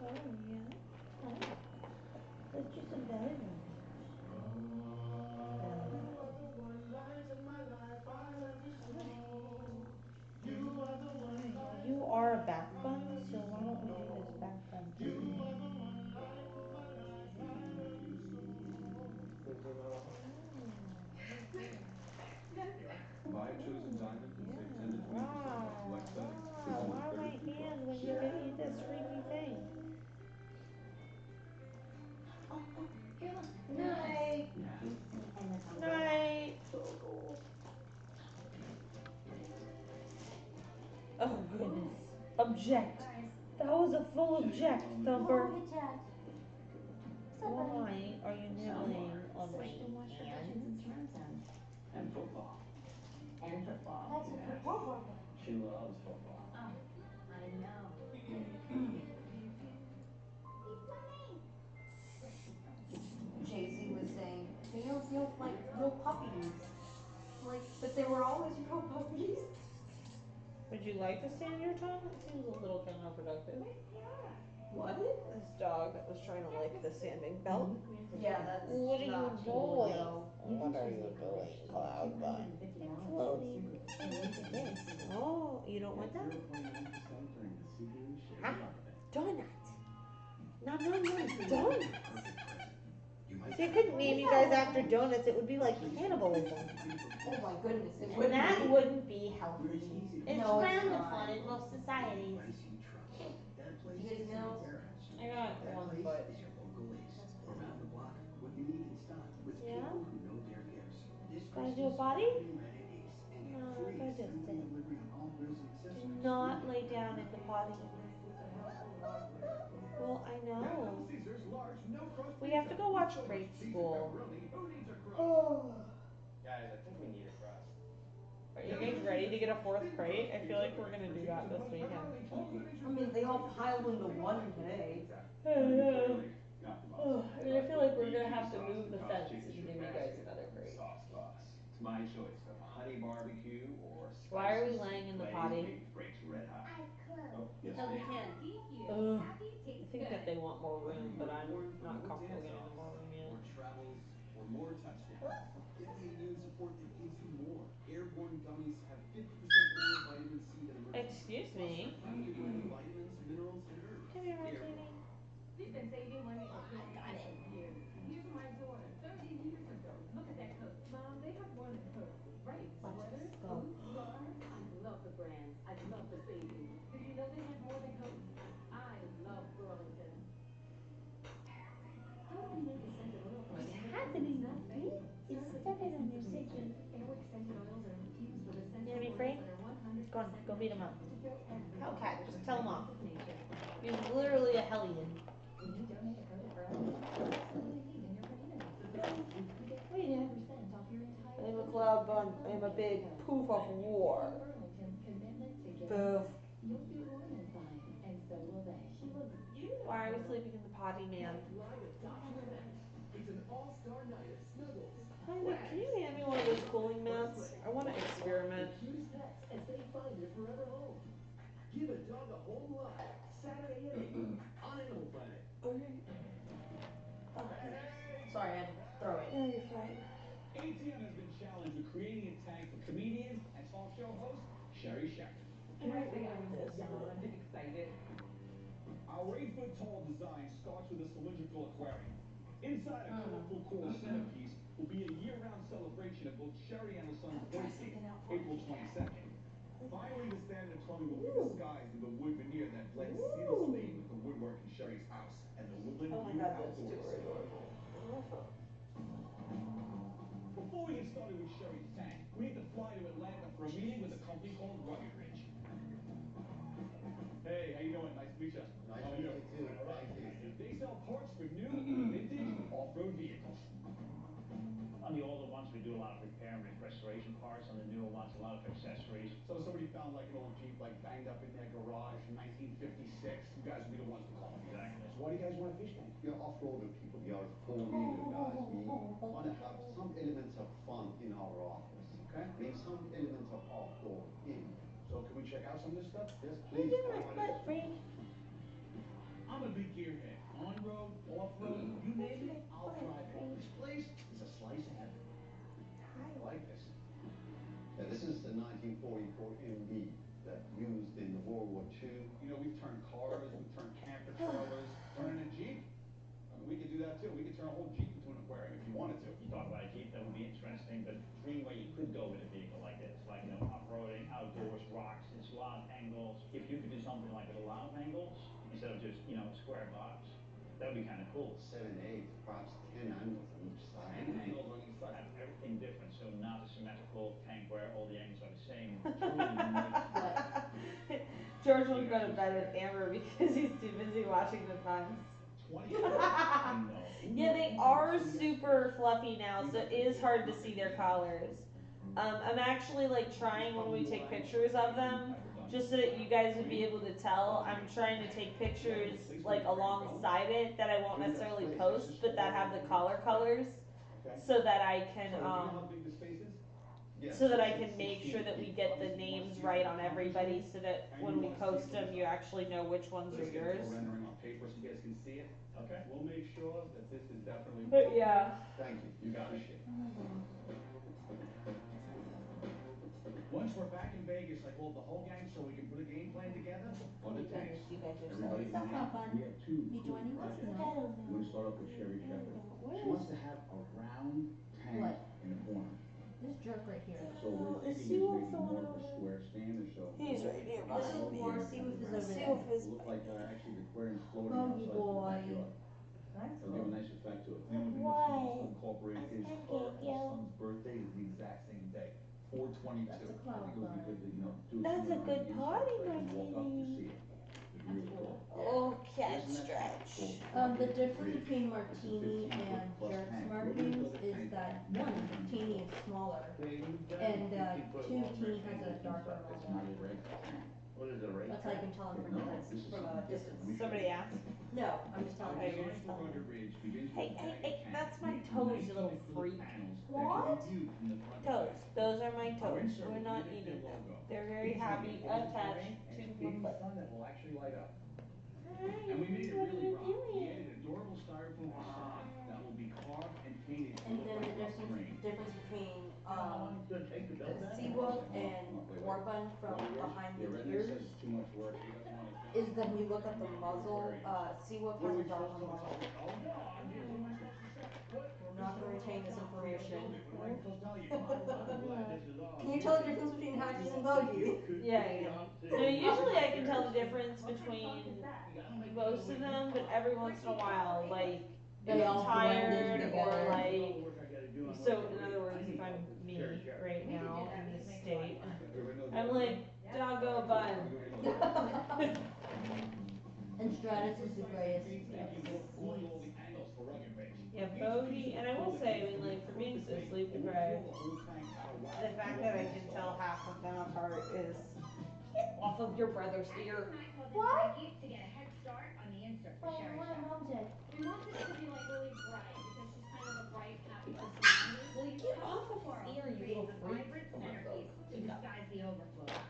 yeah. Oh. Let's do some belly rubs. You are a back bun, so why don't we do this back bun thing? Buy a chosen diamond and save 10 to 20% off select settings. There's Why only my 32 hand drops. when you're gonna eat this freaky thing? Oh, here, look. Night. Night. Oh goodness. Object. That was a full object, Thumper. Why are you nibbling on my hand? And football. And football. That's a football bubble. She loves football. Oh, I know. JC was saying, they don't feel like real puppies. Like, but they were always real puppies. Would you like to stand your tongue? It seems a little counterproductive. What? This dog that was trying to lick the sanding belt. Yeah, that's What are you not doing? cool. What are you doing, Cloud Bun? It's floating. Yes. Oh, you don't want that? Huh? Donuts. Nom nom nom. Donuts. See, I couldn't name you guys after donuts. It would be like cannibalism. Oh my goodness, it And wouldn't that be. wouldn't be healthy. It's No, it's frowned not. upon in most societies. You guys know? I got one foot. Around the block, what you need in stock with Yeah? people who know their gifts. This Gotta do a Christmas, potty? stream at Ace and get No, free go just same-day sit. delivery on all grills and Do accessories. not lay down in the potty. Well, I know. Caesar's large no crust We have to go watch Grade School. Who needs a crust? Oh. Guys, I think we to get a 4th crate. I feel like we're gonna do that this weekend. I mean, they all piled into one today. I know. Oh, and I feel like we're gonna have to move the fence and give you guys another crate. It's my choice of honey barbecue or spicy. Why are we laying in the potty? Breaks red hot. Oh, yes, So we ma'am. can. Ugh. I think that they want more room, but I'm not comfortable getting them more room yet. More travels, or more touchdowns. Get the immune support that gives you more. Airborne gummies have 50% more vitamin C than emergency. Excuse me. Plus, they're crafted with vitamins, minerals, and herbs. Come here, Airborne. Martini. We've been saving money for Hellcat for years. Here's my daughter, 30 years ago. Look at that coat. Mom, they have more than coats. Right. Sweaters, boots, scarves. I love the brands. I love the savings. Did you know they have more than coats? I love Burlington. How do we make a scented oil from What's organic happening? foods not fake? It's Start with stepping on your basic safety. information. Airwick scented oils are infused with essential You gonna be oils free? that are 100% Go on, go beat him up. to fill every Hellcat, with just the tell him off. fragrance of nature. He's literally a hellion. When you donate a coat of Burlington, that's something you need in your community. You get What are you doing? 10% off your entire I'm a purchase cloud with bun. I'm a big poof of war. Burlington commitment to getting Poof. You'll feel warm inside, and so will they. Why are we sleeping in the potty, man? Live adoption event. It's an all-star night of snuggles. Kinda, can you hand me one of those cooling mats? I want to experiment. The cutest pets as they find their forever home. Give a dog a home live. Saturday at 8 on Animal Planet. Okay. Sorry, I had to throw it. No, you're fine. ATM has been challenged with creating a tank for comedian and talk show host Sherry Shepherd. Can I say I'm beyond excited? Our 8-foot tall design starts with a cylindrical aquarium. Inside a colorful coral centerpiece will be a year-round celebration of both Sherry and her son's birthday, April 22nd. Finally, the standard of plumbing will be disguised in the wood veneer that blends seamlessly with the woodwork in Sherry's house and the woodland Oh my view god, those two outdoors. are adorable. Before we get started with Sherry's tank, we need to fly to Atlanta for a meeting with a company called Rugged Ridge. Hey, how you doing? Nice to meet you. Nice How to are you? meet you too. All right. Thank you. They sell parts for new and vintage off-road vehicles. On the older ones, we do a lot of repair and restoration parts. On the newer ones, a lot of accessories. So if somebody found like an old Jeep like banged up in their garage from 1956, you guys would be the ones to call. Exactly. So why do you guys want a fish tank? We are off-roader people. We are four-wheeler guys. We want to have some elements of fun in our office. Okay. I mean, some elements of outdoor in. So can we check out some of this stuff? Yes, What are please. you doing with my friend? I'm a big gearhead. On-road, off-road, you name it, I'll drive it. This place is a slice of heaven. I like this. Yeah, this is a 1944 MB that used in World War II. You know, we've turned cars, we've turned camper trailers, turning a Jeep. I mean, we could do that too. We could turn a whole Jeep into an aquarium if you wanted to. You talk about a Jeep, that would be interesting, but dream where you could go with a vehicle like this, like, you know, off-roading, outdoors, rocks, it's a lot of angles. If you could do something like with a lot of angles, instead of just, you know, a square box, that would be kind of cool. 7, 8, perhaps 10 angles on each side. 10 angles on each side. Have everything different, so not a symmetrical tank where all the angles are the same. Truly unique. George won't go to bed with Amber because he's too busy watching the puns. 20 Yeah, they are super fluffy now, so it is hard to see their collars. I'm actually like trying when we take pictures of them, just so that you guys would be able to tell. I'm trying to take pictures like alongside it that I won't necessarily post, but that have the collar colors, so that I can so that I can make sure that we get the names right on everybody, so that when we post them, you actually know which ones are yours. Rendering on paper so you guys can see it. Okay. We'll make sure that this is definitely. But yeah. Thank you. You got it. Once we're back in Vegas, I called the whole gang so we can put a game plan together for the tanks. You guys are Everybody so can fun. We have two You cool joining us? projects. No. We're going to start off with Sherry Shepherd. She wants to have a round tank What? in the corner. This jerk right here. So we're Is thinking Seawolf maybe the one more of a over square stand or so. He's right here, This buddy. is more Seawolf is over there. Seawolf is Look like actually the aquarium's floating Bogie outside boy. the backyard. That's It'll give a nice effect to it. The only thing Why? that she wants to incorporate is I her can't go. son's birthday is the exact same day, 4/22. That's a I cloud think it would be bar. good to, you know, do That's a something good around the party, inside so I can walk up to Martini. see it. The really cool. Oh, cat There's an extra stretch. full The bucket difference fridge. between It's a martini 15 foot and plus Jerk's tank. We're gonna martinis build a is tank that that one, can be martini is used. smaller, Baby, you've got and 15 foot two, long martini has a rectangles darker inside. It's muzzle. not a regular tank. What is it, a race That's how you can track? tell them from No, the this is from a something different. distance. Let me show Somebody you. asked. No, I'm just telling Our you. design for Rugged Ridge begins with Hey, a hey, bag hey, of tanks that's my made from toes, you 19 little acrylic freak. panels that What? can be viewed from the front to Toes. back. Those are my Our toes. insert We're will not mimic eating their them. logo. They're very Features happy the orange attached gray, to and it's my in the foot. sun that will actually light up. Hi, And we made it what are really you rock. We doing? added adorable styrofoam facade that will be carved and painted to And look then like the rough terrain. difference between You know how long it's gonna take to build that? Seawolf Oh, and wait. Warbun from One of yours? behind Yeah, the Redneck ears says it's too much work. He doesn't want it done. is that when you look at the muzzle, Seawolf What has are a we darker supposed to muzzle. Oh no, I'm just, what am I supposed to say? What? I'm not going to retain this information. What am I supposed to tell you? I'm glad this is all. Can you tell the difference between Hatches and Bogie? Yeah, I can. No, usually I can tell the difference between most of them, but every once in a while, like, They if I'm all blend in tired or together. like, so in other words, if I'm me right now in this state, I'm like, doggo bun. And Stratus is the greatest. Yeah, Bogie, and I will say, I mean, like, for being so sleep deprived, the fact that I can tell half of them apart is off of your brother's ear. What? To get a head start on the insert for Wait, Sherry what Shop. did Mom say? We want this to be like really bright because she's kind of a bright, happy personality. We'll use Get custom off of coral his ear, to you create little the freak. vibrant Come on, go. centerpiece to Good job. disguise the overflow box,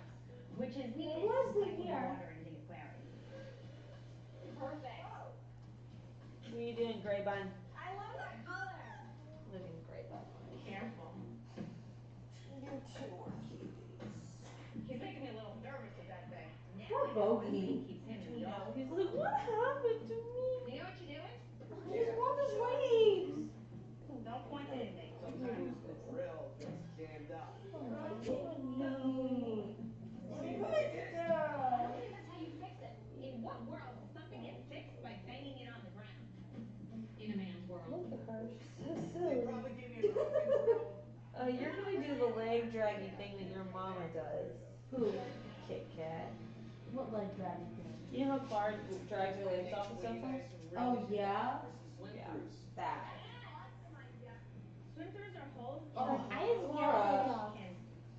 which is needed Who to was the cycle the ear? water into your clary. Perfect. What are you doing, Gray Bun? I love that color. Living Gray Bun. Careful. You two are cuties. He's making me a little nervous with that thing. Now Poor I know one Bogie. thing keeps him in the No, dark. he's like, what happened to me? You know what you're doing? I just want his legs. Don't point at anything. Sometimes the thrill gets jammed up. No. Normally that's how you fix it. In what world does something get fixed by banging it on the ground? In a man's world. Look at her, she's so They silly. probably give you an open throw. You're gonna do the leg draggy thing that your mama does. Who? Kit Kat. What leg dragging thing? You know how Clark drags her legs off the sofa? Oh yeah? Yeah, that. Swim-throughs are holes. Oh, I just yell at Laura. the dog.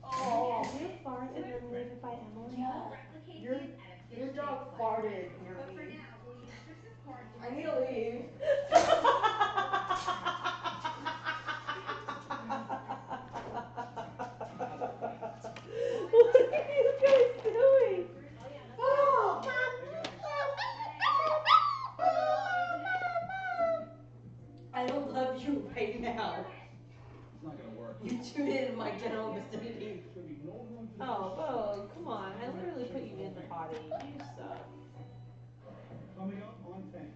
Oh, do you fart and then leave it by Emily? Yeah. Replicate Your, these at a fish your dog tank farted near But for me. now, we'll use gypsum cardboard. I need to leave. What are you guys doing? Oh! I don't love you right now. It's not gonna work. You tuned in my general vicinity. Oh, Bo, come on. I literally put you in the potty. You suck. Coming up on 10.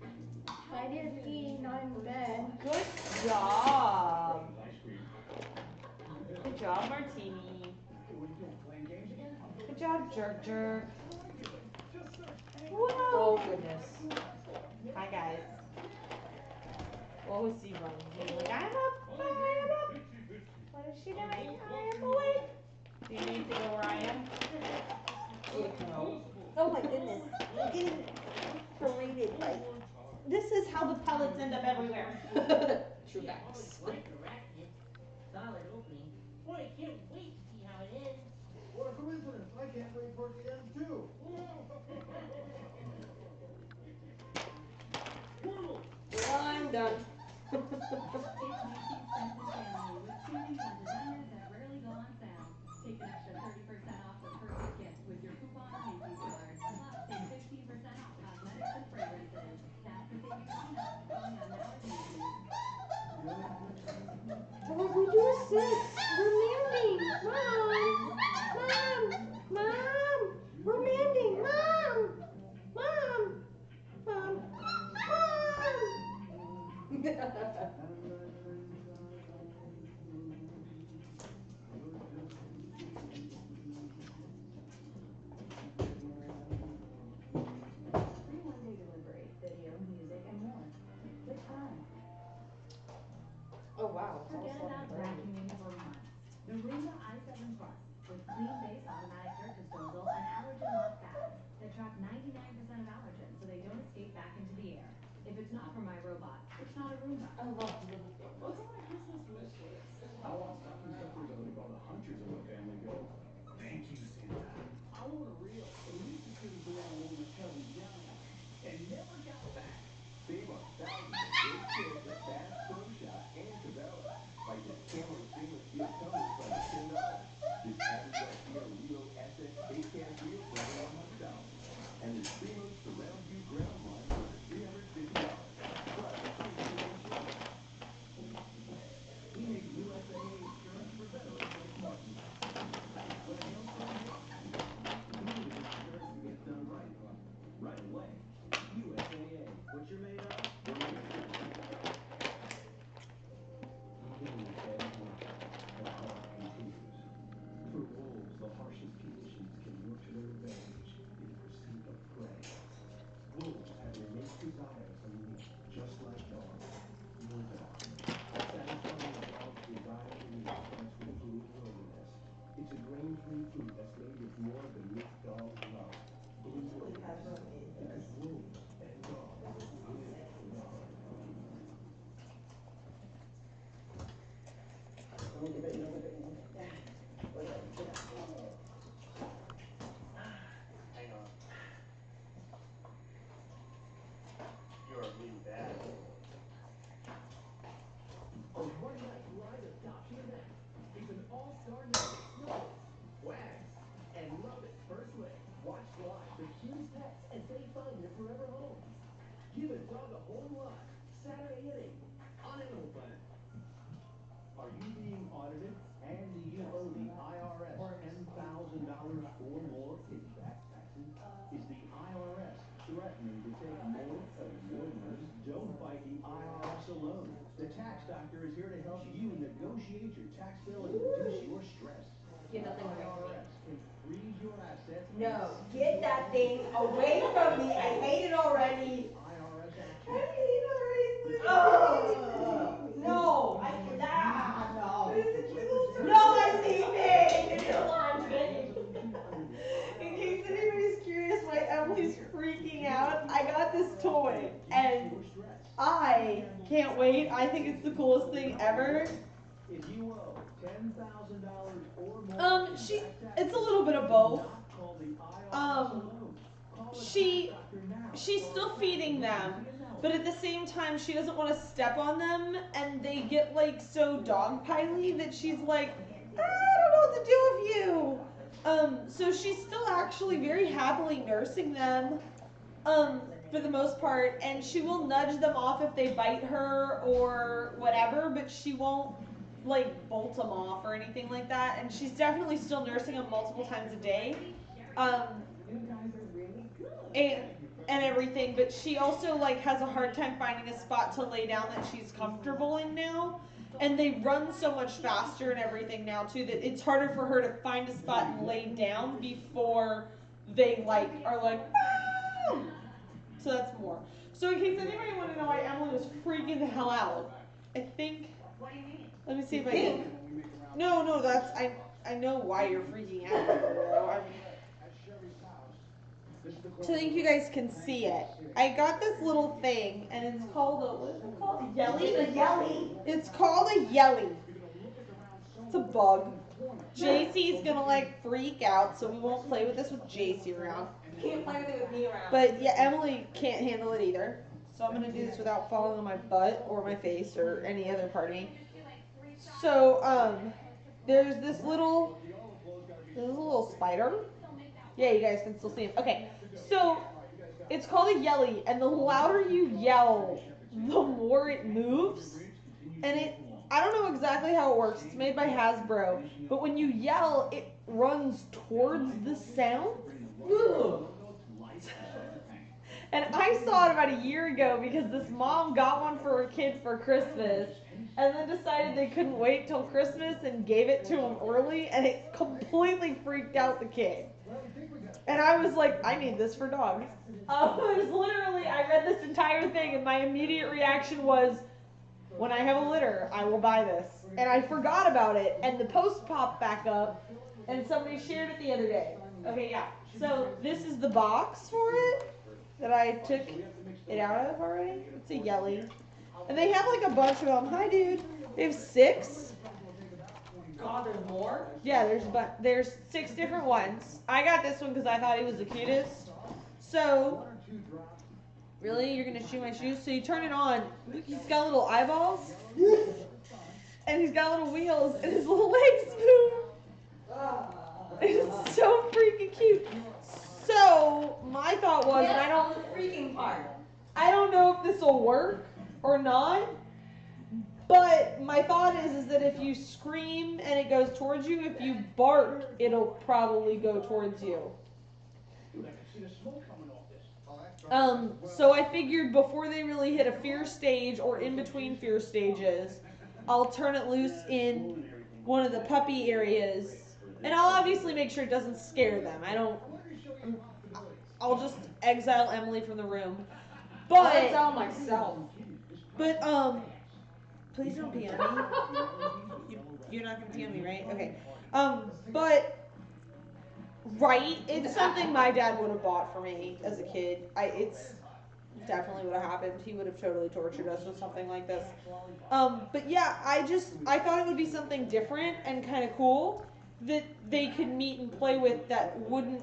I did pee, not in bed. Good job. Good job, Martini. What are you doing, playing games again? Good job, Jerk Jerk. Oh Whoa. goodness. Hi, guys. What was he running? He was like, I'm up. What is she doing? I am awake. Do you need to go where I am? No. Oh my goodness. I'm getting paraded. Like, this is how the pellets end up everywhere. True facts. Quite directed. Solid opening. Boy, I can't wait to see how it ends. What a coincidence. I can't wait for it to end too. I'm done. It's Macy's Friends and Family with savings on designers that rarely go on sale. Take an extra 30% off the perfect gift with your coupon Macy's card. Plus, save 15% off cosmetics and fragrances. That's the savings lineup going on now at Macy's. What we do is this. We're landing. Mom. Mom. Mom. We're landing. Mom. Mom. Mom. Mom. Free one-day delivery, video, music, and more. With time. Oh, wow. It's Forget all about vacuuming for months. The Roomba i7 Plus with clean base automatic dirt disposal and allergen lock pads that trap 99% of No, get that thing away from me. I hate it already. I hate it already. No, I cannot. No. No, I'm leaving. No, I'm leaving. In case anybody's curious why Emily's freaking out, I got this toy and I can't wait. I think it's the coolest thing ever. If you owe $10,000 or more, It's a little bit of both. She's still feeding them, but at the same time, she doesn't want to step on them, and they get like so dog-piley that she's like, I don't know what to do with you. So she's still actually very happily nursing them, for the most part, and she will nudge them off if they bite her or whatever, but she won't like bolt them off or anything like that, and she's definitely still nursing them multiple times a day. And everything, but she also like has a hard time finding a spot to lay down that she's comfortable in now. And they run so much faster and everything now too that it's harder for her to find a spot and lay down before they like are like, ah! So that's more. So in case anybody wanted to know why Emily was freaking the hell out, I think, let me see if I can. No, that's, I know why you're freaking out, bro. So I think you guys can see it. I got this little thing, and it's called a, what is it called? A yelly? It's a yelly. It's called a yelly. It's a bug. JC's gonna like freak out, so we won't play with this with JC around. You can't play with it with me around. But yeah, Emily can't handle it either. So I'm gonna do this without falling on my butt or my face or any other part of me. So, there's this little spider. Yeah, you guys can still see him. Okay, so it's called a yelly, and the louder you yell, the more it moves. And I don't know exactly how it works. It's made by Hasbro, but when you yell, it runs towards the sound. Ugh. And I saw it about a year ago because this mom got one for her kid for Christmas and then decided they couldn't wait till Christmas and gave it to him early, and it completely freaked out the kid. And I was like, I need this for dogs. It was literally, I read this entire thing and my immediate reaction was, when I have a litter, I will buy this. And I forgot about it, and the post popped back up, and somebody shared it the other day. Okay, yeah. So this is the box for it that I took it out of already. It's a yelly. And they have like a bunch of them. Hi, dude. They have 6. God, there's more? Yeah, there's 6 different ones. I got this one because I thought he was the cutest. So, really? You're going to chew my shoes? So you turn it on. Look, he's got little eyeballs. And he's got little wheels. And his little legs move. It's so freaking cute. So, my thought was, and I don't, the freaking part. I don't know if this will work or not, but my thought is that if you scream and it goes towards you, if you bark, it'll probably go towards you. So I figured before they really hit a fear stage or in between fear stages, I'll turn it loose in one of the puppy areas, and I'll obviously make sure it doesn't scare them. I'll just exile Emily from the room. But I'll exile myself. But please don't pee on me. You're not gonna pee on me, right? Okay. But right, it's something my dad would have bought for me as a kid. It's definitely would have happened. He would have totally tortured us with something like this. But yeah, I thought it would be something different and kind of cool that they could meet and play with that wouldn't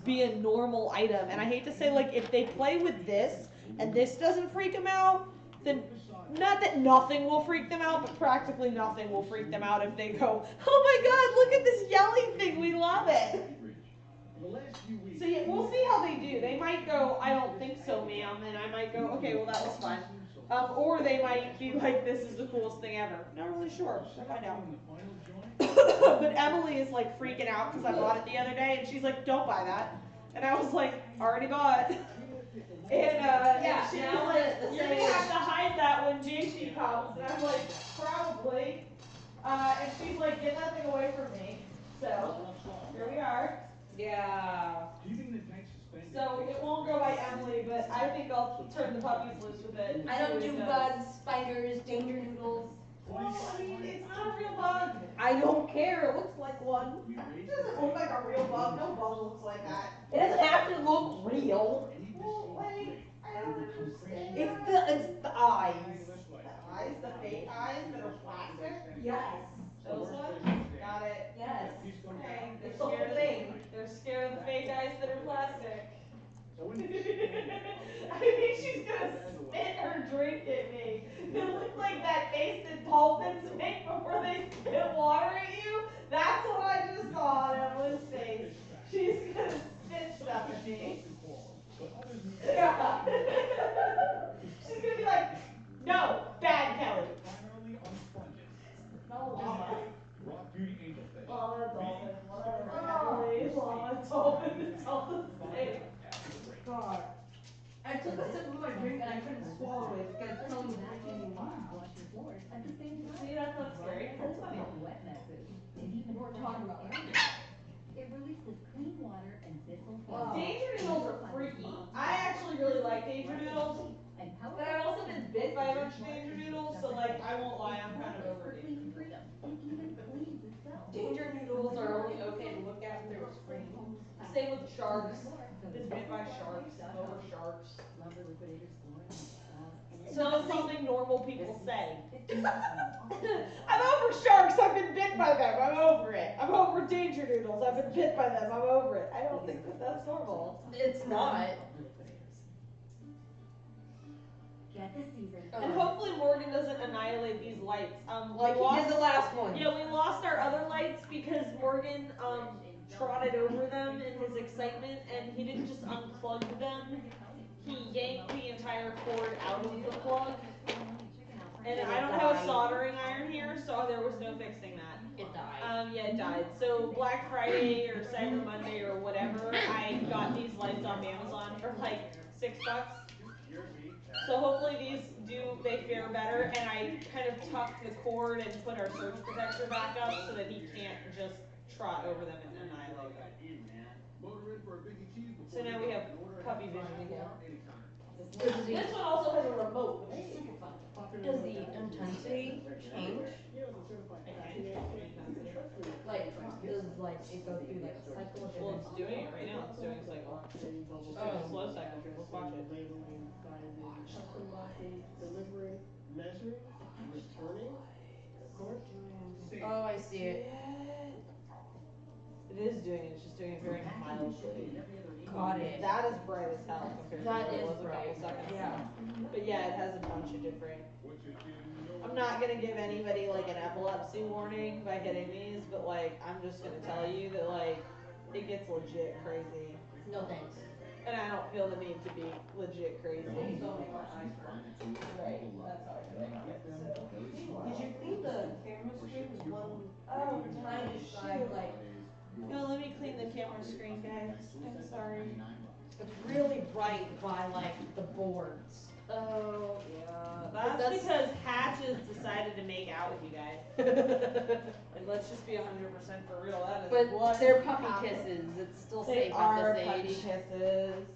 be a normal item. And I hate to say, like, if they play with this and this doesn't freak them out, then not that nothing will freak them out, but practically nothing will freak them out if they go, oh my god, look at this yelling thing, we love it. So yeah, we'll see how they do. They might go, I don't think so, ma'am, and I might go, okay, well that was fun. Or they might be like, this is the coolest thing ever. Not really sure. We'll find out. But Emily is like freaking out because I bought it the other day, and she's like, don't buy that. And I was like, already bought. And yeah, she now was like, it's the you're same. gonna have to hide that when JC comes. And I'm like, probably. And she's like, get that thing away from me. So here we are. Yeah. Keeping the tank suspended. So it won't go by Emily, but I think I'll turn the puppies loose with it. I don't do bugs, spiders, danger noodles. Well, I mean, it's not a real bug. I don't care. It looks like one. It doesn't look like a real bug. No bug looks like that. It doesn't have to look real. Well, like, I don't understand. It's the eyes. The eyes, the fake eyes that are plastic? Yes. Those ones? Got it. Yes. Okay, they're It's the scared whole of thing. They're scared of the fake eyes that are plastic. So when I think she's gonna spit her drink at me. It looked like that face that dolphins make before they spit water at you. That's what I just saw on Evelyn's face. She's gonna spit stuff at me. Yeah. She's gonna be like, no, bad Kelly. primarily on sponges. No llama. Rock beauty angelfish. Llama, dolphin, whatever. Emily, llama, dolphin, it's all the same. God. I took a sip of my drink and I couldn't swallow it because Kelly was making me laugh. Wash your floors at the same time. See, that's not scary. That's funny. Wet messes. It even We're talking about that. It releases clean water and thistle Danger noodles are freaky. I actually really like danger noodles, but I've also been bit by a bunch of danger noodles, so like I won't lie, I'm kind of over danger noodles. freedom. It even cleans itself. Danger noodles are only okay to look at through a screen. Same with sharks. Been bit by sharks, over sharks. Lumber liquidators flooring It's not something normal people say. I'm over sharks, I've been bit by them, I'm over it. I'm over danger noodles, I've been bit by them, I'm over it. I don't think that that's normal. It's not. Get the season. And hopefully Morgan doesn't annihilate these lights. Like he did the last one. Yeah, we lost our other lights because Morgan trotted over them in his excitement, and he didn't just unplug them. He yanked the entire cord out of the plug. And I don't have a soldering iron here, so there was no fixing that. It died. Yeah, it died. So Black Friday or Cyber Monday or whatever, I got these lights off Amazon for like $6. So hopefully they fare better, and I kind of tucked the cord and put our surge protector back up so that he can't just trot over them and annihilate them. So now we have puppy vision again. This one also has a remote, which is super fun. Does the intensity change? Like, does like it go through like cycle? Well, it's doing it right now. It's doing a cycle. It's just doing a slow cycle. Let's watch it. Delivering, measuring, returning, court. Oh, I see it. It is doing it. It's just doing it very mildly. Got it. That is bright as hell compared to That what it is was a couple bright. seconds Yeah. ago. But yeah, it has a bunch of different. I'm not gonna give anybody like an epilepsy warning by hitting these, but like I'm just gonna tell you that like it gets legit crazy. No thanks. And I don't feel the need to be legit crazy. Right, that's how I feel. Did you clean the camera screen with one kind of side, like, No, let me clean the camera screen, guys. I'm sorry. it's really bright by like the boards. Oh, yeah. That's because Hatches decided to make out with you guys. And let's just be 100% for real. That is But what they're puppy happened. kisses. It's still They safe are at this puppy age. kisses.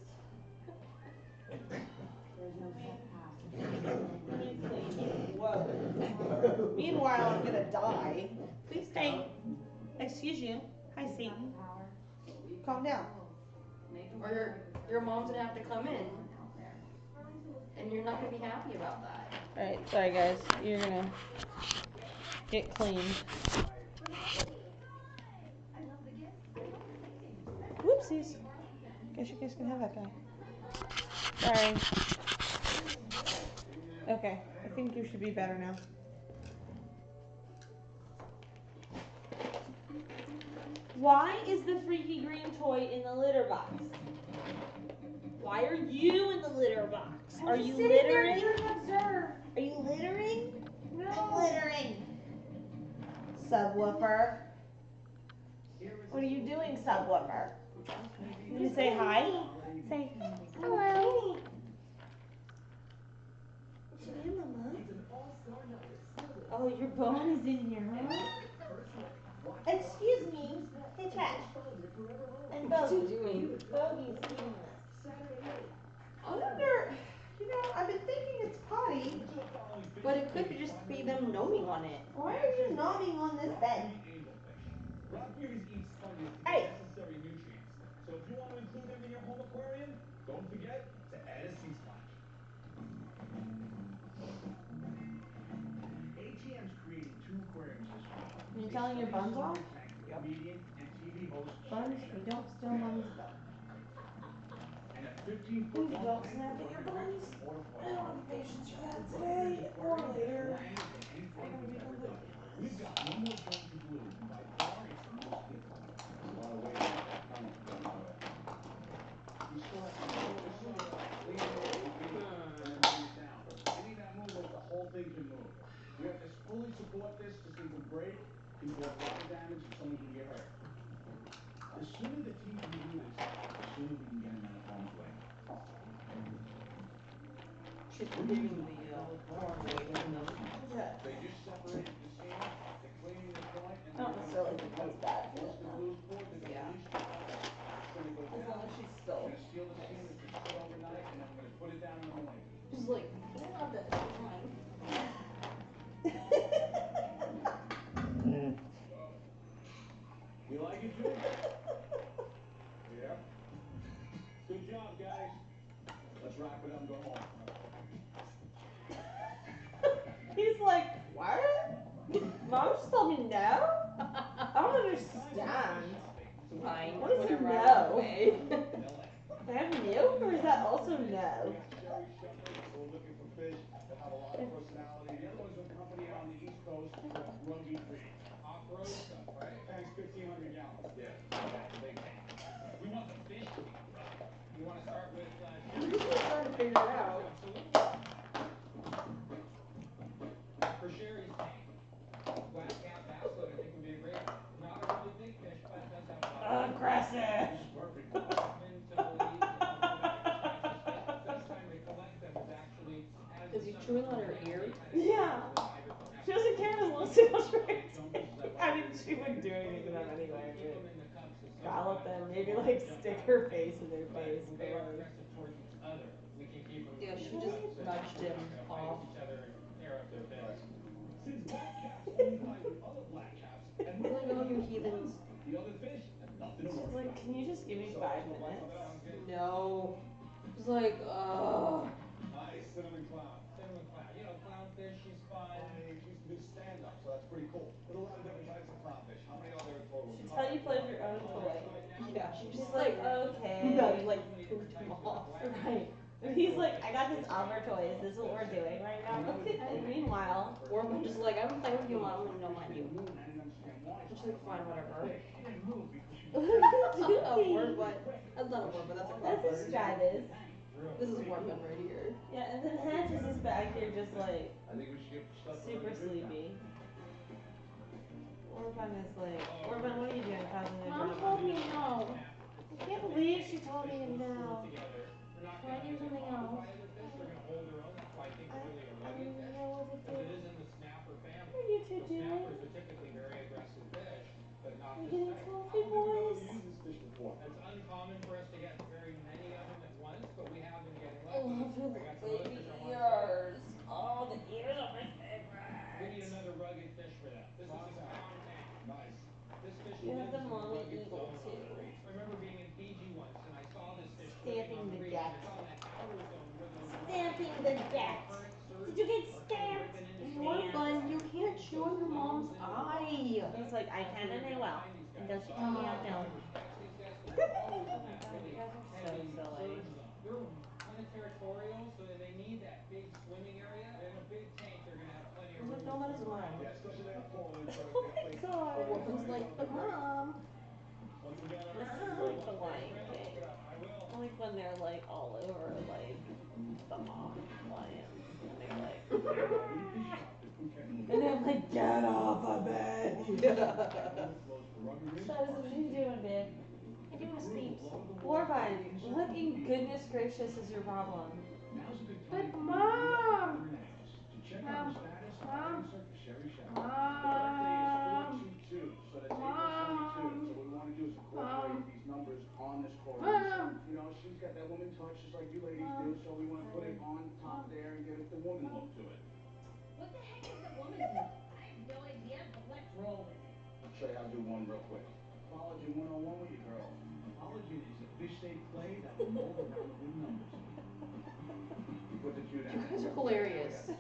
Whoa. Meanwhile, I'm gonna die. Please stay. Excuse you. Hi, Satan. Calm down. Or your mom's gonna have to come in. And you're not gonna be happy about that. Alright, sorry guys. You're gonna get cleaned. Whoopsies. Guess you guys can have that guy. Sorry. Okay, I think you should be better now. Why is the freaky green toy in the litter box? Why are you in the litter box? Are you littering? Are you littering? No. I'm littering. Subwoofer. What are you doing, subwoofer? You gonna say hi? Say hello. What's your name, Mama? Oh, your bone is in here, huh? Excuse me. Hey, Trash. I'm What's he doing? Bogie's eating this. I wonder, I've been thinking it's potty. But it could just be them gnoming on it. Why are you nomming on this bed? Rock beauties eat sponges to Hey. get necessary nutrients. So if you want to include them in your home aquarium, don't forget to add a sea splash. ATM's creating 2 aquariums this fall. Are you telling your buns off? Yep. Comedian and TV host Buns, Sherry we don't steal buns though. and a 15-foot Please long don't tank snap for at your underground buns. waterfall. I don't have the patience for that Rock today Beauty's or aquarium is later. grander than anything I'm gonna you've be ever completely done. honest. We've got one more zone to blue, and by far it's the most people. That's a lot of weight on that tunnel. We still have to follow the sun, lean in, breathe, and then bring it down. Any of that movement, the whole thing can move. We have to fully support this so it can break, can cause water damage, and someone can get hurt. The sooner the team can do this, the sooner we can get them out of harm's way. She's moving the corn away from them. Yeah. They just separated the seam, they're cleaning the joint, and I don't necessarily think that's bad for once them, the though. glue's poured, they're going to release the water. It's going to go As down. long as she's I'm still. going to seal the seam that's been put overnight, and then we're going to put it down in the morning. She's like, I love that. She's fine. You like it, Jim? Yep. Good job, guys. Let's wrap it up and go home. He's like, what? Mom just told me no? I don't understand. Fine. What is Whatever. no? I I have milk, or is that also no? We got Sherry Shepherd, so we're looking for fish that have a lot of personality. The other one's with company out on the East Coast called Bogie breed. Off-road stuff, right? Tank's 1,500 gallons. Yeah, that's a big tank. We want the fish to be correct. You want to start with We're just trying to figure it out. Absolutely. For Sherry's tank, black cat basswood I think would be a great one. Not a really big fish, but it does have a lot of Aggressive. This is perfect. Reason to believe that most of them are just catch this fish. The best time to collect them is actually as Is he chewing on her ear? Yeah. She doesn't care as long as she goes right. I mean, she wouldn't do anything to them anyway, but scallop them, maybe like stick her face in their face. When they are aggressive towards each other, we can keep them. Yeah, she just nudged him off. Each other and tear up their fins. Since black caps only fight with other black caps, and we Really know you heathens. the other fish have nothing to She's worry like, about. can you just give me 5 minutes? No. She's like, Nice, cinnamon clown. Cinnamon clown. You know, clownfish, she's fun. I used to do stand-up, so that's pretty cool. There's a lot of different types of clownfish. How many are there in total? She's how you play with your own toy. yeah. She's like, okay. No, you like pooped him off. Right. And he's like, I got this offer toy. Is this what we're doing right now? And meanwhile, Orban just like, I'm playing with you, Mom, and don't mind you. She's like, fine, whatever. A word, but that's not a word, but that's a that's word. his Stratus. This is Orban right here. Yeah, and then Hans is back here just like I think we should get stuff super sleepy. Orban is like, Orban, what are you doing causing a Mom drama? told me no. I can't believe she told me no. They're not Can I do something else? other fish. They're going to hold their own. That's why I think they're really a I rugged don't fish. know what to Because do. it is in the snapper family. What are you two So doing? snappers are typically very aggressive fish, but not You're this getting type. coffee, boys. Used this fish before. It's uncommon for us to get very many of them at once, but we have been getting I lucky. love his I got some other baby fish I want to ears. Oh, the ears are my favorite. We need another rugged fish for them. This is a clown tank. Nice. This fish You have lives the in mommy rugged eagle zone too. I remember being in Fiji once, and I saw this fish Stamping swimming on the reef, deck. and it's on that outer zone where those Stamping the deck. Did you get stamped? Orban, you can't chew on your mom's eye. He's like, I can and I will. Until she tells me I don't. Oh my God, you guys are so silly. They're kind of territorial, so they need that big swimming area. In a big tank, they're going to have plenty of He's room like, no, to but his swim mom. around. Yeah, especially they have Poland, so Oh my god. Orban's like, but Mom. Once we get our This is like the Lion King. I will. I like when they're like all over like the mom lions and they're like and they're like, get off of me. Travis, what are you doing, babe? I do want to sleep. Orban, what in goodness gracious is your problem? But mom! Mom. Mom. Mom. Mom. So what we want to do is incorporate these numbers look to it. What the heck is the woman doing? I have no idea, but let's roll with it. I'll show you how to do one real quick. Collagen 101 with your girl. Collagen is a fish-shaped clay that will mold around the wooden numbers. You put the two down. You guys are hilarious.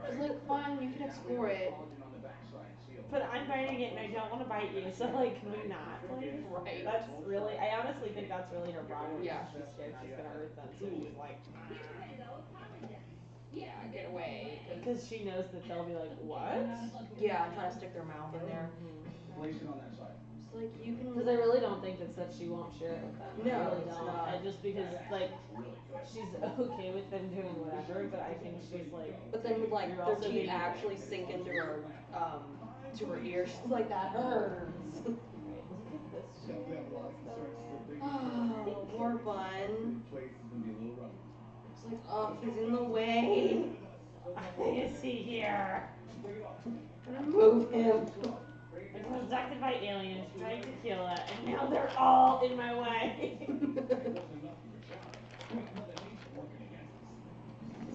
It's like fun, you can explore it. But I'm biting it and I don't want to bite you, so like, can we not, please? Right. That's really, I honestly think that's really her problem. Yeah. She's scared she's gonna hurt them, so she's like, Here's a way to go, apologize. Yeah, get away. because she knows that they'll be like, what? Yeah, trying to stick their mouth in there. Place it on that side. It's like you can. Because I really don't think it's that she won't share it with them. No, I really it's don't. not. I just because like she's okay with them doing whatever, but I think she's like. But then like you're their also teeth being- actually sink into her ear. She's like, that hurts. Look at this shit. Oh, poor Bun. Place is gonna be a little rough. It's like, oh, he's in the way. Is he here? I'm gonna move him. I was abducted by aliens, tried to kill it, and now they're all in my way.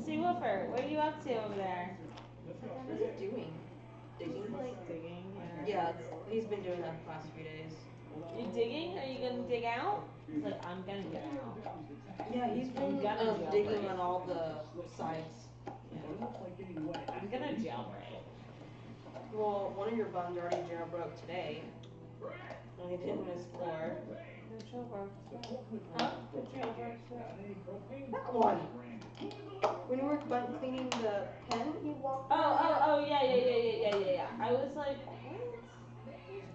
See, Woofer, what are you up to over there? What is he doing? Digging? Like digging. Yeah, he's been doing that the past few days. You digging? Are you gonna dig out? He's like, I'm gonna get out. Yeah, he's been digging on all the sides. I'm gonna jailbreak. Well, one of your buns already jailbroke today. And he didn't explore. No jailbroke. Huh? No jailbroke. That one. When we were bun cleaning the pen, he walked. Oh, yeah. I was like, what?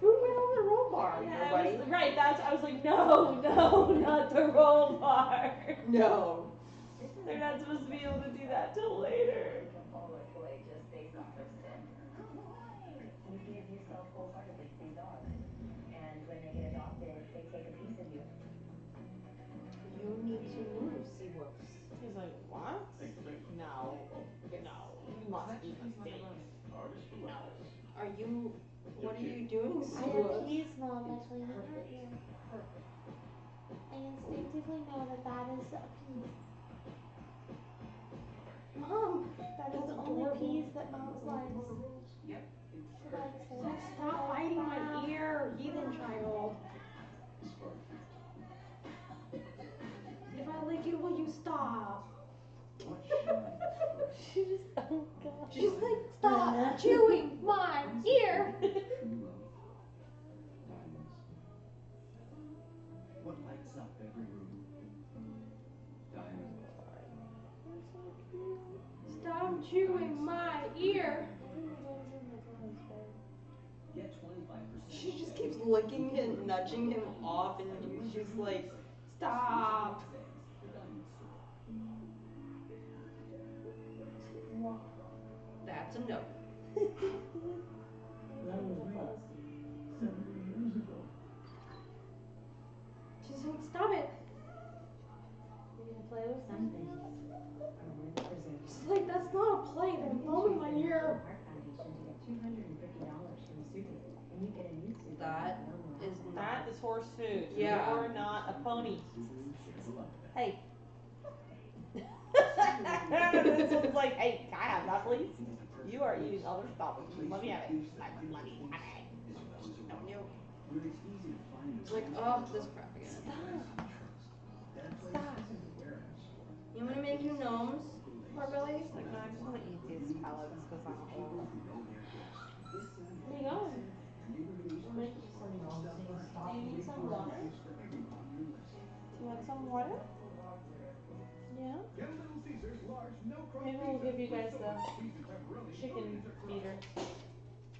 Who went over the roll bar? Yeah, Nobody. Right, I was like, no, not the roll bar. No. They're not supposed to be able to do that till later. You can follow a toy just based off of skin. You give yourself wholeheartedly to these dogs. And when they get adopted, they take a piece of you. You need to move, Seawolves. He's like, what? No. You must be mistaken. Are you? What are you doing, I have Seawolves? keys, Mom. That's why you hurt you. I instinctively know that that is a piece. Mom, that is the only piece that Mom's likes. Yep. She likes it. Stop biting my ear, heathen child. If I lick it, will you stop? She just, oh god. She's like, stop chewing my ear. What lights up every room? Diamonds. Stop chewing my ear. Get 25%. She just keeps licking him, nudging him off, and she's like, stop. That's a no. That was me 70 years ago. She's like, stop it. You gonna play with Some things are worth preserving. She's like, that's not a play. They're blowing my ear. Our foundation to get $250 from Suki, and you get a new suit. That is That is horse food. Yeah. You're not a pony. Hey. This one's like, hey, can I have that, please? You are eating other stuff. Let me have it. I want money. Okay. no. Where it's easy to find It's like, oh, this crap again. Stop. You want to make new gnomes, Marbelly? Like, no, I just want to eat these pellets because I'm old. Where you going? We'll make you some gnomes. Do you need some water? Do you want some water? Yeah? Maybe we'll give you guys the chicken feeder.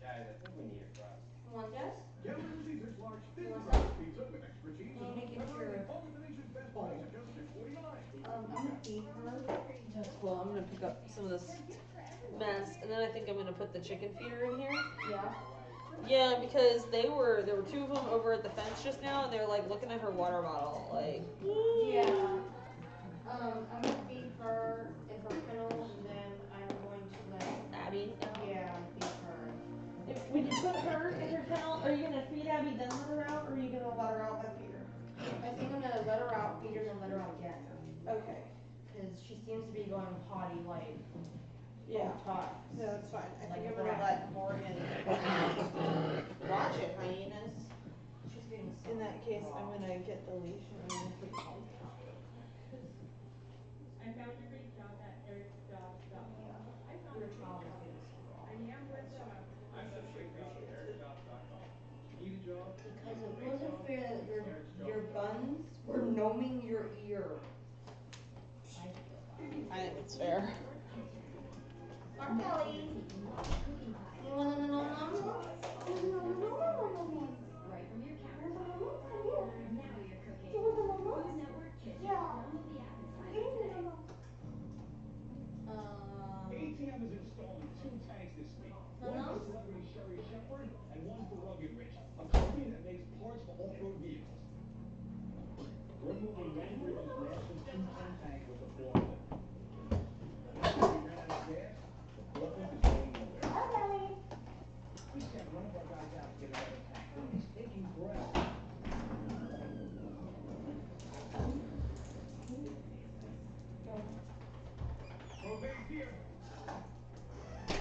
Guys, I think we need a crust. Want this? Get Little Caesars large thin Want crust some? pizza with extra cheese. You need to get your All at the nation's best bowl. price at just $6.49. I'm gonna feed her. Well, I'm gonna pick up some of this mess, and then I think I'm gonna put the chicken feeder in here. Yeah. Yeah, because there were two of them over at the fence just now, and they're like looking at her water bottle, like. Yeah. I'm gonna feed her in her kennel, and then I'm going to let Abby. Yeah, feed her. When you put her in her kennel, are you gonna feed Abby then let her out, or are you gonna let her out then feed her? I think I'm gonna let her out, feed her, and let her out again. Okay. Because she seems to be going potty like Yeah. tough. Yeah, that's fine. I Like think a I'm gonna brat. let Morgan watch it, hyenas. She's getting so In that case, I'm raw. gonna get the leash and I'm gonna put it on. I found a great job at ericjobs.com. I found Your a great child is job. getting so raw. I am with I'm sure she appreciates it. Need a job? Because it wasn't fair that your buns were gnoming your ear. I feel that. I think it's fair. Our belly. You want to know? Right from your couch. Now you're cooking. You want the Food mama? Network Kitchen. Yeah. Download the app and sign up today. ATM is installing 2 tanks this week. One's the celebrity Sherry Shepherd, and one's the Rugged Rich, a company that makes parts for off-road vehicles. We're moving Landbridge's massive 2-ton tank with the forklift. If we ran out of gas, the forklift is going nowhere. Our belly. We sent one of our guys out to get another tank. It's taking forever. Probane's here. Okay,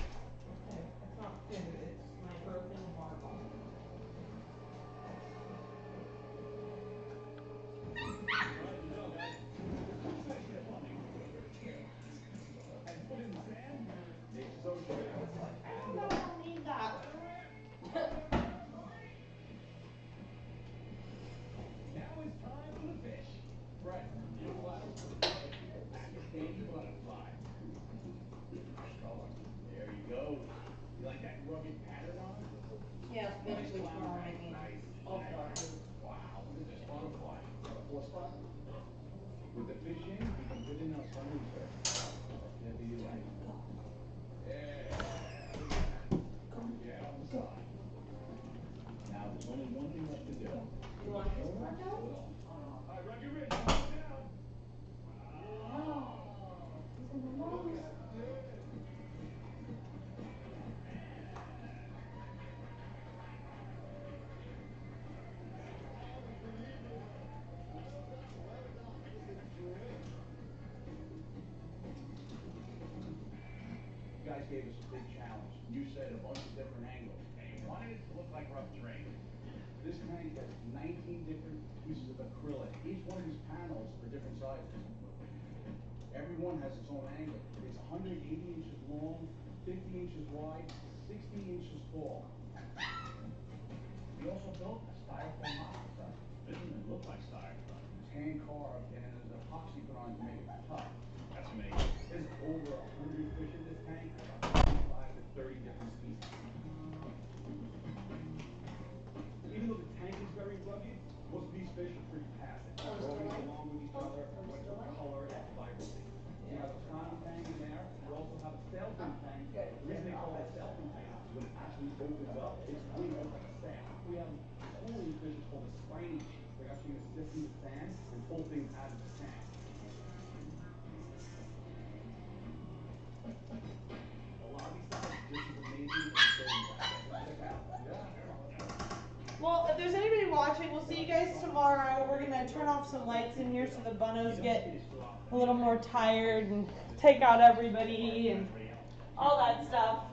it's not food, it's my earthen marble. And put in the sand, nature's ocean. I don't need that. Now it's time for the fish. Fred, you flatter. Pakistani butterfly. There he goes. You like that rugged pattern on him? Yes, Nice basically clown tomorrow tank. making Nice. all dark. Wow, look at this butterfly. Got a 4-spot? With the fish in, we can put in our sunroom set. Whatever you like. Yeah. Yeah, on the side. Now there's only one thing left to do. You want this part now? All right, Rugged Rich, come down. You guys gave us a big challenge. You said a bunch of different angles, and you wanted it to look like rough terrain. This tank has 19 different pieces of acrylic. Each one of these panels are different sizes. Every one has its own angle. It's 180 inches long, 50 inches wide, 60 inches tall. We also built a styrofoam mock truck. Doesn't even look like styrofoam. It's hand carved, and there's epoxy put on to make it tough. That's amazing. There's over 100 fish in this tank, about 25 to 30 different species. Even though the tank is very rugged, most of these fish are pretty passive. They're all getting along with each other, but for color and vibrancy. We have a clown tank in there. We also have a sailfin tank. The reason they call it a sailfin tank is when it actually opens up, its wing looks like a sail. We have schooling fish called a spiny cheek. They're actually going to sift through the sand and pull things out of the tank. The lobby side is just as amazing as the building side. Check out. Well, if there's anybody watching, we'll see you guys tomorrow. We're gonna turn off some lights in here so the bunnos get a little more tired and take out everybody and all that stuff.